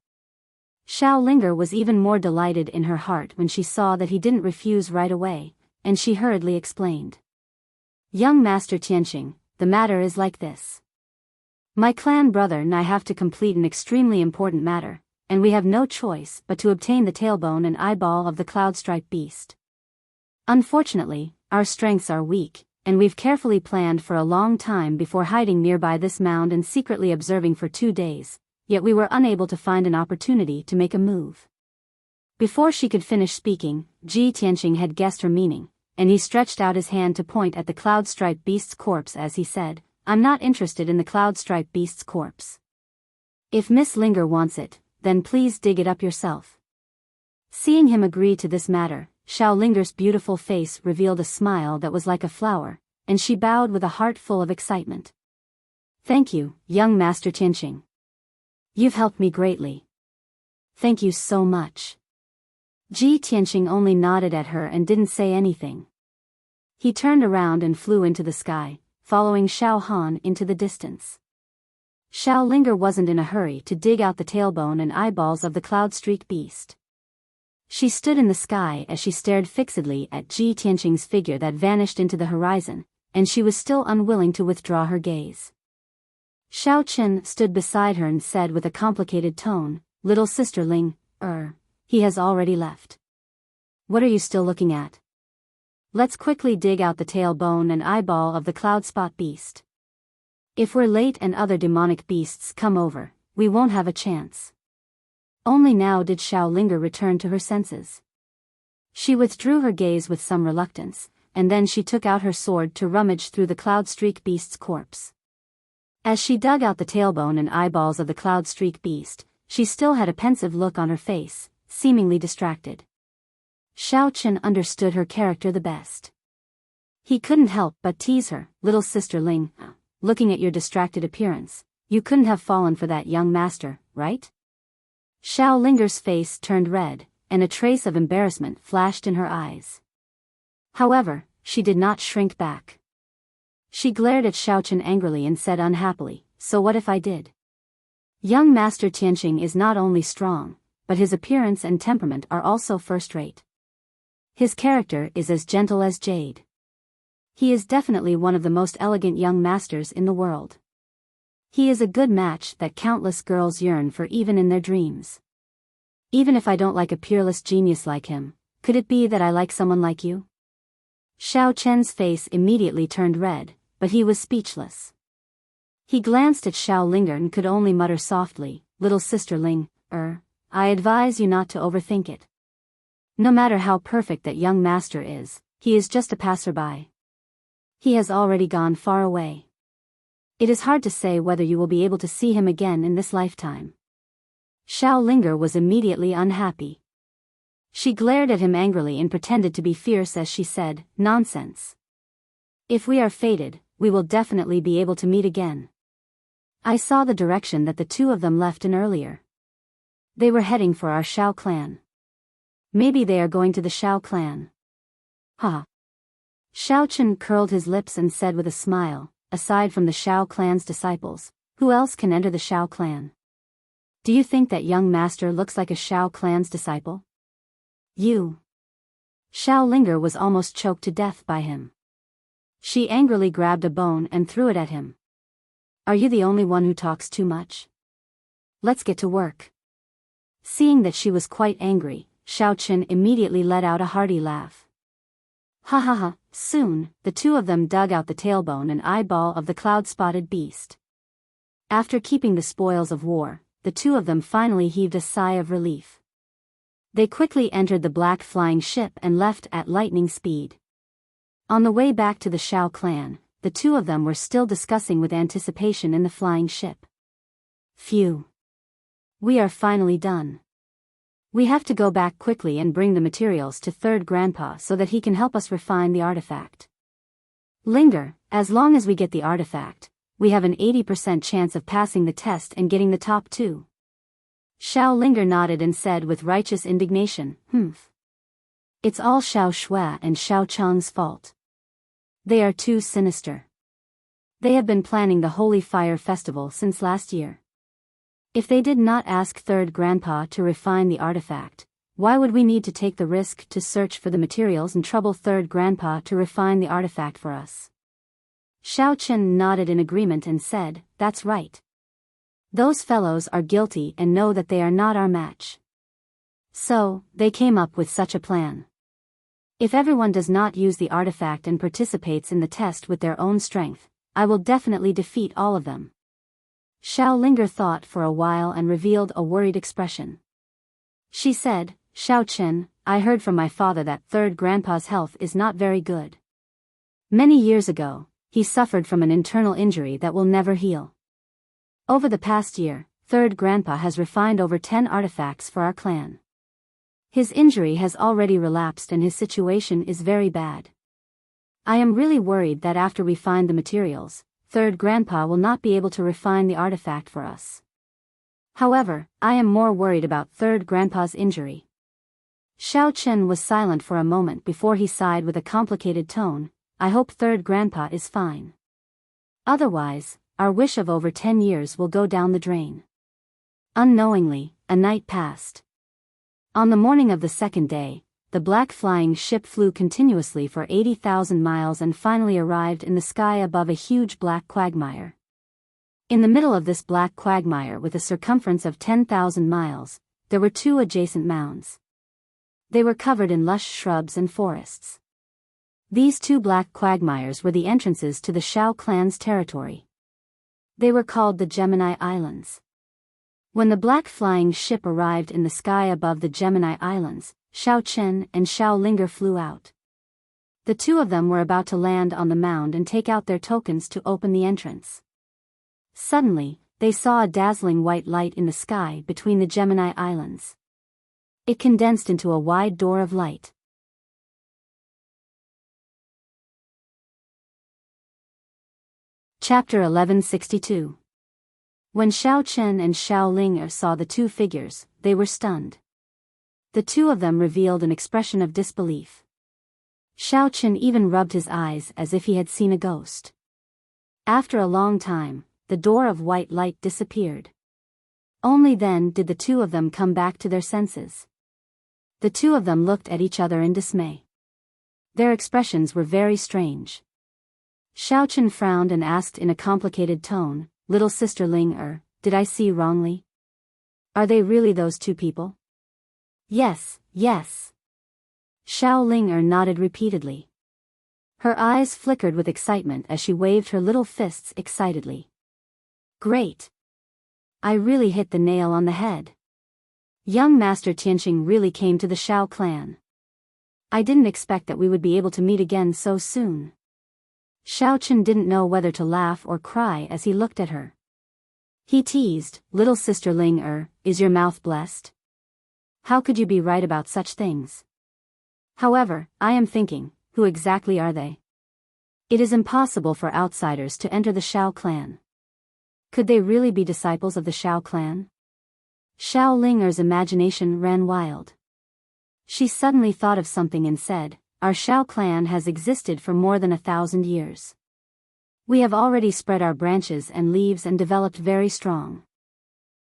Xiao Linger was even more delighted in her heart when she saw that he didn't refuse right away, and she hurriedly explained. "Young Master Tianqing, the matter is like this. My clan brother and I have to complete an extremely important matter, and we have no choice but to obtain the tailbone and eyeball of the cloud-striped beast. Unfortunately, our strengths are weak, and we've carefully planned for a long time before hiding nearby this mound and secretly observing for 2 days, yet we were unable to find an opportunity to make a move." Before she could finish speaking, Ji Tianqing had guessed her meaning, and he stretched out his hand to point at the cloud-striped beast's corpse as he said, "I'm not interested in the cloud-striped beast's corpse. If Miss Linger wants it, then please dig it up yourself." Seeing him agree to this matter, Xiao Linger's beautiful face revealed a smile that was like a flower, and she bowed with a heart full of excitement. "Thank you, young Master Tianqing. You've helped me greatly. Thank you so much." Ji Tianqing only nodded at her and didn't say anything. He turned around and flew into the sky, following Xiao Han into the distance. Xiao Linger wasn't in a hurry to dig out the tailbone and eyeballs of the cloud-streaked beast. She stood in the sky as she stared fixedly at Ji Tianqing's figure that vanished into the horizon, and she was still unwilling to withdraw her gaze. Xiao Qin stood beside her and said with a complicated tone, "Little sister Ling, he has already left. What are you still looking at? Let's quickly dig out the tailbone and eyeball of the cloud-spot beast. If we're late and other demonic beasts come over, we won't have a chance." Only now did Xiao Linger return to her senses. She withdrew her gaze with some reluctance, and then she took out her sword to rummage through the cloud-streaked beast's corpse. As she dug out the tailbone and eyeballs of the cloud-streak beast, she still had a pensive look on her face, seemingly distracted. Xiao Chen understood her character the best. He couldn't help but tease her. Little sister Ling, looking at your distracted appearance, you couldn't have fallen for that young master, right? Xiao Linger's face turned red, and a trace of embarrassment flashed in her eyes. However, she did not shrink back. She glared at Xiao Chen angrily and said unhappily, so what if I did? Young Master Tianqing is not only strong, but his appearance and temperament are also first-rate. His character is as gentle as jade. He is definitely one of the most elegant young masters in the world. He is a good match that countless girls yearn for even in their dreams. Even if I don't like a peerless genius like him, could it be that I like someone like you? Xiao Chen's face immediately turned red, but he was speechless. He glanced at Xiao Linger and could only mutter softly, little sister Ling, I advise you not to overthink it. No matter how perfect that young master is, he is just a passerby. He has already gone far away. It is hard to say whether you will be able to see him again in this lifetime. Xiao Linger was immediately unhappy. She glared at him angrily and pretended to be fierce as she said, nonsense. If we are fated, we will definitely be able to meet again. I saw the direction that the two of them left in earlier. They were heading for our Xiao clan. Maybe they are going to the Xiao clan. Ha! Xiao Chen curled his lips and said with a smile, aside from the Xiao clan's disciples, who else can enter the Xiao clan? Do you think that young master looks like a Xiao clan's disciple? You. Xiao Linger was almost choked to death by him. She angrily grabbed a bone and threw it at him. Are you the only one who talks too much? Let's get to work. Seeing that she was quite angry, Xiao Chen immediately let out a hearty laugh. Ha ha ha, soon, the two of them dug out the tailbone and eyeball of the cloud-spotted beast. After keeping the spoils of war, the two of them finally heaved a sigh of relief. They quickly entered the black flying ship and left at lightning speed. On the way back to the Xiao clan, the two of them were still discussing with anticipation in the flying ship. Phew. We are finally done. We have to go back quickly and bring the materials to Third Grandpa so that he can help us refine the artifact. Linger, as long as we get the artifact, we have an 80% chance of passing the test and getting the top 2. Xiao Linger nodded and said with righteous indignation, It's all Xiao Shui and Xiao Chang's fault. They are too sinister. They have been planning the Holy Fire Festival since last year. If they did not ask Third Grandpa to refine the artifact, why would we need to take the risk to search for the materials and trouble Third Grandpa to refine the artifact for us? Xiao Chen nodded in agreement and said, That's right. Those fellows are guilty and know that they are not our match. So, they came up with such a plan. If everyone does not use the artifact and participates in the test with their own strength, I will definitely defeat all of them. Xiao Linger thought for a while and revealed a worried expression. She said, Xiao Chen, I heard from my father that Third Grandpa's health is not very good. Many years ago, he suffered from an internal injury that will never heal. Over the past year, Third Grandpa has refined over 10 artifacts for our clan. His injury has already relapsed and his situation is very bad. I am really worried that after we find the materials, Third Grandpa will not be able to refine the artifact for us. However, I am more worried about Third Grandpa's injury. Xiao Chen was silent for a moment before he sighed with a complicated tone, I hope Third Grandpa is fine. Otherwise, our wish of over 10 years will go down the drain. Unknowingly, a night passed. On the morning of the second day, the black flying ship flew continuously for 80,000 miles and finally arrived in the sky above a huge black quagmire. In the middle of this black quagmire with a circumference of 10,000 miles, there were 2 adjacent mounds. They were covered in lush shrubs and forests. These 2 black quagmires were the entrances to the Xiao clan's territory. They were called the Gemini Islands. When the black flying ship arrived in the sky above the Gemini Islands, Xiao Chen and Xiao Linger flew out. The two of them were about to land on the mound and take out their tokens to open the entrance. Suddenly, they saw a dazzling white light in the sky between the Gemini Islands. It condensed into a wide door of light. Chapter 1162. When Xiao Chen and Xiao Ling saw the two figures, they were stunned. The two of them revealed an expression of disbelief. Xiao Chen even rubbed his eyes as if he had seen a ghost. After a long time, the door of white light disappeared. Only then did the two of them come back to their senses. The two of them looked at each other in dismay. Their expressions were very strange. Xiao Chen frowned and asked in a complicated tone, "Little sister Ling did I see wrongly? Are they really those two people?" "Yes, yes." Xiao Ling nodded repeatedly. Her eyes flickered with excitement as she waved her little fists excitedly. "Great! I really hit the nail on the head. Young Master Tianqing really came to the Xiao clan. I didn't expect that we would be able to meet again so soon." Xiao Chen didn't know whether to laugh or cry as he looked at her. He teased, "Little sister Ling is your mouth blessed? How could you be right about such things? However, I am thinking, who exactly are they? It is impossible for outsiders to enter the Xiao clan. Could they really be disciples of the Xiao clan?" Xiao Ling's imagination ran wild. She suddenly thought of something and said, "Our Xiao clan has existed for more than 1,000 years. We have already spread our branches and leaves and developed very strong.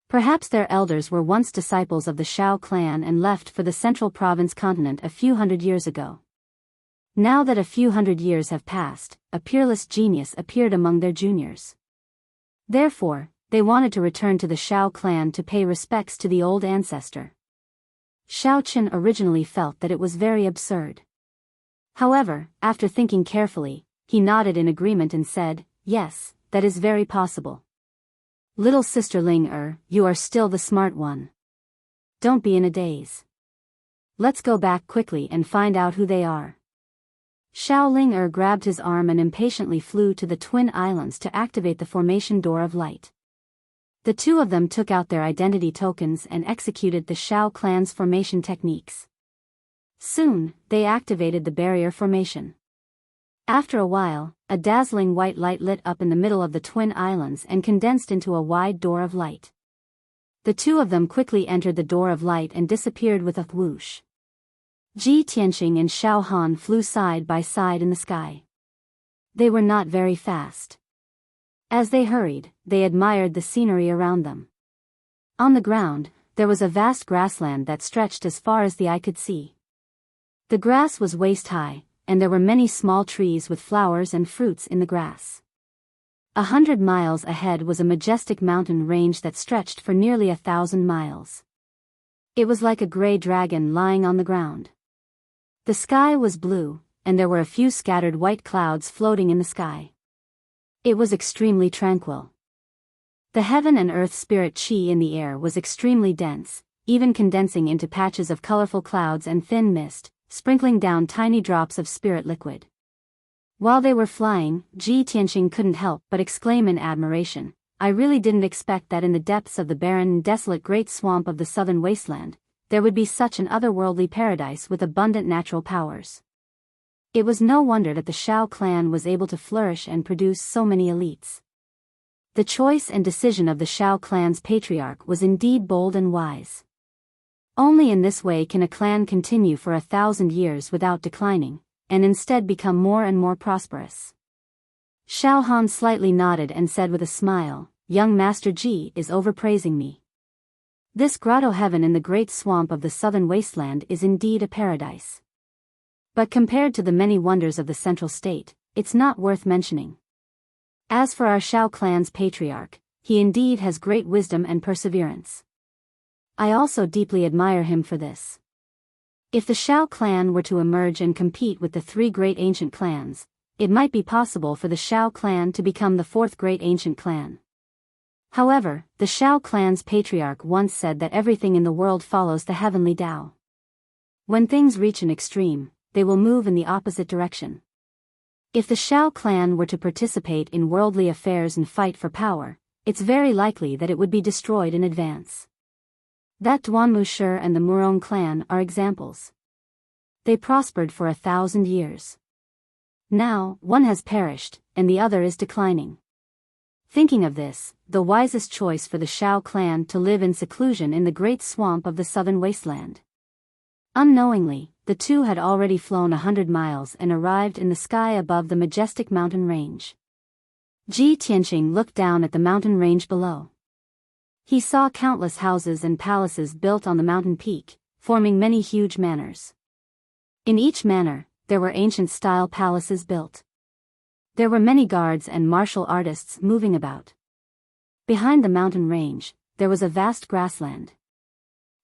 Perhaps their elders were once disciples of the Xiao clan and left for the central province continent a few hundred years ago. Now that a few hundred years have passed, a peerless genius appeared among their juniors. Therefore, they wanted to return to the Xiao clan to pay respects to the old ancestor." Xiao Chen originally felt that it was very absurd. However, after thinking carefully, he nodded in agreement and said, "Yes, that is very possible. Little sister Ling you are still the smart one. Don't be in a daze. Let's go back quickly and find out who they are." Xiao Ling grabbed his arm and impatiently flew to the Twin Islands to activate the formation door of light. The two of them took out their identity tokens and executed the Xiao clan's formation techniques. Soon, they activated the barrier formation. After a while, a dazzling white light lit up in the middle of the Twin Islands and condensed into a wide door of light. The two of them quickly entered the door of light and disappeared with a whoosh. Ji Tianqing and Xiao Han flew side by side in the sky. They were not very fast. As they hurried, they admired the scenery around them. On the ground, there was a vast grassland that stretched as far as the eye could see. The grass was waist-high, and there were many small trees with flowers and fruits in the grass. 100 miles ahead was a majestic mountain range that stretched for nearly 1,000 miles. It was like a gray dragon lying on the ground. The sky was blue, and there were a few scattered white clouds floating in the sky. It was extremely tranquil. The heaven and earth spirit chi in the air was extremely dense, even condensing into patches of colorful clouds and thin mist, sprinkling down tiny drops of spirit liquid. While they were flying, Ji Tianqing couldn't help but exclaim in admiration, "I really didn't expect that in the depths of the barren and desolate great swamp of the southern wasteland, there would be such an otherworldly paradise with abundant natural powers." It was no wonder that the Xiao clan was able to flourish and produce so many elites. The choice and decision of the Xiao clan's patriarch was indeed bold and wise. Only in this way can a clan continue for 1,000 years without declining, and instead become more and more prosperous. Xiao Han slightly nodded and said with a smile, "Young Master Ji is overpraising me. This grotto heaven in the great swamp of the southern wasteland is indeed a paradise. But compared to the many wonders of the central state, it's not worth mentioning. As for our Xiao clan's patriarch, he indeed has great wisdom and perseverance. I also deeply admire him for this. If the Xiao clan were to emerge and compete with the three great ancient clans, it might be possible for the Xiao clan to become the fourth great ancient clan. However, the Xiao clan's patriarch once said that everything in the world follows the heavenly Tao. When things reach an extreme, they will move in the opposite direction. If the Xiao clan were to participate in worldly affairs and fight for power, it's very likely that it would be destroyed in advance. That Duanmu Shi and the Murong clan are examples. They prospered for 1,000 years. Now, one has perished, and the other is declining. Thinking of this, the wisest choice for the Shao clan to live in seclusion in the great swamp of the southern wasteland. Unknowingly, the two had already flown 100 miles and arrived in the sky above the majestic mountain range. Ji Tianqing looked down at the mountain range below. He saw countless houses and palaces built on the mountain peak, forming many huge manors. In each manor, there were ancient-style palaces built. There were many guards and martial artists moving about. Behind the mountain range, there was a vast grassland.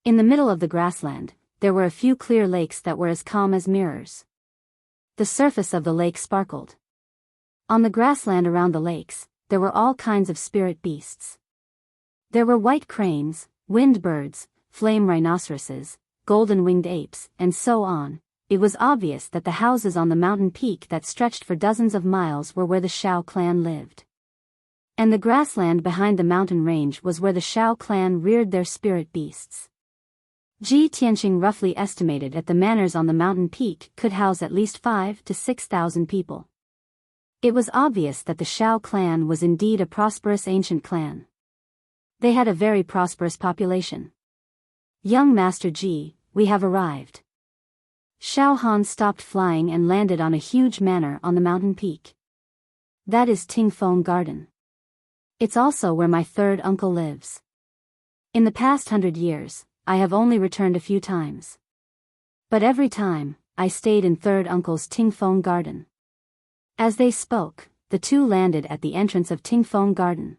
In the middle of the grassland, there were a few clear lakes that were as calm as mirrors. The surface of the lake sparkled. On the grassland around the lakes, there were all kinds of spirit beasts. There were white cranes, wind birds, flame rhinoceroses, golden-winged apes, and so on. It was obvious that the houses on the mountain peak that stretched for dozens of miles were where the Shao clan lived. And the grassland behind the mountain range was where the Shao clan reared their spirit beasts. Ji Tianqing roughly estimated that the manors on the mountain peak could house at least 5,000 to 6,000 people. It was obvious that the Shao clan was indeed a prosperous ancient clan. They had a very prosperous population. Young Master Ji, we have arrived. Shao Han stopped flying and landed on a huge manor on the mountain peak. That is Tingfeng Garden. It's also where my third uncle lives. In the past 100 years, I have only returned a few times. But every time, I stayed in third uncle's Tingfeng Garden. As they spoke, the two landed at the entrance of Tingfeng Garden.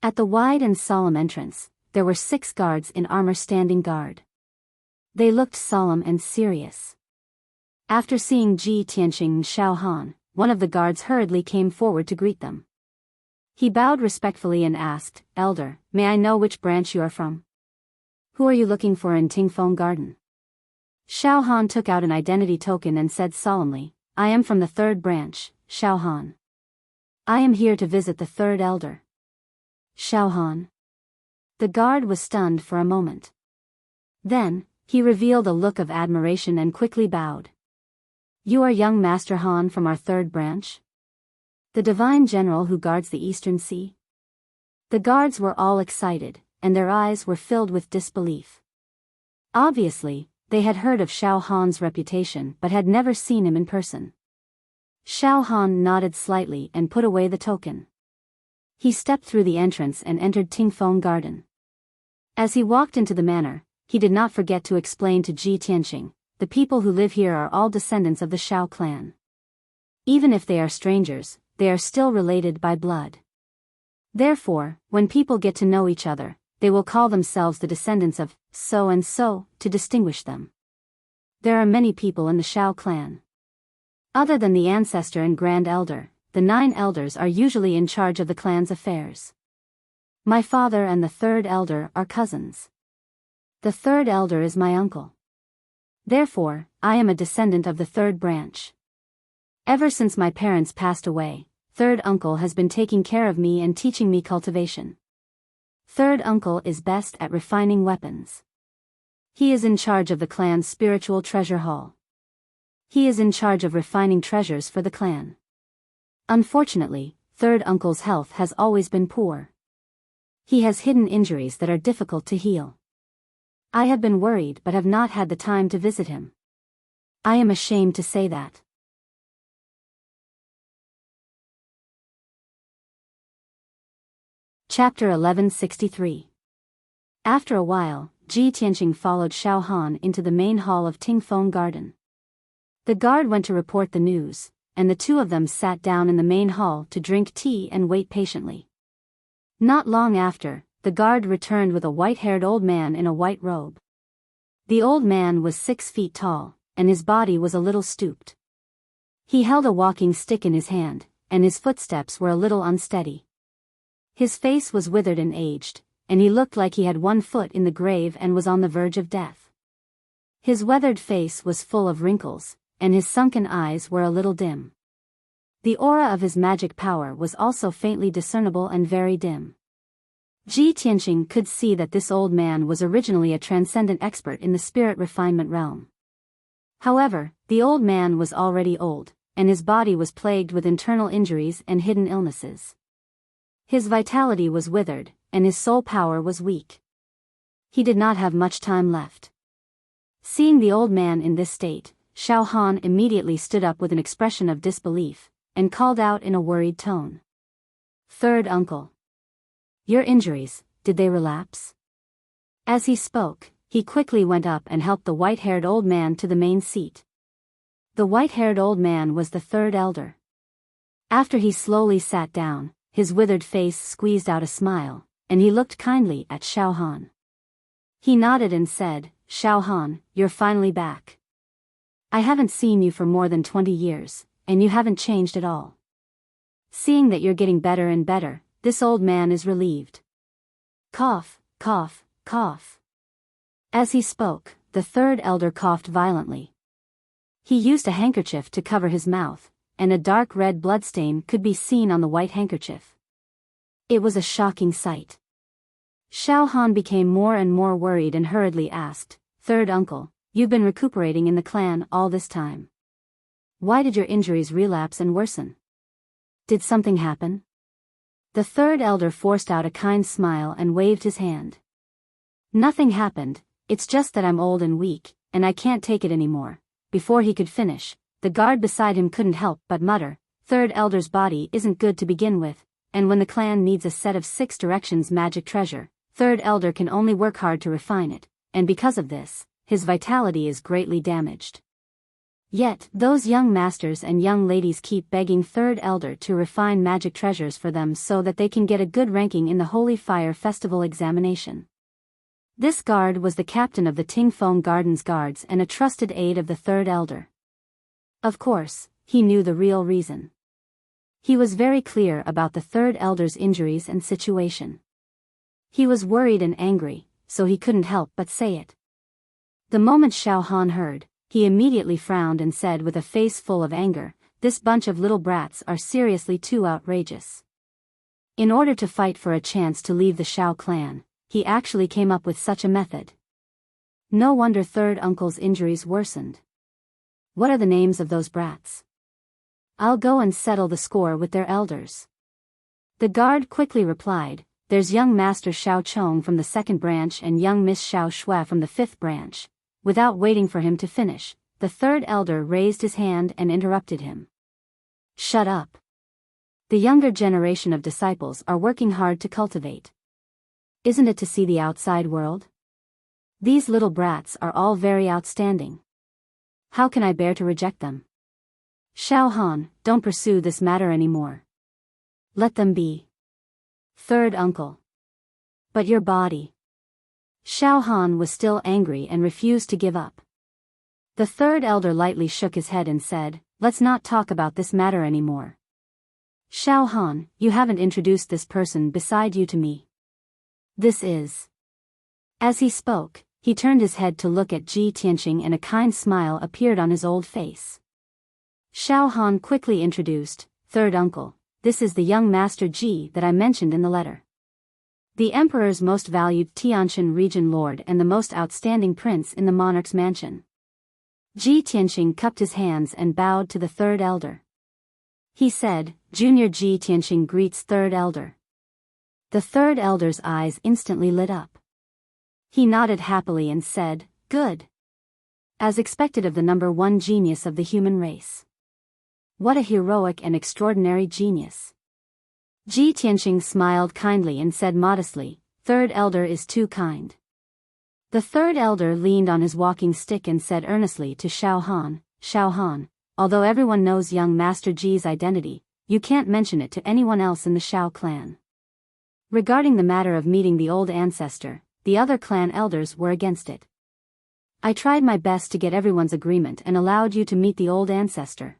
At the wide and solemn entrance, there were 6 guards in armor standing guard. They looked solemn and serious. After seeing Ji Tianqing and Shao Han, one of the guards hurriedly came forward to greet them. He bowed respectfully and asked, "Elder, may I know which branch you are from? Who are you looking for in Tingfeng Garden?" Shao Han took out an identity token and said solemnly, "I am from the third branch, Shao Han. I am here to visit the third elder." Shao Han. The guard was stunned for a moment. Then, he revealed a look of admiration and quickly bowed. "You are young Master Han from our third branch? The divine general who guards the Eastern Sea?" The guards were all excited, and their eyes were filled with disbelief. Obviously, they had heard of Shao Han's reputation but had never seen him in person. Shao Han nodded slightly and put away the token. He stepped through the entrance and entered Tingfeng Garden. As he walked into the manor, he did not forget to explain to Ji Tianqing, "The people who live here are all descendants of the Shao clan. Even if they are strangers, they are still related by blood. Therefore, when people get to know each other, they will call themselves the descendants of so and so to distinguish them. There are many people in the Shao clan. Other than the ancestor and grand elder, the 9 elders are usually in charge of the clan's affairs. My father and the third elder are cousins. The third elder is my uncle. Therefore, I am a descendant of the third branch. Ever since my parents passed away, third uncle has been taking care of me and teaching me cultivation. Third uncle is best at refining weapons. He is in charge of the clan's spiritual treasure hall. He is in charge of refining treasures for the clan. Unfortunately, third uncle's health has always been poor. He has hidden injuries that are difficult to heal. I have been worried but have not had the time to visit him. I am ashamed to say that." Chapter 1163. After a while, Ji Tianqing followed Shao Han into the main hall of Tingfeng Garden. The guard went to report the news, and the two of them sat down in the main hall to drink tea and wait patiently. Not long after, the guard returned with a white-haired old man in a white robe. The old man was 6 feet tall, and his body was a little stooped. He held a walking stick in his hand, and his footsteps were a little unsteady. His face was withered and aged, and he looked like he had one foot in the grave and was on the verge of death. His weathered face was full of wrinkles, and his sunken eyes were a little dim. The aura of his magic power was also faintly discernible and very dim. Ji Tianqing could see that this old man was originally a transcendent expert in the spirit refinement realm. However, the old man was already old, and his body was plagued with internal injuries and hidden illnesses. His vitality was withered, and his soul power was weak. He did not have much time left. Seeing the old man in this state, Xiao Han immediately stood up with an expression of disbelief, and called out in a worried tone. "Third uncle. Your injuries, did they relapse?" As he spoke, he quickly went up and helped the white-haired old man to the main seat. The white-haired old man was the third elder. After he slowly sat down, his withered face squeezed out a smile, and he looked kindly at Xiao Han. He nodded and said, "Xiao Han, you're finally back. I haven't seen you for more than 20 years, and you haven't changed at all. Seeing that you're getting better and better, this old man is relieved." Cough, cough, cough. As he spoke, the third elder coughed violently. He used a handkerchief to cover his mouth, and a dark red bloodstain could be seen on the white handkerchief. It was a shocking sight. Xiao Han became more and more worried and hurriedly asked, "Third uncle, you've been recuperating in the clan all this time. Why did your injuries relapse and worsen? Did something happen?" The third elder forced out a kind smile and waved his hand. "Nothing happened, it's just that I'm old and weak, and I can't take it anymore." Before he could finish, the guard beside him couldn't help but mutter, "Third elder's body isn't good to begin with, and when the clan needs a set of 6 directions magic treasure, third elder can only work hard to refine it, and because of this, his vitality is greatly damaged. Yet, those young masters and young ladies keep begging third elder to refine magic treasures for them so that they can get a good ranking in the Holy Fire Festival examination." This guard was the captain of the Tingfeng Gardens Guards and a trusted aide of the third elder. Of course, he knew the real reason. He was very clear about the third elder's injuries and situation. He was worried and angry, so he couldn't help but say it. The moment Xiao Han heard, he immediately frowned and said with a face full of anger, "This bunch of little brats are seriously too outrageous." In order to fight for a chance to leave the Xiao clan, he actually came up with such a method. No wonder third uncle's injuries worsened. What are the names of those brats? I'll go and settle the score with their elders. The guard quickly replied, "There's young Master Xiao Chong from the 2nd branch and young Miss Xiao Shui from the 5th branch." Without waiting for him to finish, the third elder raised his hand and interrupted him. "Shut up. The younger generation of disciples are working hard to cultivate. Isn't it to see the outside world? These little brats are all very outstanding. How can I bear to reject them? Xiao Han, don't pursue this matter anymore. Let them be." "Third uncle. But your body." Xiao Han was still angry and refused to give up. The third elder lightly shook his head and said, "Let's not talk about this matter anymore. Xiao Han, you haven't introduced this person beside you to me. This is..." As he spoke, he turned his head to look at Ji Tianqing and a kind smile appeared on his old face. Xiao Han quickly introduced, "Third uncle, this is the young Master Ji that I mentioned in the letter. The Emperor's most valued Tianshan region lord and the most outstanding prince in the monarch's mansion." Ji Tianqing cupped his hands and bowed to the third elder. He said, "Junior Ji Tianqing greets third elder." The third elder's eyes instantly lit up. He nodded happily and said, "Good. As expected of the number 1 genius of the human race. What a heroic and extraordinary genius." Ji Tianqing smiled kindly and said modestly, "Third elder is too kind." The third elder leaned on his walking stick and said earnestly to Xiao Han, "Xiao Han, although everyone knows young Master Ji's identity, you can't mention it to anyone else in the Xiao clan. Regarding the matter of meeting the old ancestor, the other clan elders were against it. I tried my best to get everyone's agreement and allowed you to meet the old ancestor."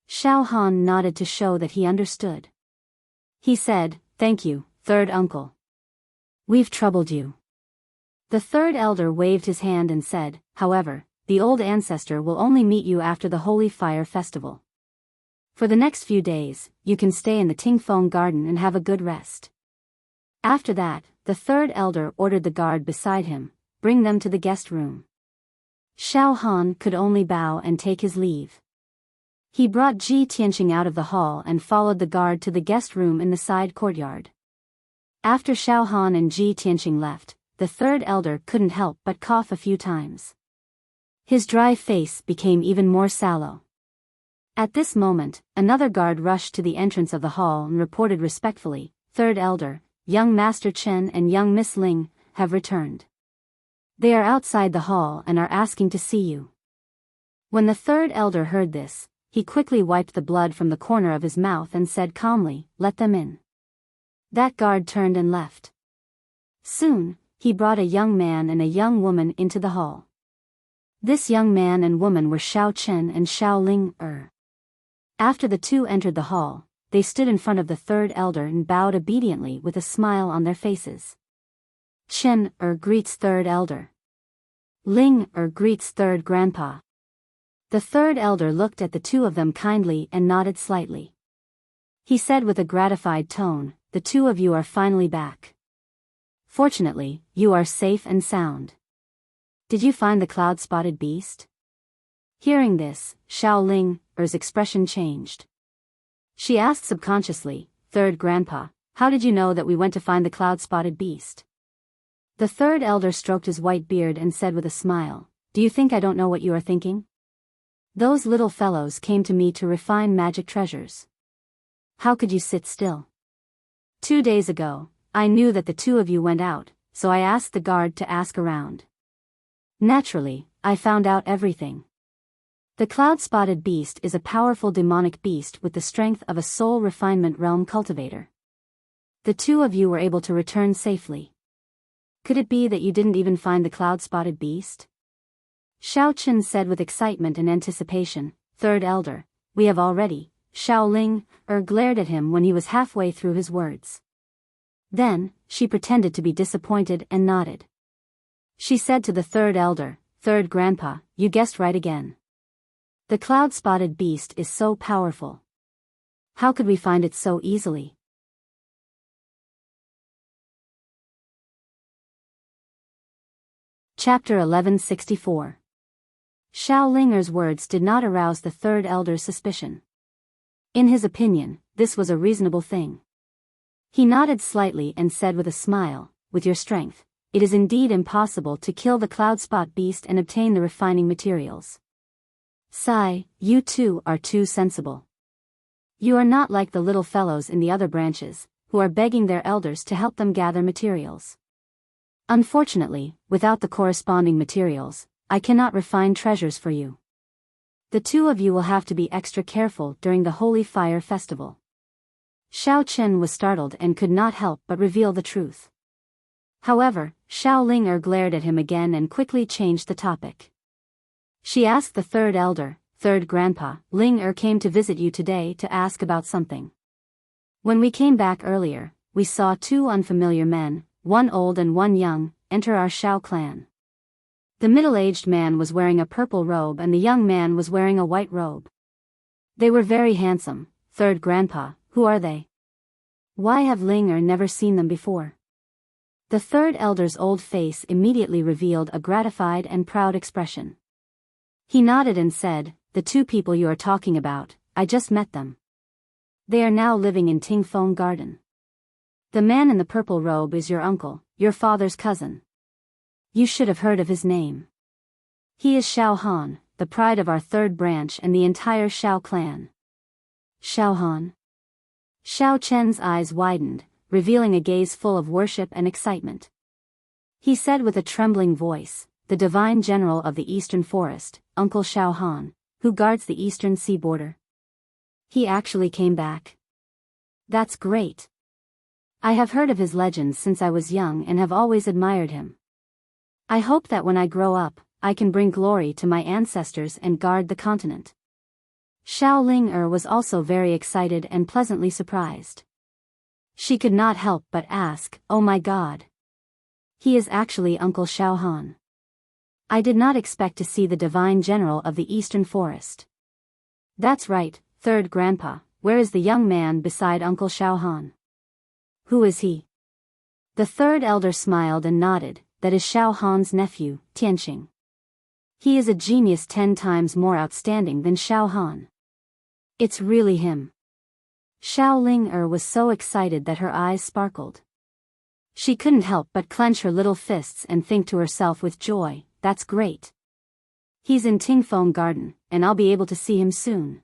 Xiao Han nodded to show that he understood. He said, "Thank you, third uncle. We've troubled you." The third elder waved his hand and said, "However, the old ancestor will only meet you after the Holy Fire Festival. For the next few days, you can stay in the Tingfeng Garden and have a good rest. After that, the third elder ordered the guard beside him, bring them to the guest room. Xiao Han could only bow and take his leave. He brought Ji Tianqing out of the hall and followed the guard to the guest room in the side courtyard. After Xiao Han and Ji Tianqing left, the third elder couldn't help but cough a few times. His dry face became even more sallow. At this moment, another guard rushed to the entrance of the hall and reported respectfully, "Third elder, young Master Chen and young Miss Ling, have returned. They are outside the hall and are asking to see you." When the third elder heard this, he quickly wiped the blood from the corner of his mouth and said calmly, "Let them in." That guard turned and left. Soon, he brought a young man and a young woman into the hall. This young man and woman were Xiao Chen and Xiao Ling. After the two entered the hall, they stood in front of the third elder and bowed obediently with a smile on their faces. Chen greets third elder. Ling greets third grandpa. The third elder looked at the two of them kindly and nodded slightly. He said with a gratified tone, "The two of you are finally back. Fortunately, you are safe and sound. Did you find the cloud-spotted beast?" Hearing this, Xiao Ling's expression changed. She asked subconsciously, "Third grandpa, how did you know that we went to find the cloud-spotted beast?" The third elder stroked his white beard and said with a smile, "Do you think I don't know what you are thinking? Those little fellows came to me to refine magic treasures. How could you sit still? 2 days ago, I knew that the two of you went out, so I asked the guard to ask around. Naturally, I found out everything. The cloud-spotted beast is a powerful demonic beast with the strength of a soul refinement realm cultivator. The two of you were able to return safely. Could it be that you didn't even find the cloud-spotted beast?" Xiao Chen said with excitement and anticipation, "Third elder, we have already." Xiao Ling glared at him when he was halfway through his words. Then, she pretended to be disappointed and nodded. She said to the third elder, "Third grandpa, you guessed right again. The cloud-spotted beast is so powerful. How could we find it so easily?" Chapter 1164. Xiao Linger's words did not arouse the third elder's suspicion. In his opinion, this was a reasonable thing. He nodded slightly and said with a smile, "With your strength, it is indeed impossible to kill the cloud-spot beast and obtain the refining materials. Sai, you two are too sensible. You are not like the little fellows in the other branches, who are begging their elders to help them gather materials. Unfortunately, without the corresponding materials, I cannot refine treasures for you. The two of you will have to be extra careful during the Holy Fire Festival." Xiao Chen was startled and could not help but reveal the truth. However, Xiao Ling glared at him again and quickly changed the topic. She asked the third elder, "Third grandpa, Ling came to visit you today to ask about something. When we came back earlier, we saw 2 unfamiliar men, one old and one young, enter our Xiao clan. The middle-aged man was wearing a purple robe and the young man was wearing a white robe. They were very handsome. Third grandpa, who are they? Why have Ling never seen them before?" The third elder's old face immediately revealed a gratified and proud expression. He nodded and said, "The 2 people you are talking about, I just met them. They are now living in Tingfeng Garden. The man in the purple robe is your uncle, your father's cousin. You should have heard of his name. He is Xiao Han, the pride of our 3rd branch and the entire Xiao clan." Xiao Han? Xiao Chen's eyes widened, revealing a gaze full of worship and excitement. He said with a trembling voice, "The divine general of the Eastern Forest, Uncle Xiao Han, who guards the eastern sea border. He actually came back. That's great. I have heard of his legends since I was young and have always admired him. I hope that when I grow up, I can bring glory to my ancestors and guard the continent." Xiao Ling was also very excited and pleasantly surprised. She could not help but ask, "Oh my God. He is actually Uncle Xiao Han. I did not expect to see the divine general of the Eastern Forest." "That's right, third grandpa, where is the young man beside Uncle Xiao Han? Who is he?" The third elder smiled and nodded. That is Xiao Han's nephew, Tianqing. He is a genius 10 times more outstanding than Xiao Han. It's really him. Xiao Ling was so excited that her eyes sparkled. She couldn't help but clench her little fists and think to herself with joy, that's great. He's in Tingfeng Garden, and I'll be able to see him soon.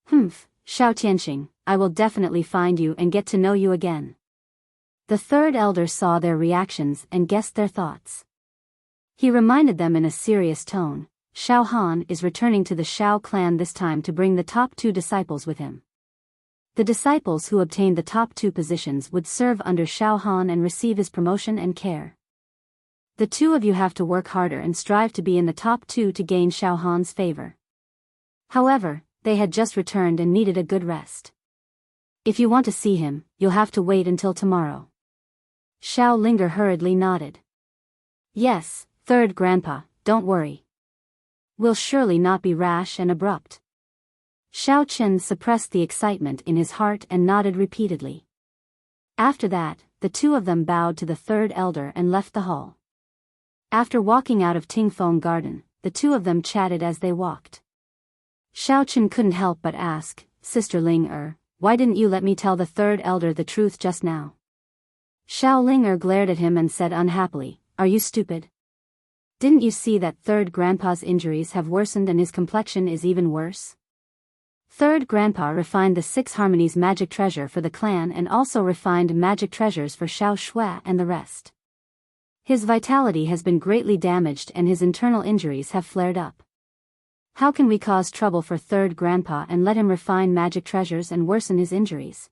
Humph, Xiao Tianqing, I will definitely find you and get to know you again. The third elder saw their reactions and guessed their thoughts. He reminded them in a serious tone, Xiao Han is returning to the Xiao clan this time to bring the top 2 disciples with him. The disciples who obtained the top 2 positions would serve under Xiao Han and receive his promotion and care. The 2 of you have to work harder and strive to be in the top 2 to gain Xiao Han's favor. However, they had just returned and needed a good rest. If you want to see him, you'll have to wait until tomorrow. Xiao Ling hurriedly nodded. Yes, third grandpa, don't worry. We'll surely not be rash and abrupt. Xiao Chen suppressed the excitement in his heart and nodded repeatedly. After that, the 2 of them bowed to the third elder and left the hall. After walking out of Tingfeng Garden, the 2 of them chatted as they walked. Xiao Chen couldn't help but ask, Sister Ling why didn't you let me tell the third elder the truth just now? Xiao Ling glared at him and said unhappily, are you stupid? Didn't you see that third grandpa's injuries have worsened and his complexion is even worse? Third grandpa refined the 6 harmonies magic treasure for the clan and also refined magic treasures for Xiao Shui and the rest. His vitality has been greatly damaged and his internal injuries have flared up. How can we cause trouble for third grandpa and let him refine magic treasures and worsen his injuries?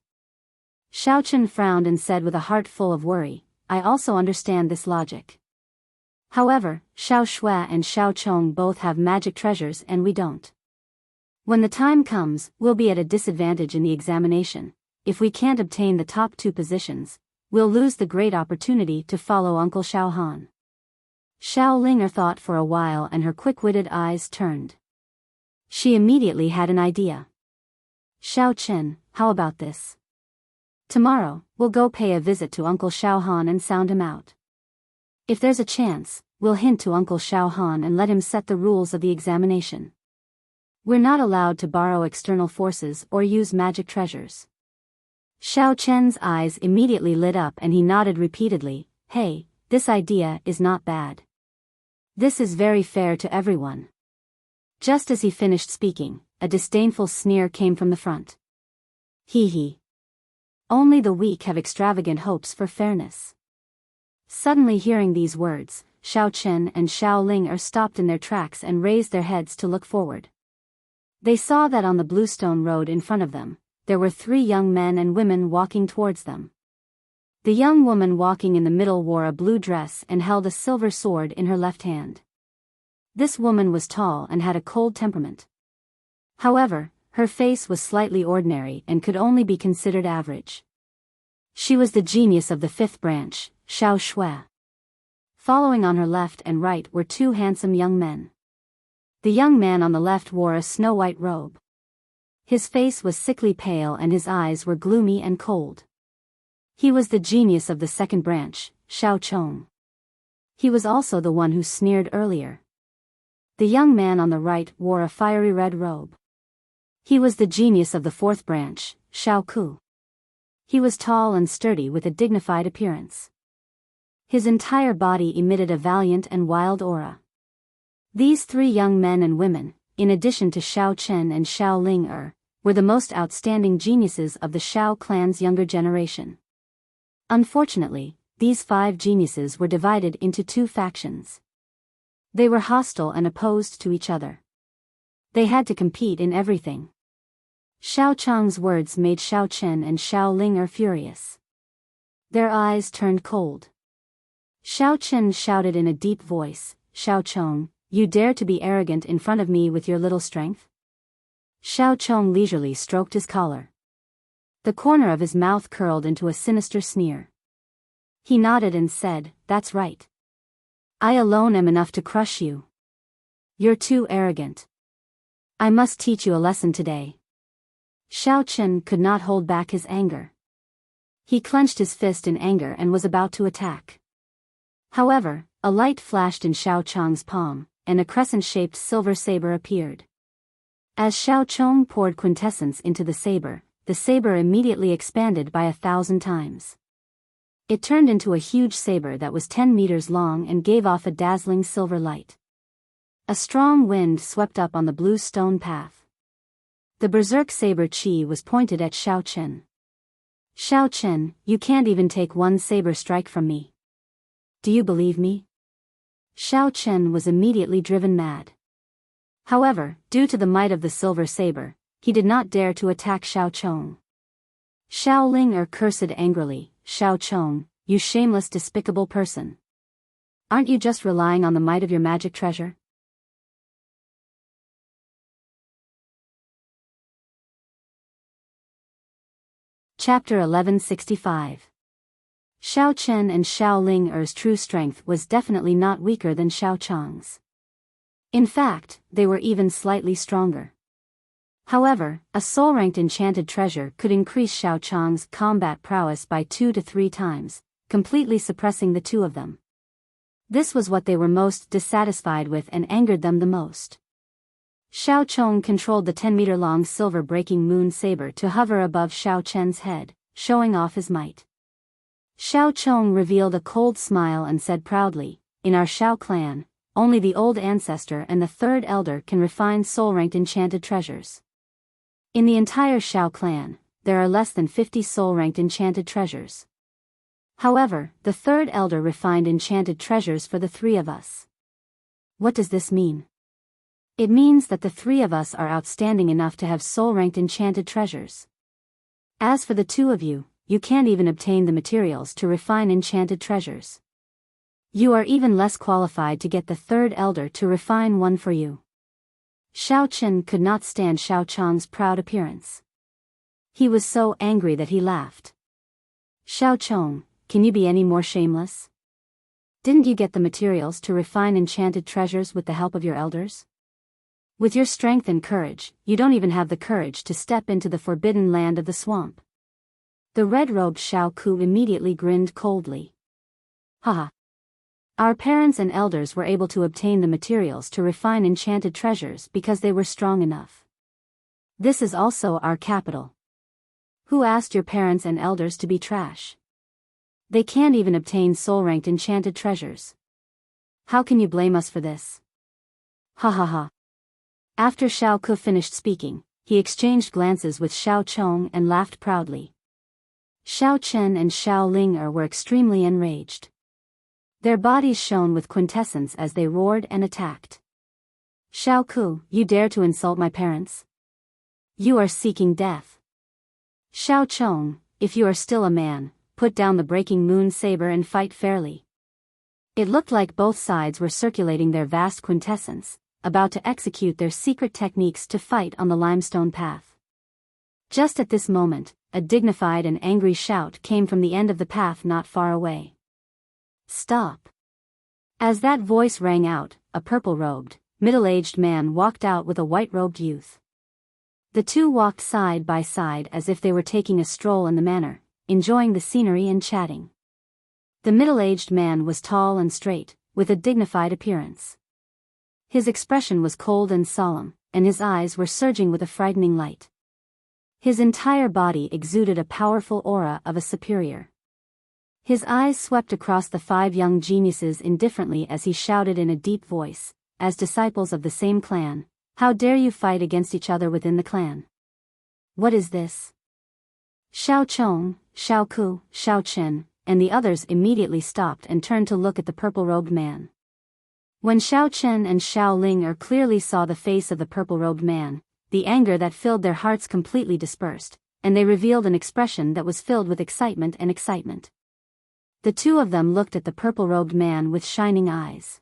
Xiao Chen frowned and said with a heart full of worry, I also understand this logic. However, Xiao Shui and Xiao Chong both have magic treasures and we don't. When the time comes, we'll be at a disadvantage in the examination. If we can't obtain the top 2 positions, we'll lose the great opportunity to follow Uncle Xiao Han. Xiao Ling thought for a while and her quick-witted eyes turned. She immediately had an idea. Xiao Chen, how about this? Tomorrow, we'll go pay a visit to Uncle Xiao Han and sound him out. If there's a chance, we'll hint to Uncle Xiao Han and let him set the rules of the examination. We're not allowed to borrow external forces or use magic treasures. Xiao Chen's eyes immediately lit up and he nodded repeatedly, hey, this idea is not bad. This is very fair to everyone. Just as he finished speaking, a disdainful sneer came from the front. Hee hee. Only the weak have extravagant hopes for fairness. Suddenly hearing these words, Xiao Chen and Xiao Ling stopped in their tracks and raised their heads to look forward. They saw that on the bluestone road in front of them, there were 3 young men and women walking towards them. The young woman walking in the middle wore a blue dress and held a silver sword in her left hand. This woman was tall and had a cold temperament. However, her face was slightly ordinary and could only be considered average. She was the genius of the 5th branch, Xiao Shui. Following on her left and right were 2 handsome young men. The young man on the left wore a snow-white robe. His face was sickly pale and his eyes were gloomy and cold. He was the genius of the 2nd branch, Xiao Chong. He was also the one who sneered earlier. The young man on the right wore a fiery red robe. He was the genius of the 4th branch, Xiao Ku. He was tall and sturdy with a dignified appearance. His entire body emitted a valiant and wild aura. These 3 young men and women, in addition to Xiao Chen and Xiao Ling were the most outstanding geniuses of the Xiao clan's younger generation. Unfortunately, these 5 geniuses were divided into 2 factions. They were hostile and opposed to each other. They had to compete in everything. Xiao Chang's words made Xiao Chen and Xiao Ling furious. Their eyes turned cold. Xiao Chen shouted in a deep voice, Xiao Chong, you dare to be arrogant in front of me with your little strength? Xiao Chong leisurely stroked his collar. The corner of his mouth curled into a sinister sneer. He nodded and said, that's right. I alone am enough to crush you. You're too arrogant. I must teach you a lesson today. Xiao Chen could not hold back his anger. He clenched his fist in anger and was about to attack. However, a light flashed in Xiao Chong's palm, and a crescent-shaped silver saber appeared. As Xiao Chong poured quintessence into the saber immediately expanded by 1,000 times. It turned into a huge saber that was 10 meters long and gave off a dazzling silver light. A strong wind swept up on the blue stone path. The berserk saber chi was pointed at Xiao Chen. Xiao Chen, you can't even take one saber strike from me. Do you believe me? Xiao Chen was immediately driven mad. However, due to the might of the silver saber, he did not dare to attack Xiao Chong. Xiao Ling cursed angrily, Xiao Chong, you shameless despicable person. Aren't you just relying on the might of your magic treasure? Chapter 1165. Xiao Chen and Xiao Ling true strength was definitely not weaker than Xiao Chong's. In fact, they were even slightly stronger. However, a soul-ranked enchanted treasure could increase Xiao Chong's combat prowess by 2 to 3 times, completely suppressing the two of them. This was what they were most dissatisfied with and angered them the most. Xiao Chong controlled the 10-meter-long silver-breaking moon saber to hover above Xiao Chen's head, showing off his might. Xiao Chong revealed a cold smile and said proudly, in our Xiao clan, only the old ancestor and the third elder can refine soul-ranked enchanted treasures. In the entire Xiao clan, there are less than 50 soul-ranked enchanted treasures. However, the third elder refined enchanted treasures for the 3 of us. What does this mean? It means that the 3 of us are outstanding enough to have soul-ranked enchanted treasures. As for the 2 of you, you can't even obtain the materials to refine enchanted treasures. You are even less qualified to get the third elder to refine one for you. Xiao Chen could not stand Xiao Chong's proud appearance. He was so angry that he laughed. Xiao Chong, can you be any more shameless? Didn't you get the materials to refine enchanted treasures with the help of your elders? With your strength and courage, you don't even have the courage to step into the forbidden land of the swamp. The red-robed Xiao Ku immediately grinned coldly. Haha. Our parents and elders were able to obtain the materials to refine enchanted treasures because they were strong enough. This is also our capital. Who asked your parents and elders to be trash? They can't even obtain soul-ranked enchanted treasures. How can you blame us for this? Ha ha ha. After Xiao Ku finished speaking, he exchanged glances with Xiao Chong and laughed proudly. Xiao Chen and Xiao Ling were extremely enraged. Their bodies shone with quintessence as they roared and attacked. Xiao Ku, you dare to insult my parents? You are seeking death. Xiao Chong, if you are still a man, put down the breaking moon saber and fight fairly. It looked like both sides were circulating their vast quintessence, about to execute their secret techniques to fight on the limestone path. Just at this moment, a dignified and angry shout came from the end of the path not far away. Stop! As that voice rang out, a purple-robed, middle-aged man walked out with a white-robed youth. The two walked side by side as if they were taking a stroll in the manor, enjoying the scenery and chatting. The middle-aged man was tall and straight, with a dignified appearance. His expression was cold and solemn, and his eyes were surging with a frightening light. His entire body exuded a powerful aura of a superior. His eyes swept across the 5 young geniuses indifferently as he shouted in a deep voice, as disciples of the same clan, how dare you fight against each other within the clan? What is this? Xiao Chong, Xiao Ku, Xiao Chen, and the others immediately stopped and turned to look at the purple-robed man. When Xiao Chen and Xiao Ling clearly saw the face of the purple-robed man, the anger that filled their hearts completely dispersed, and they revealed an expression that was filled with excitement and excitement. The two of them looked at the purple-robed man with shining eyes.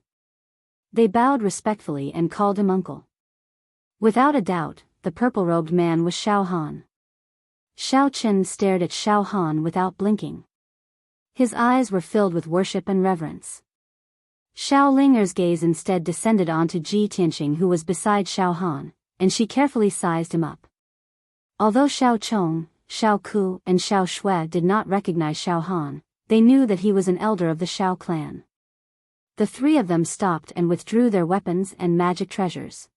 They bowed respectfully and called him uncle. Without a doubt, the purple-robed man was Xiao Han. Xiao Chen stared at Xiao Han without blinking. His eyes were filled with worship and reverence. Xiao Linger's gaze instead descended onto Ji Tianqing, who was beside Xiao Han, and she carefully sized him up. Although Xiao Chong, Xiao Ku, and Xiao Shui did not recognize Xiao Han. They knew that he was an elder of the Xiao clan. The three of them stopped and withdrew their weapons and magic treasures.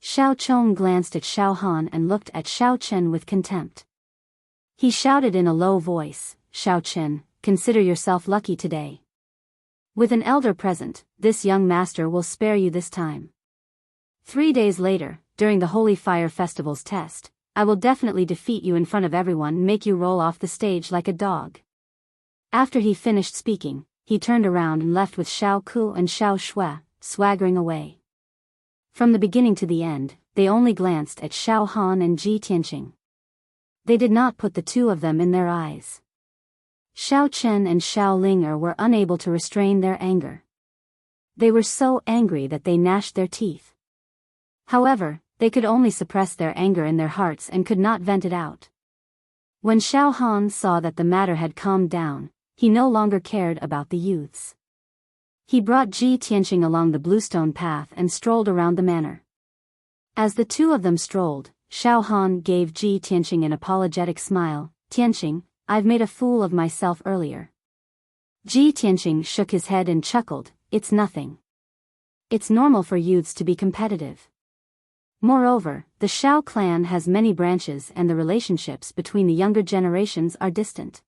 Xiao Chong glanced at Xiao Han and looked at Xiao Chen with contempt. He shouted in a low voice, "Xiao Chen, consider yourself lucky today. With an elder present, this young master will spare you this time. 3 days later, during the Holy Fire Festival's test, I will definitely defeat you in front of everyone and make you roll off the stage like a dog." After he finished speaking, he turned around and left with Xiao Ku and Xiao Shui, swaggering away. From the beginning to the end, they only glanced at Xiao Han and Ji Tianqing. They did not put the two of them in their eyes. Xiao Chen and Xiao Ling'er were unable to restrain their anger. They were so angry that they gnashed their teeth. However, they could only suppress their anger in their hearts and could not vent it out. When Xiao Han saw that the matter had calmed down, he no longer cared about the youths. He brought Ji Tianqing along the bluestone path and strolled around the manor. As the two of them strolled, Xiao Han gave Ji Tianqing an apologetic smile. "Tianqing, I've made a fool of myself earlier." Ji Tianqing shook his head and chuckled, "It's nothing. It's normal for youths to be competitive. Moreover, the Xiao clan has many branches and the relationships between the younger generations are distant.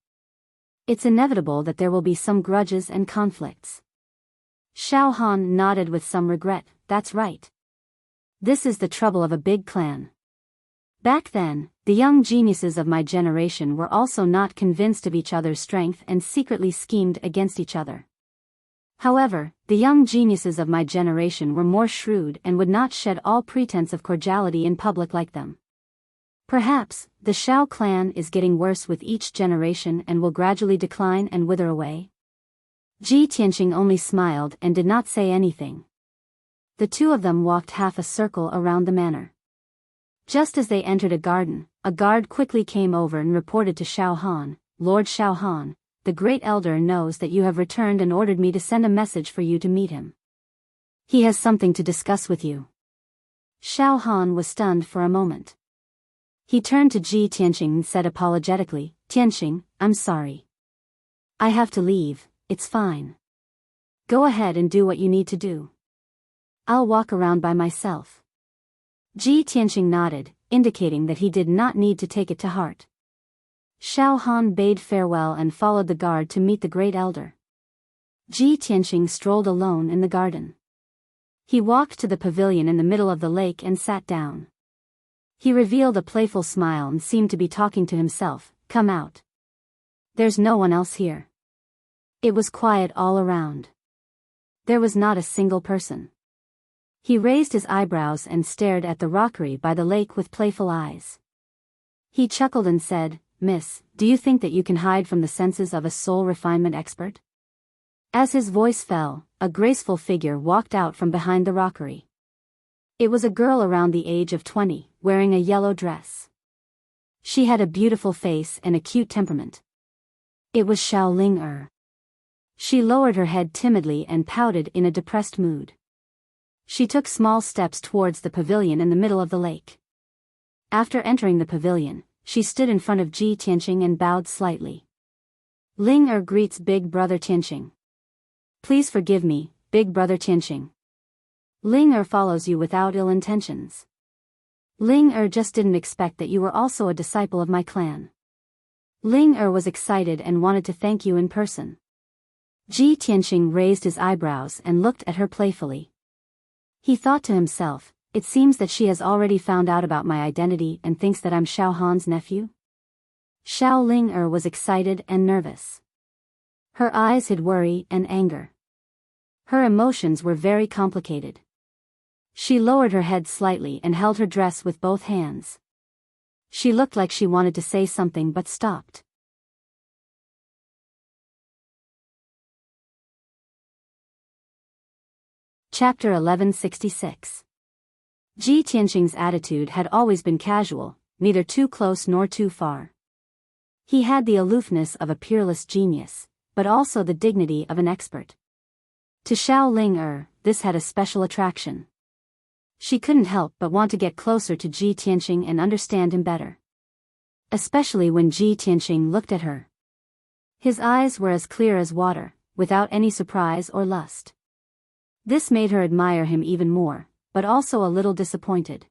It's inevitable that there will be some grudges and conflicts." Xiao Han nodded with some regret. "That's right. This is the trouble of a big clan. Back then, the young geniuses of my generation were also not convinced of each other's strength and secretly schemed against each other. However, the young geniuses of my generation were more shrewd and would not shed all pretense of cordiality in public like them. Perhaps, the Xiao clan is getting worse with each generation and will gradually decline and wither away." Ji Tianqing only smiled and did not say anything. The two of them walked half a circle around the manor. Just as they entered a garden, a guard quickly came over and reported to Xiao Han, "Lord Xiao Han, the great elder knows that you have returned and ordered me to send a message for you to meet him. He has something to discuss with you." Xiao Han was stunned for a moment. He turned to Ji Tianqing and said apologetically, "Tianqing, I'm sorry. I have to leave, it's fine. Go ahead and do what you need to do. I'll walk around by myself." Ji Tianqing nodded, indicating that he did not need to take it to heart. Xiao Han bade farewell and followed the guard to meet the great elder. Ji Tianqing strolled alone in the garden. He walked to the pavilion in the middle of the lake and sat down. He revealed a playful smile and seemed to be talking to himself. "Come out. There's no one else here." It was quiet all around. There was not a single person. He raised his eyebrows and stared at the rockery by the lake with playful eyes. He chuckled and said, "Miss, do you think that you can hide from the senses of a soul refinement expert?" As his voice fell, a graceful figure walked out from behind the rockery. It was a girl around the age of 20, wearing a yellow dress. She had a beautiful face and a cute temperament. It was Xiao Ling'er. She lowered her head timidly and pouted in a depressed mood. She took small steps towards the pavilion in the middle of the lake. After entering the pavilion, she stood in front of Ji Tianqing and bowed slightly. "Ling'er greets Big Brother Tianqing. Please forgive me, Big Brother Tianqing. Ling'er follows you without ill intentions. Ling'er just didn't expect that you were also a disciple of my clan. Ling'er was excited and wanted to thank you in person." Ji Tianqing raised his eyebrows and looked at her playfully. He thought to himself, "It seems that she has already found out about my identity and thinks that I'm Xiao Han's nephew?" Xiao Ling'er was excited and nervous. Her eyes hid worry and anger. Her emotions were very complicated. She lowered her head slightly and held her dress with both hands. She looked like she wanted to say something but stopped. Chapter 1166. Ji Tianqing's attitude had always been casual, neither too close nor too far. He had the aloofness of a peerless genius, but also the dignity of an expert. To Xiao Ling'er, this had a special attraction. She couldn't help but want to get closer to Ji Tianqing and understand him better. especially when Ji Tianqing looked at her. His eyes were as clear as water, without any surprise or lust. This made her admire him even more, but also a little disappointed.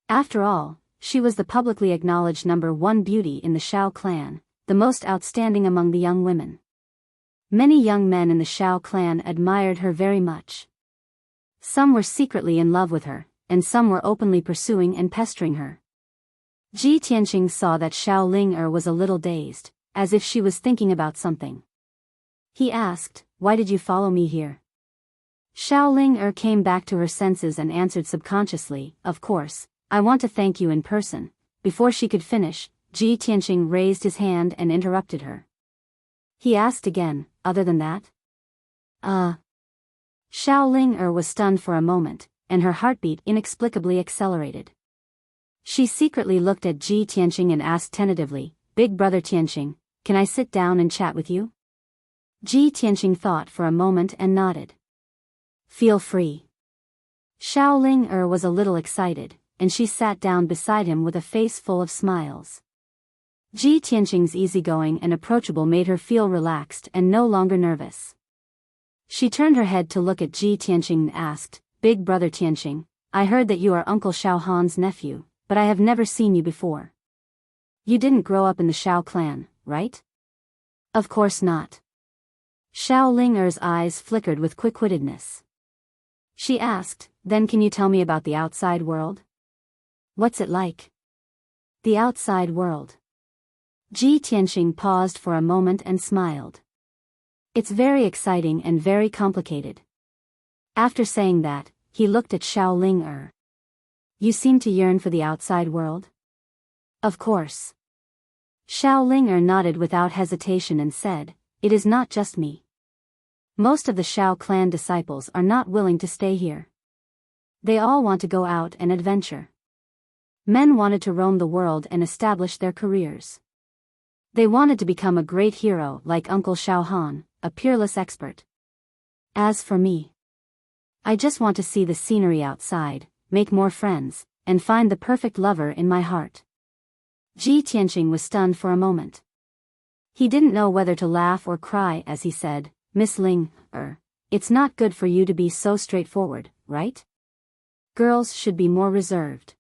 After all, she was the publicly acknowledged #1 beauty in the Shao clan, the most outstanding among the young women. Many young men in the Shao clan admired her very much. Some were secretly in love with her, and some were openly pursuing and pestering her. Ji Tianqing saw that Xiao Ling was a little dazed, as if she was thinking about something. He asked, "Why did you follow me here?" Xiao Ling came back to her senses and answered subconsciously, "Of course, I want to thank you in person." Before she could finish, Ji Tianqing raised his hand and interrupted her. He asked again, "Other than that?" Xiao Ling was stunned for a moment, and her heartbeat inexplicably accelerated. She secretly looked at Ji Tianqing and asked tentatively, "Big brother Tianqing, can I sit down and chat with you?" Ji Tianqing thought for a moment and nodded. "Feel free." Xiao Ling was a little excited, and she sat down beside him with a face full of smiles. Ji Tianqing's easygoing and approachable made her feel relaxed and no longer nervous. She turned her head to look at Ji Tianqing and asked, "Big brother Tianqing, I heard that you are Uncle Xiao Han's nephew, but I have never seen you before. You didn't grow up in the Shao clan, right?" "Of course not." Xiao Ling's eyes flickered with quick-wittedness. She asked, "Then can you tell me about the outside world? What's it like?" "The outside world." Ji Tianqing paused for a moment and smiled. "It's very exciting and very complicated." After saying that, he looked at Xiao Ling. "You seem to yearn for the outside world?" "Of course." Xiao Ling nodded without hesitation and said, "It is not just me. Most of the Shao clan disciples are not willing to stay here. They all want to go out and adventure. Men wanted to roam the world and establish their careers. They wanted to become a great hero like Uncle Xiao Han, a peerless expert. As for me, I just want to see the scenery outside, make more friends, and find the perfect lover in my heart." Ji Tianqing was stunned for a moment. He didn't know whether to laugh or cry as he said, "Miss Ling, it's not good for you to be so straightforward, right? Girls should be more reserved."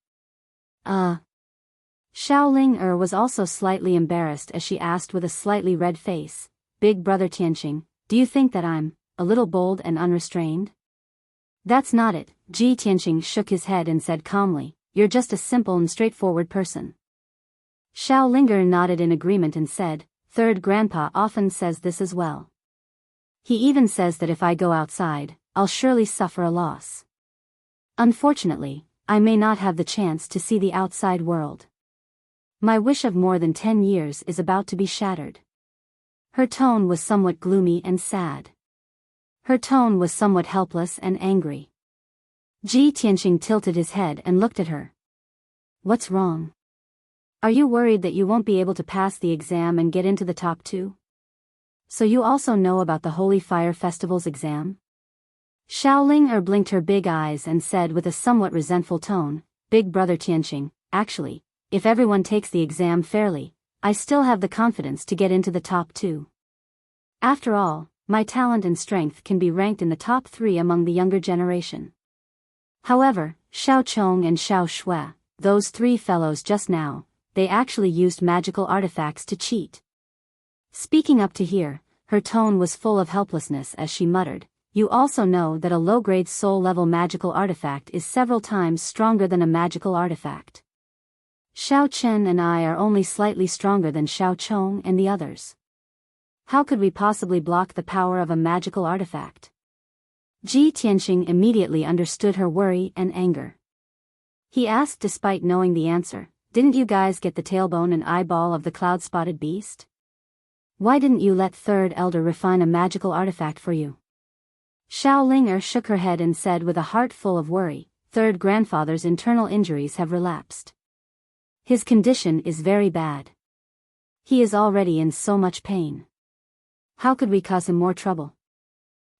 Xiao Ling was also slightly embarrassed as she asked with a slightly red face, "Big brother Tianqing, do you think that I'm a little bold and unrestrained?" "That's not it." Ji Tianqing shook his head and said calmly, "You're just a simple and straightforward person." Xiao Ling nodded in agreement and said, "Third grandpa often says this as well. He even says that if I go outside, I'll surely suffer a loss. Unfortunately, I may not have the chance to see the outside world. My wish of more than 10 years is about to be shattered." Her tone was somewhat gloomy and sad. Her tone was somewhat helpless and angry. Ji Tianqing tilted his head and looked at her. "What's wrong? Are you worried that you won't be able to pass the exam and get into the top 2? So you also know about the Holy Fire Festival's exam?" Xiao Ling blinked her big eyes and said with a somewhat resentful tone, "Big brother Tianqing, actually, if everyone takes the exam fairly, I still have the confidence to get into the top 2. After all, my talent and strength can be ranked in the top 3 among the younger generation. However, Xiao Chong and Xiao Shui, those 3 fellows just now, they actually used magical artifacts to cheat." Speaking up to here, her tone was full of helplessness as she muttered, "You also know that a low-grade soul-level magical artifact is several times stronger than a magical artifact. Xiao Chen and I are only slightly stronger than Xiao Chong and the others. How could we possibly block the power of a magical artifact?" Ji Tianqing immediately understood her worry and anger. He asked despite knowing the answer, "Didn't you guys get the tailbone and eyeball of the cloud-spotted beast? Why didn't you let Third Elder refine a magical artifact for you?" Xiao Ling shook her head and said with a heart full of worry, "Third grandfather's internal injuries have relapsed. His condition is very bad. He is already in so much pain. How could we cause him more trouble?"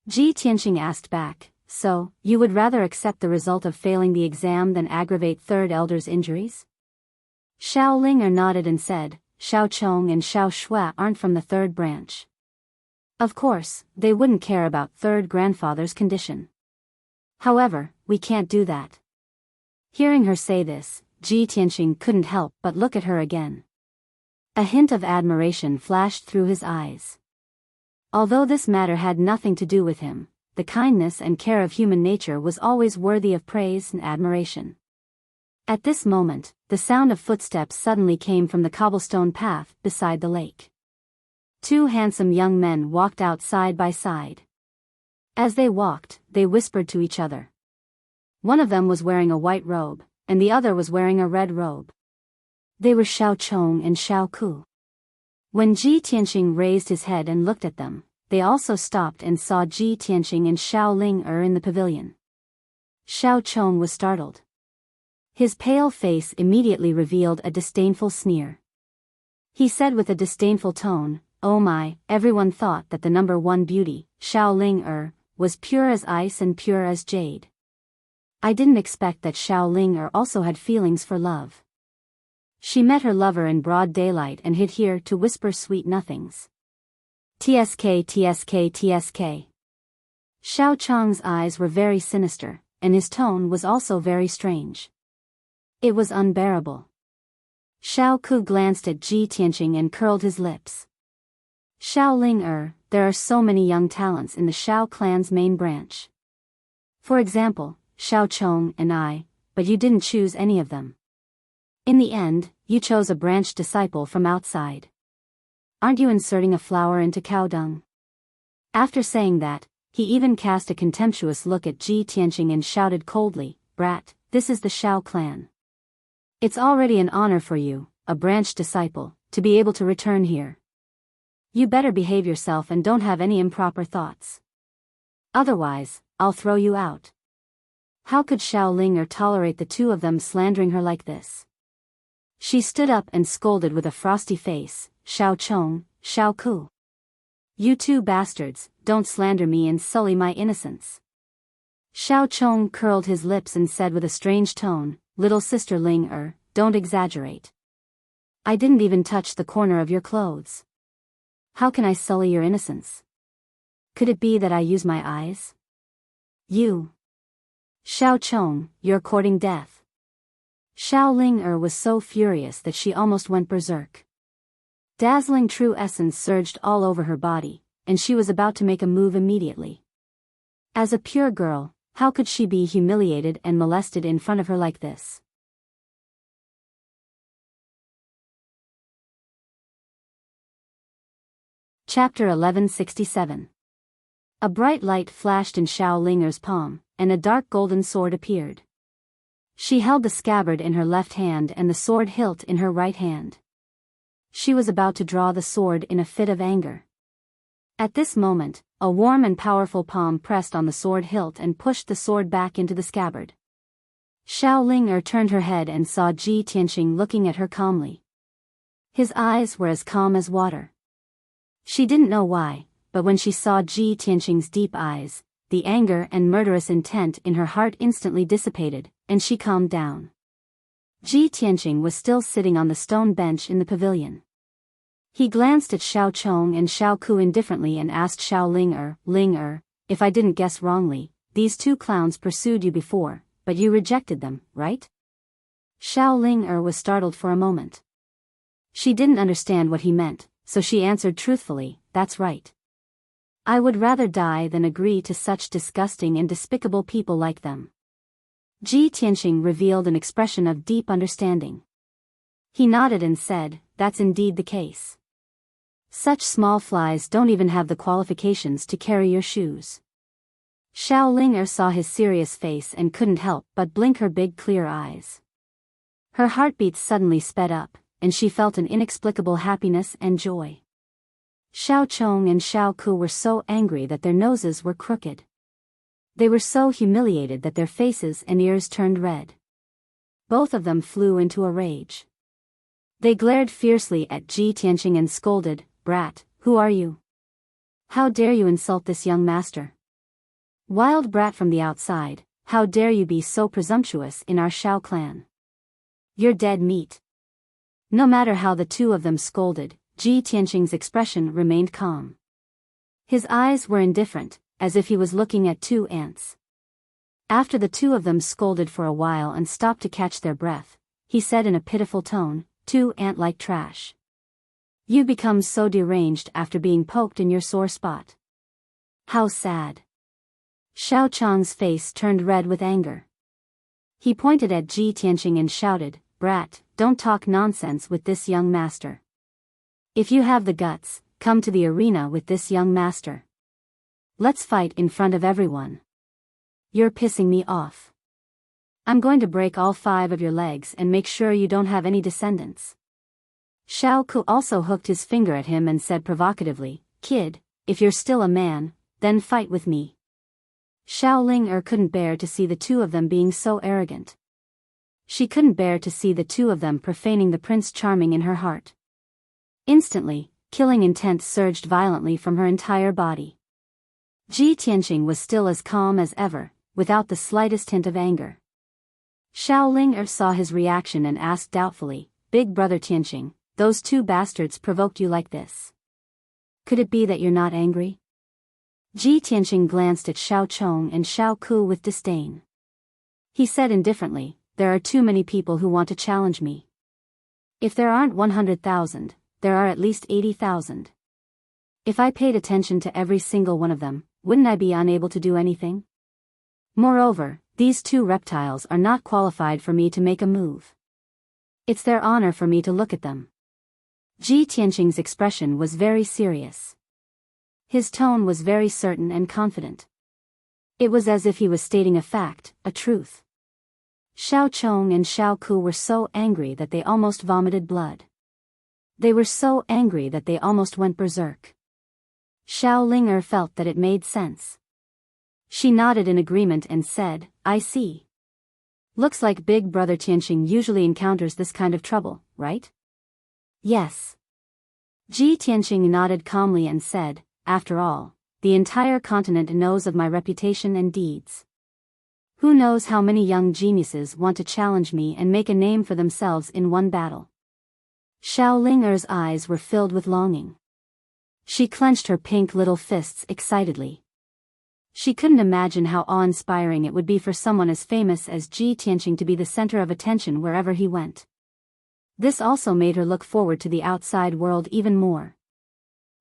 Ji Tianqing asked back, "So, you would rather accept the result of failing the exam than aggravate Third Elder's injuries?" Xiao Ling nodded and said, Xiao Chong and Xiao Shui aren't from the third branch. Of course, they wouldn't care about third grandfather's condition. However, we can't do that. Hearing her say this, Ji Tianqing couldn't help but look at her again. A hint of admiration flashed through his eyes. Although this matter had nothing to do with him, the kindness and care of human nature was always worthy of praise and admiration. At this moment, the sound of footsteps suddenly came from the cobblestone path beside the lake. Two handsome young men walked out side by side. As they walked, they whispered to each other. One of them was wearing a white robe, and the other was wearing a red robe. They were Xiao Chong and Xiao Ku. When Ji Tianqing raised his head and looked at them, they also stopped and saw Ji Tianqing and Xiao Ling in the pavilion. Xiao Chong was startled. His pale face immediately revealed a disdainful sneer. He said with a disdainful tone, "Oh my," everyone thought that the number one beauty, Xiao Ling was pure as ice and pure as jade. I didn't expect that Xiao Ling also had feelings for love. She met her lover in broad daylight and hid here to whisper sweet nothings. TSK TSK TSK. Xiao Chong's eyes were very sinister, and his tone was also very strange. It was unbearable. Xiao Ku glanced at Ji Tianqing and curled his lips. Xiao Ling there are so many young talents in the Xiao clan's main branch. For example, Xiao Chong and I, but you didn't choose any of them. In the end, you chose a branch disciple from outside. Aren't you inserting a flower into cow dung? After saying that, he even cast a contemptuous look at Ji Tianqing and shouted coldly, "Brat, this is the Xiao clan. It's already an honor for you, a branch disciple, to be able to return here. You better behave yourself and don't have any improper thoughts. Otherwise, I'll throw you out." How could Xiao Ling tolerate the two of them slandering her like this? She stood up and scolded with a frosty face, "Xiao Chong, Xiao Ku. You two bastards, don't slander me and sully my innocence." Xiao Chong curled his lips and said with a strange tone, "Little sister Ling don't exaggerate. I didn't even touch the corner of your clothes. How can I sully your innocence? Could it be that I use my eyes? You. Xiao Chong, you're courting death." Xiao Ling was so furious that she almost went berserk. Dazzling true essence surged all over her body, and she was about to make a move immediately. As a pure girl, how could she be humiliated and molested in front of her like this? Chapter 1167. A bright light flashed in Xiao Ling's palm, and a dark golden sword appeared. She held the scabbard in her left hand and the sword hilt in her right hand. She was about to draw the sword in a fit of anger. At this moment, a warm and powerful palm pressed on the sword hilt and pushed the sword back into the scabbard. Xiao Ling turned her head and saw Ji Tianqing looking at her calmly. His eyes were as calm as water. She didn't know why, but when she saw Ji Tianqing's deep eyes, the anger and murderous intent in her heart instantly dissipated, and she calmed down. Ji Tianqing was still sitting on the stone bench in the pavilion. He glanced at Xiao Chong and Xiao Ku indifferently and asked Xiao Ling, "If I didn't guess wrongly, these two clowns pursued you before, but you rejected them, right?" Xiao Ling was startled for a moment. She didn't understand what he meant, so she answered truthfully, "That's right. I would rather die than agree to such disgusting and despicable people like them." Ji Tianqing revealed an expression of deep understanding. He nodded and said, "That's indeed the case. Such small flies don't even have the qualifications to carry your shoes." Xiao Ling saw his serious face and couldn't help but blink her big clear eyes. Her heartbeats suddenly sped up, and she felt an inexplicable happiness and joy. Xiao Chong and Xiao Ku were so angry that their noses were crooked. They were so humiliated that their faces and ears turned red. Both of them flew into a rage. They glared fiercely at Ji Tianqing and scolded, "Brat, who are you? How dare you insult this young master? Wild brat from the outside, how dare you be so presumptuous in our Xiao clan? You're dead meat." No matter how the two of them scolded, Ji Tianqing's expression remained calm. His eyes were indifferent, as if he was looking at two ants. After the two of them scolded for a while and stopped to catch their breath, he said in a pitiful tone, "Two ant-like trash. You become so deranged after being poked in your sore spot. How sad." Xiao Chang's face turned red with anger. He pointed at Ji Tianqing and shouted, "Brat, don't talk nonsense with this young master. If you have the guts, come to the arena with this young master. Let's fight in front of everyone. You're pissing me off. I'm going to break all 5 of your legs and make sure you don't have any descendants." Xiao Ku also hooked his finger at him and said provocatively, "Kid, if you're still a man, then fight with me." Xiao Ling couldn't bear to see the two of them being so arrogant. She couldn't bear to see the two of them profaning the Prince Charming in her heart. Instantly, killing intent surged violently from her entire body. Ji Tianqing was still as calm as ever, without the slightest hint of anger. Xiao Ling saw his reaction and asked doubtfully, "Big brother Tianqing, those two bastards provoked you like this. Could it be that you're not angry?" Ji Tianqing glanced at Xiao Chong and Xiao Ku with disdain. He said indifferently, "There are too many people who want to challenge me. If there aren't 100,000, there are at least 80,000. If I paid attention to every single one of them, wouldn't I be unable to do anything? Moreover, these two reptiles are not qualified for me to make a move. It's their honor for me to look at them." Ji Tianqing's expression was very serious. His tone was very certain and confident. It was as if he was stating a fact, a truth. Xiao Chong and Xiao Ku were so angry that they almost vomited blood. They were so angry that they almost went berserk. Xiao Ling felt that it made sense. She nodded in agreement and said, "I see. Looks like Big Brother Tianqing usually encounters this kind of trouble, right?" "Yes." Ji Tianqing nodded calmly and said, "After all, the entire continent knows of my reputation and deeds. Who knows how many young geniuses want to challenge me and make a name for themselves in one battle." Xiao Ling eyes were filled with longing. She clenched her pink little fists excitedly. She couldn't imagine how awe-inspiring it would be for someone as famous as Ji Tianqing to be the center of attention wherever he went. This also made her look forward to the outside world even more.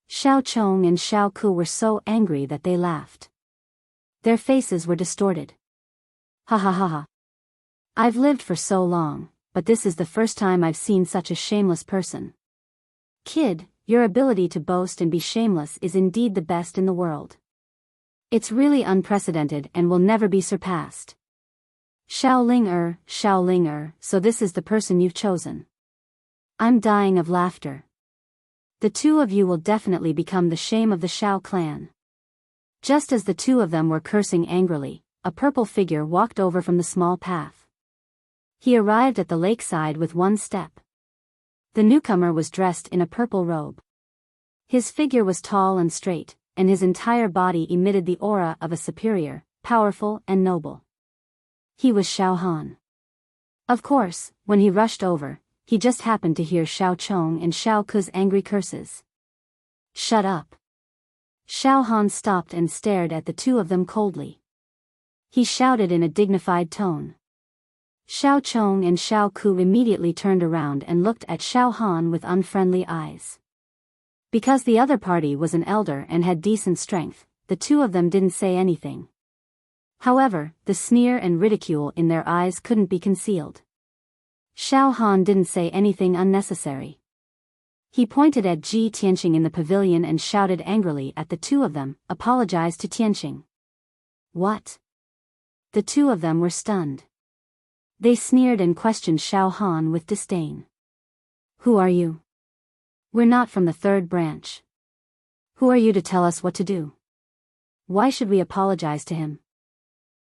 Xiao Chong and Xiao Ku were so angry that they laughed. Their faces were distorted. "Ha ha ha ha. I've lived for so long, but this is the first time I've seen such a shameless person. Kid, your ability to boast and be shameless is indeed the best in the world. It's really unprecedented and will never be surpassed. Xiao Ling, so this is the person you've chosen. I'm dying of laughter. The two of you will definitely become the shame of the Xiao clan." Just as the two of them were cursing angrily, a purple figure walked over from the small path. He arrived at the lakeside with one step. The newcomer was dressed in a purple robe. His figure was tall and straight, and his entire body emitted the aura of a superior, powerful and noble. He was Xiao Han. Of course, when he rushed over, he just happened to hear Xiao Chong and Xiao Ku's angry curses. "Shut up." Xiao Han stopped and stared at the two of them coldly. He shouted in a dignified tone. Xiao Chong and Xiao Ku immediately turned around and looked at Xiao Han with unfriendly eyes. Because the other party was an elder and had decent strength, the two of them didn't say anything. However, the sneer and ridicule in their eyes couldn't be concealed. Xiao Han didn't say anything unnecessary. He pointed at Ji Tianqing in the pavilion and shouted angrily at the two of them, "Apologize to Tianqing." What? The two of them were stunned. They sneered and questioned Xiao Han with disdain. "Who are you? We're not from the third branch. Who are you to tell us what to do? Why should we apologize to him?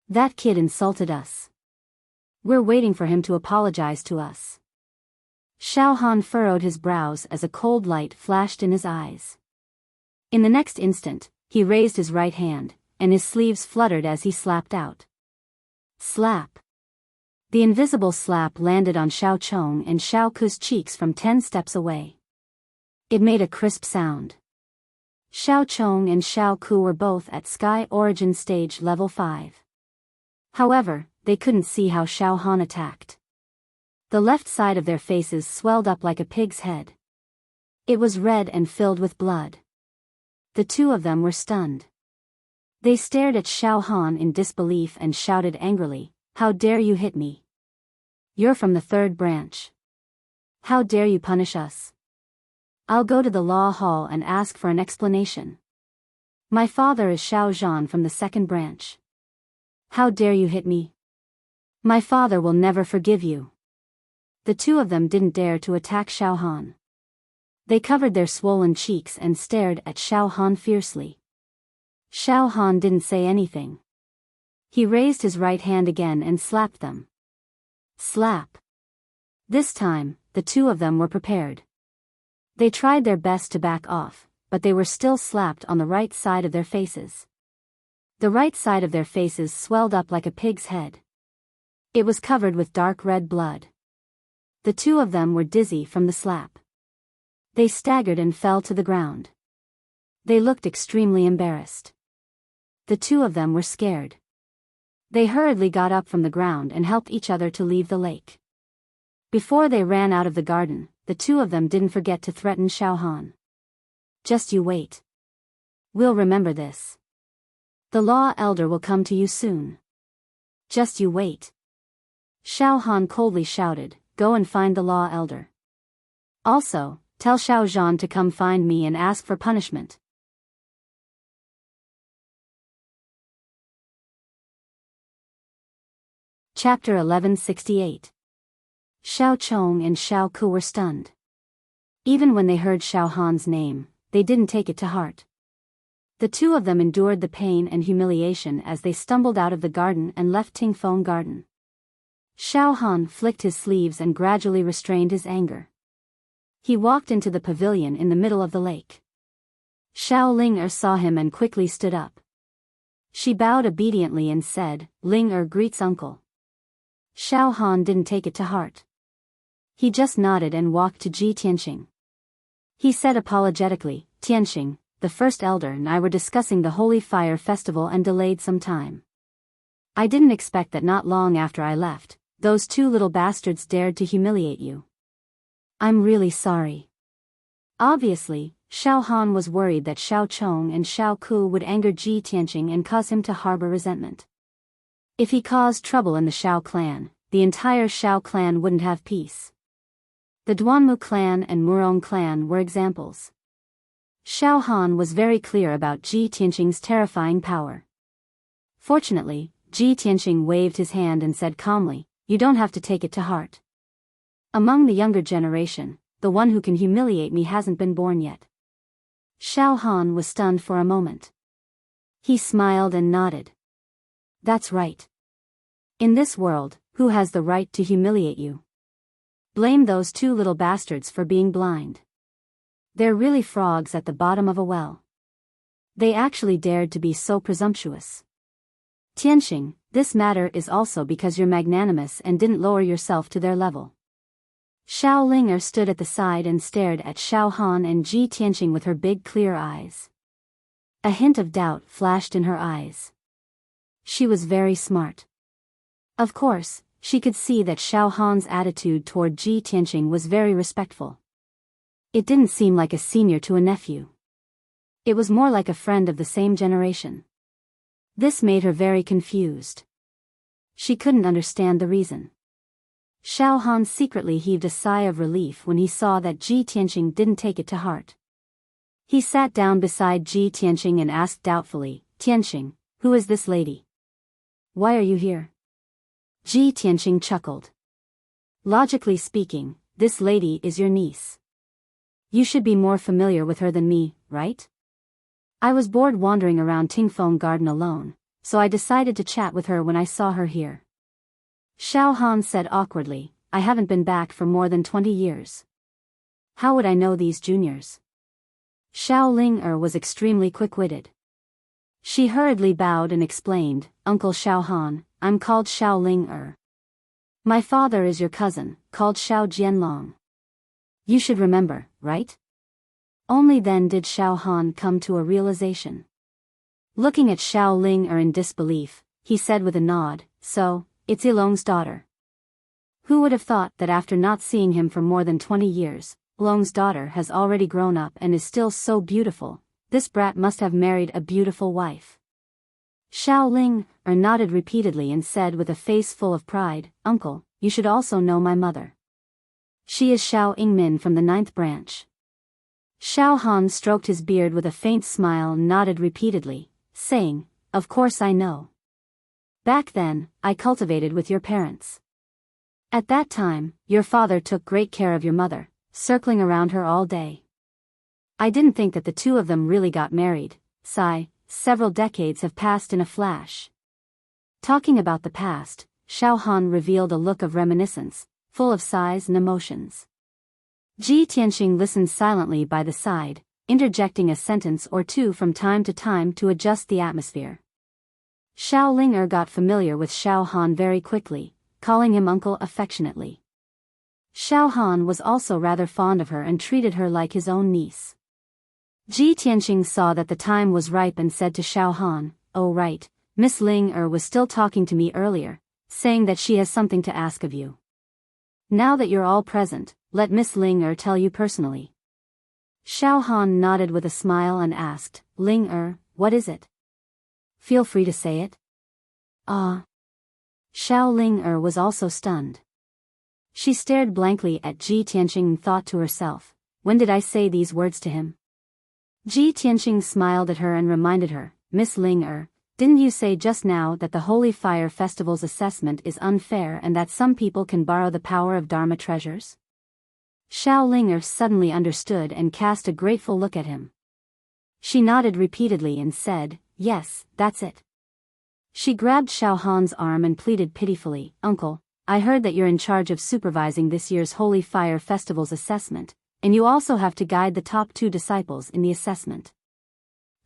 That kid insulted us. We're waiting for him to apologize to us." Xiao Han furrowed his brows as a cold light flashed in his eyes. In the next instant, he raised his right hand, and his sleeves fluttered as he slapped out. Slap. The invisible slap landed on Xiao Chong and Xiao Ku's cheeks from 10 steps away. It made a crisp sound. Xiao Chong and Xiao Ku were both at Sky Origin Stage Level 5. However, they couldn't see how Xiao Han attacked. The left side of their faces swelled up like a pig's head. It was red and filled with blood. The two of them were stunned. They stared at Xiao Han in disbelief and shouted angrily, "How dare you hit me? You're from the third branch. How dare you punish us? I'll go to the law hall and ask for an explanation. My father is Xiao Zhan from the second branch. How dare you hit me? My father will never forgive you." The two of them didn't dare to attack Xiao Han. They covered their swollen cheeks and stared at Xiao Han fiercely. Xiao Han didn't say anything. He raised his right hand again and slapped them. Slap. This time, the two of them were prepared. They tried their best to back off, but they were still slapped on the right side of their faces. The right side of their faces swelled up like a pig's head. It was covered with dark red blood. The two of them were dizzy from the slap. They staggered and fell to the ground. They looked extremely embarrassed. The two of them were scared. They hurriedly got up from the ground and helped each other to leave the lake. Before they ran out of the garden, the two of them didn't forget to threaten Xiao Han. "Just you wait. We'll remember this. The law elder will come to you soon. Just you wait." Xiao Han coldly shouted, "Go and find the law elder. Also, tell Xiao Zhan to come find me and ask for punishment." Chapter 1168. Xiao Chong and Xiao Ku were stunned. Even when they heard Xiao Han's name, they didn't take it to heart. The two of them endured the pain and humiliation as they stumbled out of the garden and left Tingfeng Garden. Xiao Han flicked his sleeves and gradually restrained his anger. He walked into the pavilion in the middle of the lake. Xiao Ling saw him and quickly stood up. She bowed obediently and said, "Ling greets uncle." Xiao Han didn't take it to heart. He just nodded and walked to Ji Tianqing. He said apologetically, "Tianqing, the first elder and I were discussing the Holy Fire Festival and delayed some time. I didn't expect that not long after I left, those two little bastards dared to humiliate you. I'm really sorry." Obviously, Xiao Han was worried that Xiao Chong and Xiao Ku would anger Ji Tianqing and cause him to harbor resentment. If he caused trouble in the Xiao clan, the entire Xiao clan wouldn't have peace. The Duanmu clan and Murong clan were examples. Xiao Han was very clear about Ji Tianqing's terrifying power. Fortunately, Ji Tianqing waved his hand and said calmly, "You don't have to take it to heart. Among the younger generation, the one who can humiliate me hasn't been born yet." Xiao Han was stunned for a moment. He smiled and nodded. "That's right. In this world, who has the right to humiliate you? Blame those two little bastards for being blind. They're really frogs at the bottom of a well. They actually dared to be so presumptuous. Tianqing, this matter is also because you're magnanimous and didn't lower yourself to their level." Xiao Ling stood at the side and stared at Xiao Han and Ji Tianqing with her big clear eyes. A hint of doubt flashed in her eyes. She was very smart. Of course, she could see that Xiao Han's attitude toward Ji Tianqing was very respectful. It didn't seem like a senior to a nephew. It was more like a friend of the same generation. This made her very confused. She couldn't understand the reason. Xiao Han secretly heaved a sigh of relief when he saw that Ji Tianqing didn't take it to heart. He sat down beside Ji Tianqing and asked doubtfully, "Tianqing, who is this lady? Why are you here?" Ji Tianqing chuckled. "Logically speaking, this lady is your niece. You should be more familiar with her than me, right? I was bored wandering around Tingfeng Garden alone, so I decided to chat with her when I saw her here." Xiao Han said awkwardly, "I haven't been back for more than 20 years. How would I know these juniors?" Xiao Ling was extremely quick-witted. She hurriedly bowed and explained, "Uncle Xiao Han, I'm called Xiao Ling My father is your cousin, called Xiao Jianlong. You should remember, right? Only then did Xiao Han come to a realization. Looking at Xiao Ling in disbelief, he said with a nod, so, it's Ilong's daughter. Who would have thought that after not seeing him for more than 20 years, Ilong's daughter has already grown up and is still so beautiful? This brat must have married a beautiful wife. Xiao Ling nodded repeatedly and said with a face full of pride, Uncle, you should also know my mother. She is Xiao Ingmin from the 9th branch. Xiao Han stroked his beard with a faint smile and nodded repeatedly, saying, Of course I know. Back then, I cultivated with your parents. At that time, your father took great care of your mother, circling around her all day. I didn't think that the two of them really got married. Sigh, several decades have passed in a flash. Talking about the past, Xiao Han revealed a look of reminiscence, full of sighs and emotions. Ji Tianxing listened silently by the side, interjecting a sentence or two from time to adjust the atmosphere. Xiao Ling got familiar with Xiao Han very quickly, calling him uncle affectionately. Xiao Han was also rather fond of her and treated her like his own niece. Ji Tianxing saw that the time was ripe and said to Xiao Han, Oh right, Miss Ling was still talking to me earlier, saying that she has something to ask of you. Now that you're all present, let Miss Ling tell you personally. Xiao Han nodded with a smile and asked, Ling what is it? Feel free to say it. Ah. Xiao Ling was also stunned. She stared blankly at Ji Tianxing and thought to herself, when did I say these words to him? Ji Tianxing smiled at her and reminded her, Miss Ling didn't you say just now that the Holy Fire Festival's assessment is unfair and that some people can borrow the power of Dharma treasures? Xiao Ling suddenly understood and cast a grateful look at him. She nodded repeatedly and said, Yes, that's it. She grabbed Xiao Han's arm and pleaded pitifully, Uncle, I heard that you're in charge of supervising this year's Holy Fire Festival's assessment, and you also have to guide the top 2 disciples in the assessment.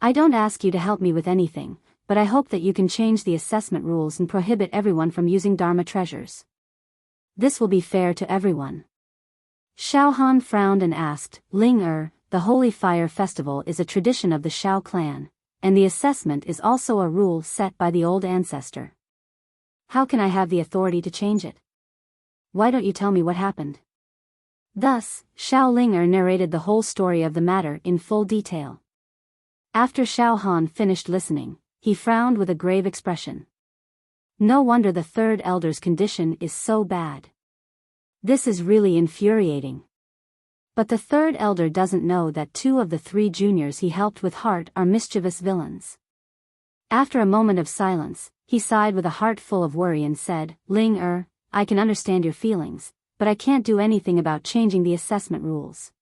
I don't ask you to help me with anything, but I hope that you can change the assessment rules and prohibit everyone from using Dharma treasures. This will be fair to everyone. Xiao Han frowned and asked, Ling the Holy Fire Festival is a tradition of the Xiao clan, and the assessment is also a rule set by the old ancestor. How can I have the authority to change it? Why don't you tell me what happened? Thus, Xiao Ling narrated the whole story of the matter in full detail. After Xiao Han finished listening, he frowned with a grave expression. No wonder the 3rd elder's condition is so bad. This is really infuriating. But the 3rd elder doesn't know that 2 of the 3 juniors he helped with heart are mischievous villains. After a moment of silence, he sighed with a heart full of worry and said, Ling I can understand your feelings, but I can't do anything about changing the assessment rules.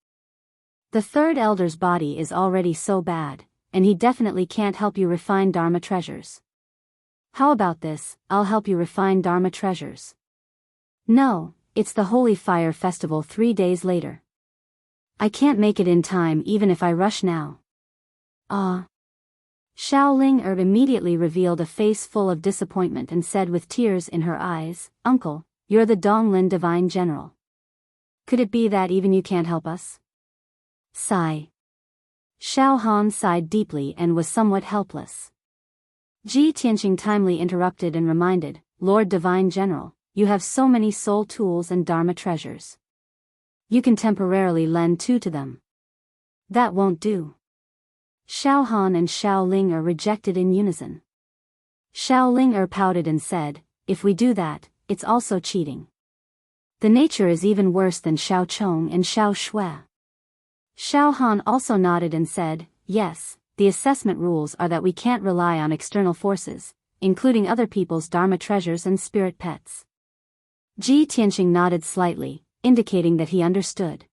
The 3rd elder's body is already so bad, and he definitely can't help you refine Dharma treasures. How about this, I'll help you refine Dharma treasures. No, it's the Holy Fire Festival 3 days later. I can't make it in time even if I rush now. Ah. Xiao Ling immediately revealed a face full of disappointment and said with tears in her eyes, Uncle, you're the Donglin Divine General. Could it be that even you can't help us? Sigh. Xiao Han sighed deeply and was somewhat helpless. Ji Tianxing timely interrupted and reminded, Lord Divine General, you have so many soul tools and Dharma treasures. You can temporarily lend 2 to them. That won't do. Xiao Han and Xiao Ling rejected in unison. Xiao Ling pouted and said, If we do that, it's also cheating. The nature is even worse than Xiao Chong and Xiao Shui. Xiao Han also nodded and said, Yes, the assessment rules are that we can't rely on external forces, including other people's Dharma treasures and spirit pets. Ji Tianxing nodded slightly, indicating that he understood.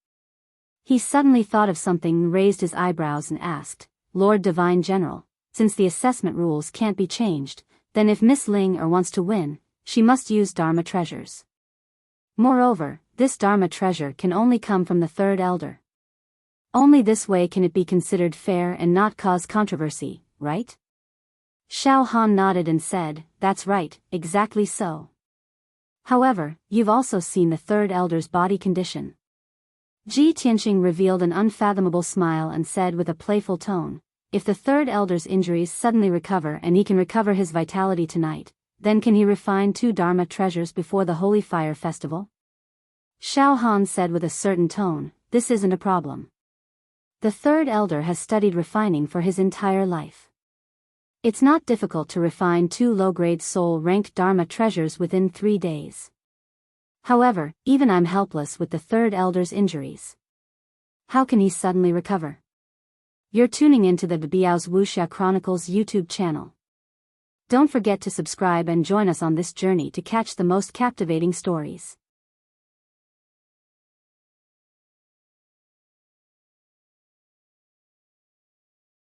He suddenly thought of something and raised his eyebrows and asked, Lord Divine General, since the assessment rules can't be changed, then if Miss Ling wants to win, she must use Dharma treasures. Moreover, this Dharma treasure can only come from the 3rd elder. Only this way can it be considered fair and not cause controversy, right? Xiao Han nodded and said, That's right, exactly so. However, you've also seen the third elder's body condition. Ji Tianqing revealed an unfathomable smile and said with a playful tone, if the third elder's injuries suddenly recover and he can recover his vitality tonight, then can he refine 2 Dharma treasures before the Holy Fire Festival? Xiao Han said with a certain tone, this isn't a problem. The third elder has studied refining for his entire life. It's not difficult to refine 2 low-grade soul-ranked Dharma treasures within 3 days. However, even I'm helpless with the third elder's injuries. How can he suddenly recover? You're tuning into the Biyao's Wuxia Chronicles YouTube channel. Don't forget to subscribe and join us on this journey to catch the most captivating stories.